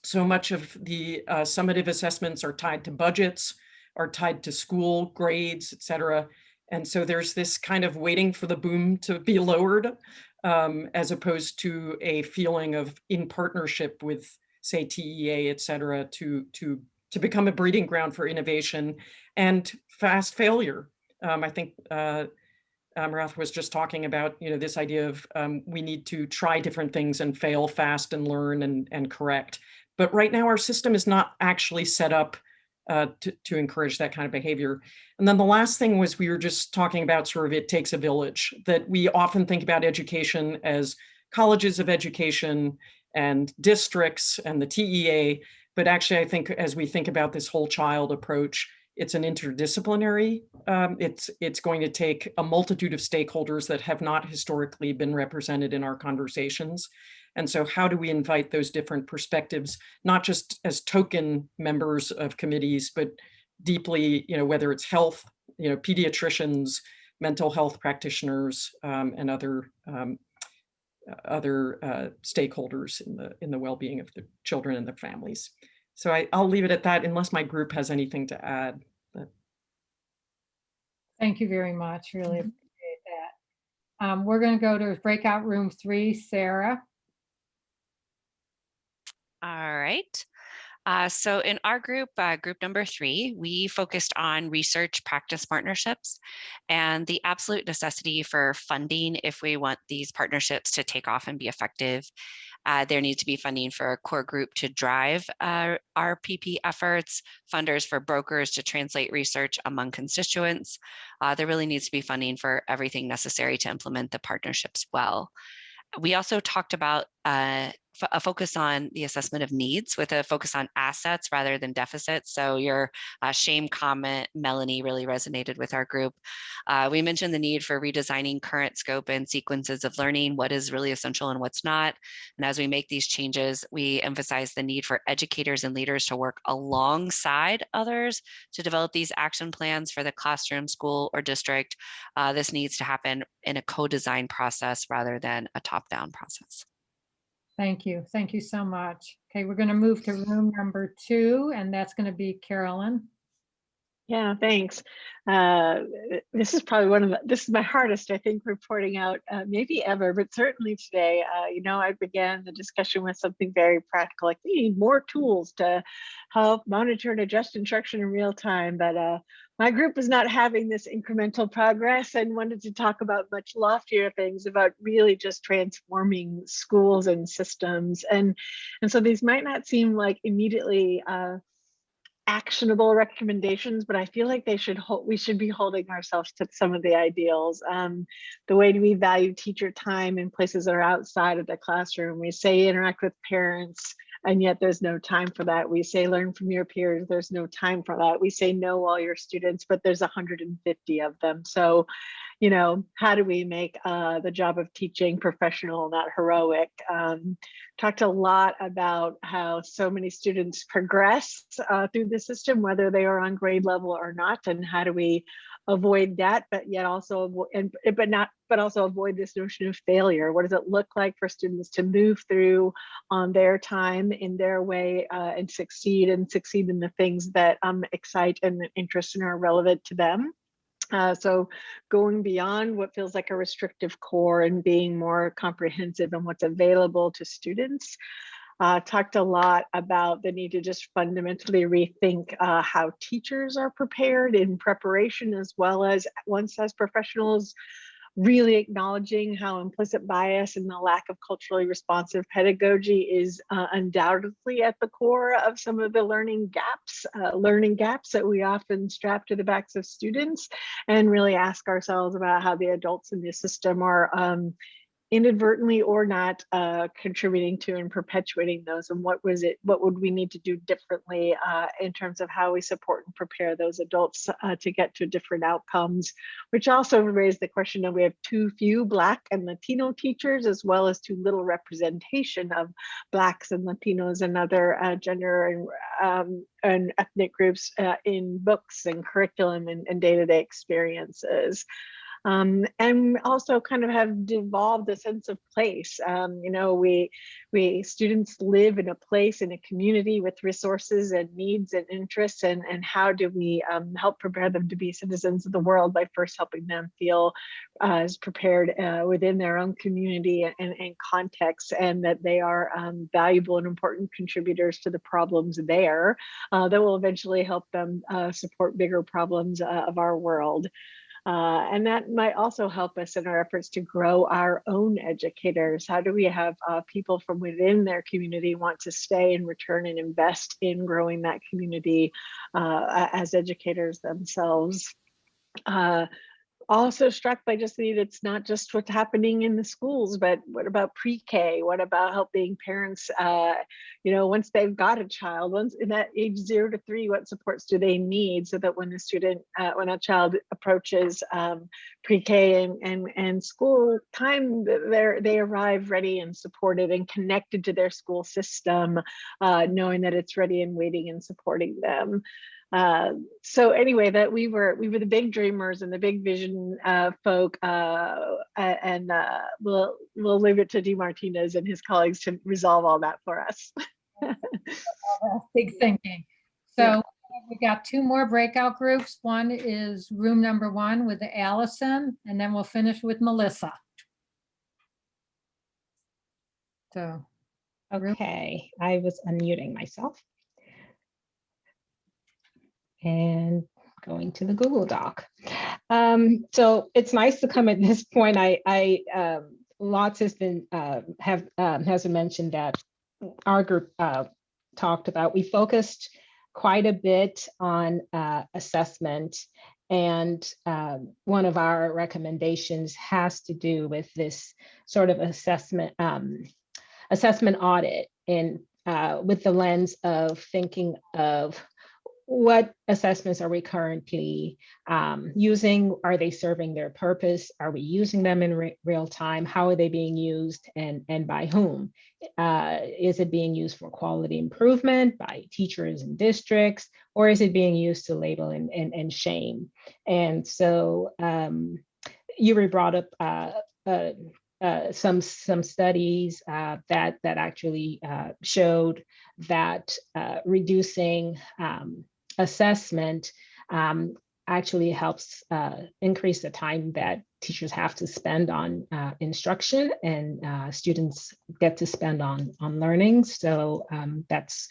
So much of the summative assessments are tied to budgets, are tied to school grades, et cetera. And so there's this kind of waiting for the boom to be lowered, as opposed to a feeling of in partnership with, say, TEA, et cetera, to become a breeding ground for innovation and fast failure. I think Marath was just talking about, this idea of we need to try different things and fail fast and learn and correct. But right now our system is not actually set up to encourage that kind of behavior. And then the last thing was we were just talking about sort of it takes a village, that we often think about education as colleges of education and districts and the TEA, but actually I think as we think about this whole child approach, it's an interdisciplinary, it's going to take a multitude of stakeholders that have not historically been represented in our conversations. And so how do we invite those different perspectives, not just as token members of committees, but deeply, whether it's health, pediatricians, mental health practitioners, and other stakeholders in the well-being of the children and their families. So I'll leave it at that unless my group has anything to add. Thank you very much. Really appreciate that. We're going to go to breakout room 3, Sarah. All right. So in our group, group number 3, we focused on research practice partnerships and the absolute necessity for funding if we want these partnerships to take off and be effective. There needs to be funding for a core group to drive our PP efforts, funders for brokers to translate research among constituents. There really needs to be funding for everything necessary to implement the partnerships well. We also talked about a focus on the assessment of needs with a focus on assets rather than deficits. So your shame comment, Melanie, really resonated with our group. We mentioned the need for redesigning current scope and sequences of learning, what is really essential and what's not. And as we make these changes, we emphasize the need for educators and leaders to work alongside others to develop these action plans for the classroom, school, or district. This needs to happen in a co-design process rather than a top-down process. Thank you. Thank you so much. Okay, we're going to move to room number 2, and that's going to be Carolyn. Yeah, thanks. This is probably this is my hardest, I think, reporting out maybe ever, but certainly today. I began the discussion with something very practical, like we need more tools to help monitor and adjust instruction in real time. But my group was not having this incremental progress and wanted to talk about much loftier things, about really just transforming schools and systems. And so these might not seem like immediately actionable recommendations, but I feel like we should be holding ourselves to some of the ideals. The way we value teacher time in places that are outside of the classroom. We say interact with parents, and yet there's no time for that. We say learn from your peers, there's no time for that. We say know all your students, but there's 150 of them. So, how do we make the job of teaching professional, not heroic? Talked a lot about how so many students progress through the system, whether they are on grade level or not, and how do we avoid that, but yet also also avoid this notion of failure. What does it look like for students to move through on their time, in their way, and succeed in the things that excite and interest and are relevant to them? So going beyond what feels like a restrictive core and being more comprehensive in what's available to students. Talked a lot about the need to just fundamentally rethink how teachers are prepared in preparation, as well as once as professionals, really acknowledging how implicit bias and the lack of culturally responsive pedagogy is undoubtedly at the core of some of the learning gaps that we often strap to the backs of students, and really ask ourselves about how the adults in the system are inadvertently or not contributing to and perpetuating those, and what would we need to do differently in terms of how we support and prepare those adults to get to different outcomes, which also raised the question of we have too few Black and Latino teachers, as well as too little representation of Blacks and Latinos and other gender and ethnic groups in books and curriculum and day-to-day experiences. And also kind of have devolved a sense of place. We students live in a place, in a community with resources and needs and interests, and how do we help prepare them to be citizens of the world by first helping them feel as prepared within their own community and context, and that they are valuable and important contributors to the problems there that will eventually help them support bigger problems of our world. And that might also help us in our efforts to grow our own educators. How do we have people from within their community want to stay and return and invest in growing that community as educators themselves? Also struck by just the need, it's not just what's happening in the schools, but what about pre-K? What about helping parents, once they've got a child, once in that age 0 to 3, what supports do they need so that when a child approaches pre-K and school time, they arrive ready and supported and connected to their school system, knowing that it's ready and waiting and supporting them. So anyway, that we were the big dreamers and the big vision folk, and we'll leave it to D. Martinez and his colleagues to resolve all that for us. Big thinking. So we got 2 more breakout groups. One is room number 1 with Allison, and then we'll finish with Melissa. So, okay, I was unmuting myself. and going to the Google Doc. So it's nice to come at this point. Lots has been has been mentioned that our group talked about. We focused quite a bit on assessment, and one of our recommendations has to do with this sort of assessment audit, and with the lens of thinking of what assessments are we currently using? Are they serving their purpose? Are we using them in real time? How are they being used, and by whom? Is it being used for quality improvement by teachers and districts, or is it being used to label and shame? And so Yuri brought up some studies that actually showed that reducing assessment actually helps increase the time that teachers have to spend on instruction, and students get to spend on learning. So that's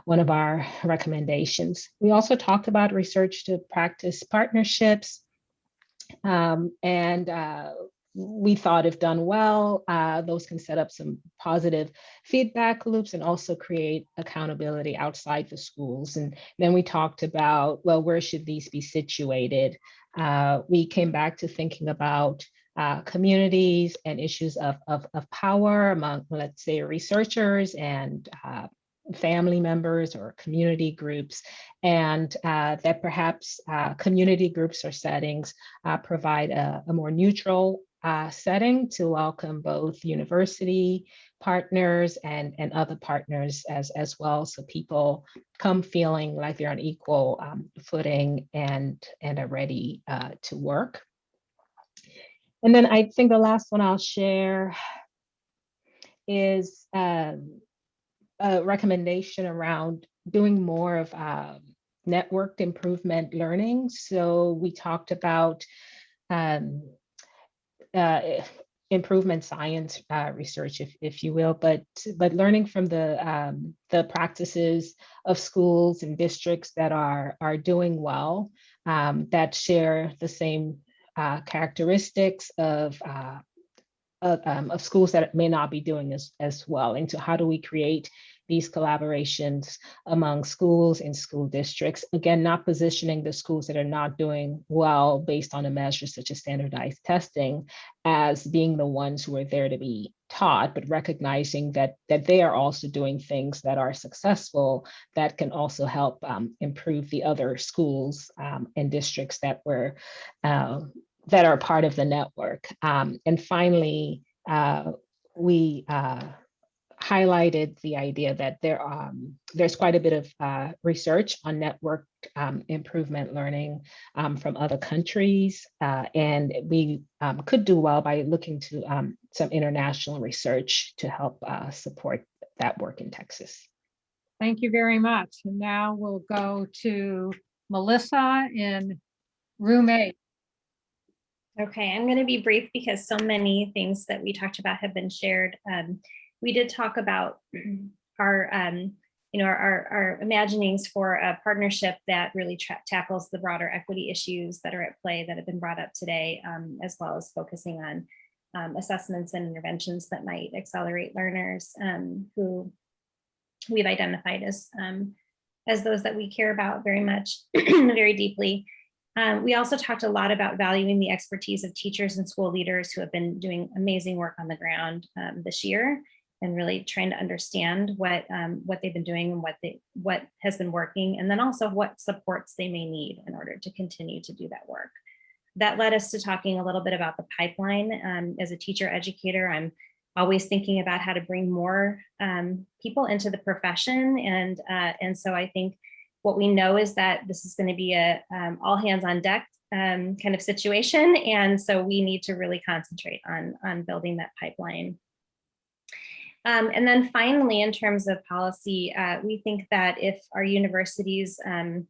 one of our recommendations. We also talked about research to practice partnerships, and we thought if done well, those can set up some positive feedback loops and also create accountability outside the schools. And then we talked about, well, where should these be situated? We came back to thinking about communities and issues of power among, let's say, researchers and family members or community groups, and that perhaps community groups or settings provide a more neutral setting to welcome both university partners and other partners as well, so people come feeling like they're on equal footing and are ready to work. And then I think the last one I'll share is a recommendation around doing more of networked improvement learning. So we talked about improvement science research, if you will, but learning from the practices of schools and districts that are doing well, that share the same characteristics of schools that may not be doing as well. And so how do we create these collaborations among schools and school districts? Again, not positioning the schools that are not doing well based on a measure such as standardized testing as being the ones who are there to be taught, but recognizing that they are also doing things that are successful that can also help improve the other schools and districts that are part of the network. And finally, we highlighted the idea that there's quite a bit of research on network improvement learning from other countries, and we could do well by looking to some international research to help support that work in Texas. Thank you very much. And now we'll go to Melissa in room 8. Okay, I'm going to be brief because so many things that we talked about have been shared. We did talk about our, our imaginings for a partnership that really tackles the broader equity issues that are at play that have been brought up today, as well as focusing on assessments and interventions that might accelerate learners who we've identified as those that we care about very much, very deeply. We also talked a lot about valuing the expertise of teachers and school leaders who have been doing amazing work on the ground this year, and really trying to understand what they've been doing and what has been working, and then also what supports they may need in order to continue to do that work. That led us to talking a little bit about the pipeline. As a teacher educator, I'm always thinking about how to bring more people into the profession, and so I think what we know is that this is going to be a all hands on deck kind of situation. And so we need to really concentrate on building that pipeline. And then finally, in terms of policy, we think that if our universities and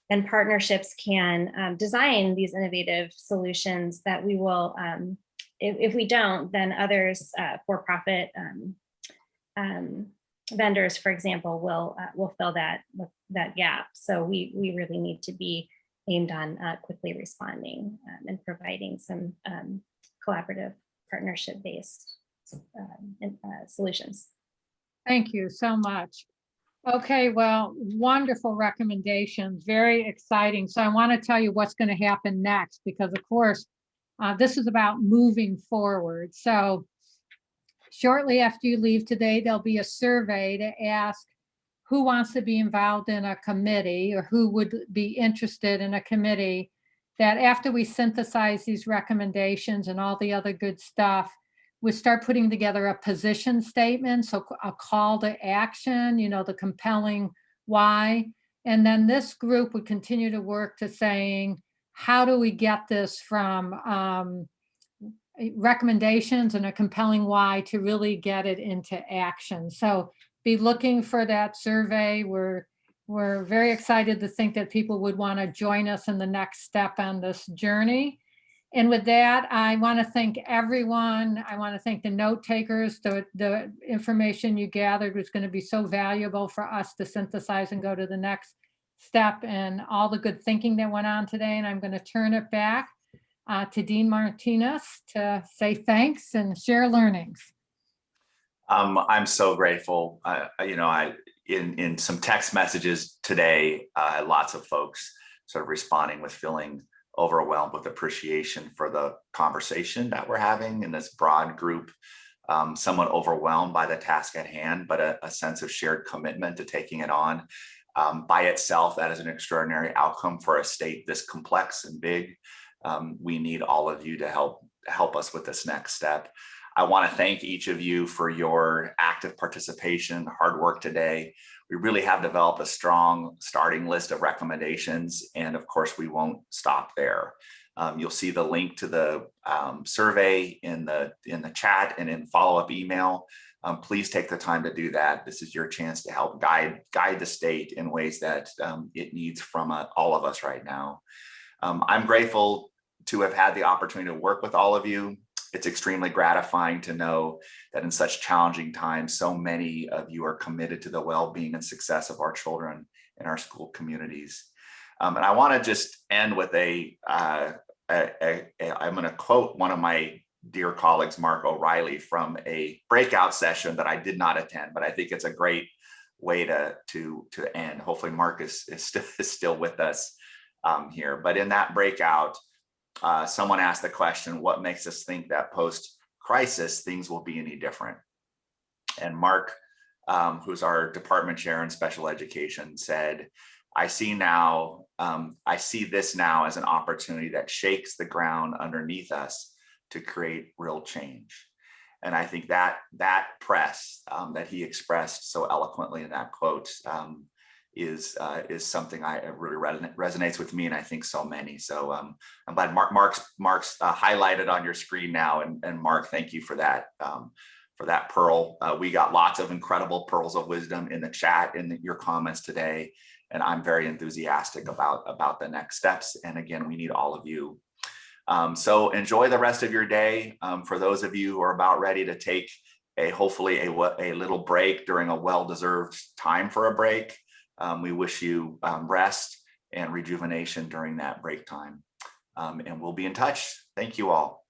partnerships can design these innovative solutions, that we will, if we don't, then others for-profit vendors, for example, will fill that gap. So we really need to be aimed on quickly responding and providing some collaborative partnership-based solutions. Thank you so much. Okay, well, wonderful recommendations, very exciting. So I want to tell you what's going to happen next, because of course, this is about moving forward. So shortly after you leave today, there'll be a survey to ask who wants to be involved in a committee or who would be interested in a committee that after we synthesize these recommendations and all the other good stuff, we start putting together a position statement, so a call to action, you know, the compelling why. And then this group would continue to work to saying, how do we get this from recommendations and a compelling why to really get it into action? So be looking for that survey. We're very excited to think that people would want to join us in the next step on this journey. And with that, I want to thank everyone. I want to thank the note takers. The information you gathered was going to be so valuable for us to synthesize and go to the next step, and all the good thinking that went on today. And I'm going to turn it back to Dean Martinez to say thanks and share learnings. I'm so grateful. In some text messages today, lots of folks sort of responding with feeling overwhelmed with appreciation for the conversation that we're having in this broad group, somewhat overwhelmed by the task at hand, but a sense of shared commitment to taking it on. By itself, that is an extraordinary outcome for a state this complex and big. We need all of you to help us with this next step. I want to thank each of you for your active participation, hard work today. We really have developed a strong starting list of recommendations, and of course, we won't stop there. You'll see the link to the survey in the chat and in follow-up email. Please take the time to do that. This is your chance to help guide the state in ways that it needs from all of us right now. I'm grateful to have had the opportunity to work with all of you. It's extremely gratifying to know that in such challenging times, so many of you are committed to the well-being and success of our children in our school communities. And I want to just end with I'm going to quote one of my dear colleagues, Mark O'Reilly, from a breakout session that I did not attend, but I think it's a great way to end. Hopefully Mark is still with us here. But in that breakout, someone asked the question, what makes us think that post-crisis things will be any different? And Mark, who's our department chair in special education, said, I see this now as an opportunity that shakes the ground underneath us to create real change. And I think that press that he expressed so eloquently in that quote is something I really resonates with me, and I think so many. So I'm glad Mark's highlighted on your screen now, and Mark, thank you for that pearl. We got lots of incredible pearls of wisdom in the chat in your comments today, and I'm very enthusiastic about the next steps. And again, we need all of you. So enjoy the rest of your day. For those of you who are about ready to take hopefully a little break during a well-deserved time for a break, we wish you rest and rejuvenation during that break time. And we'll be in touch. Thank you all.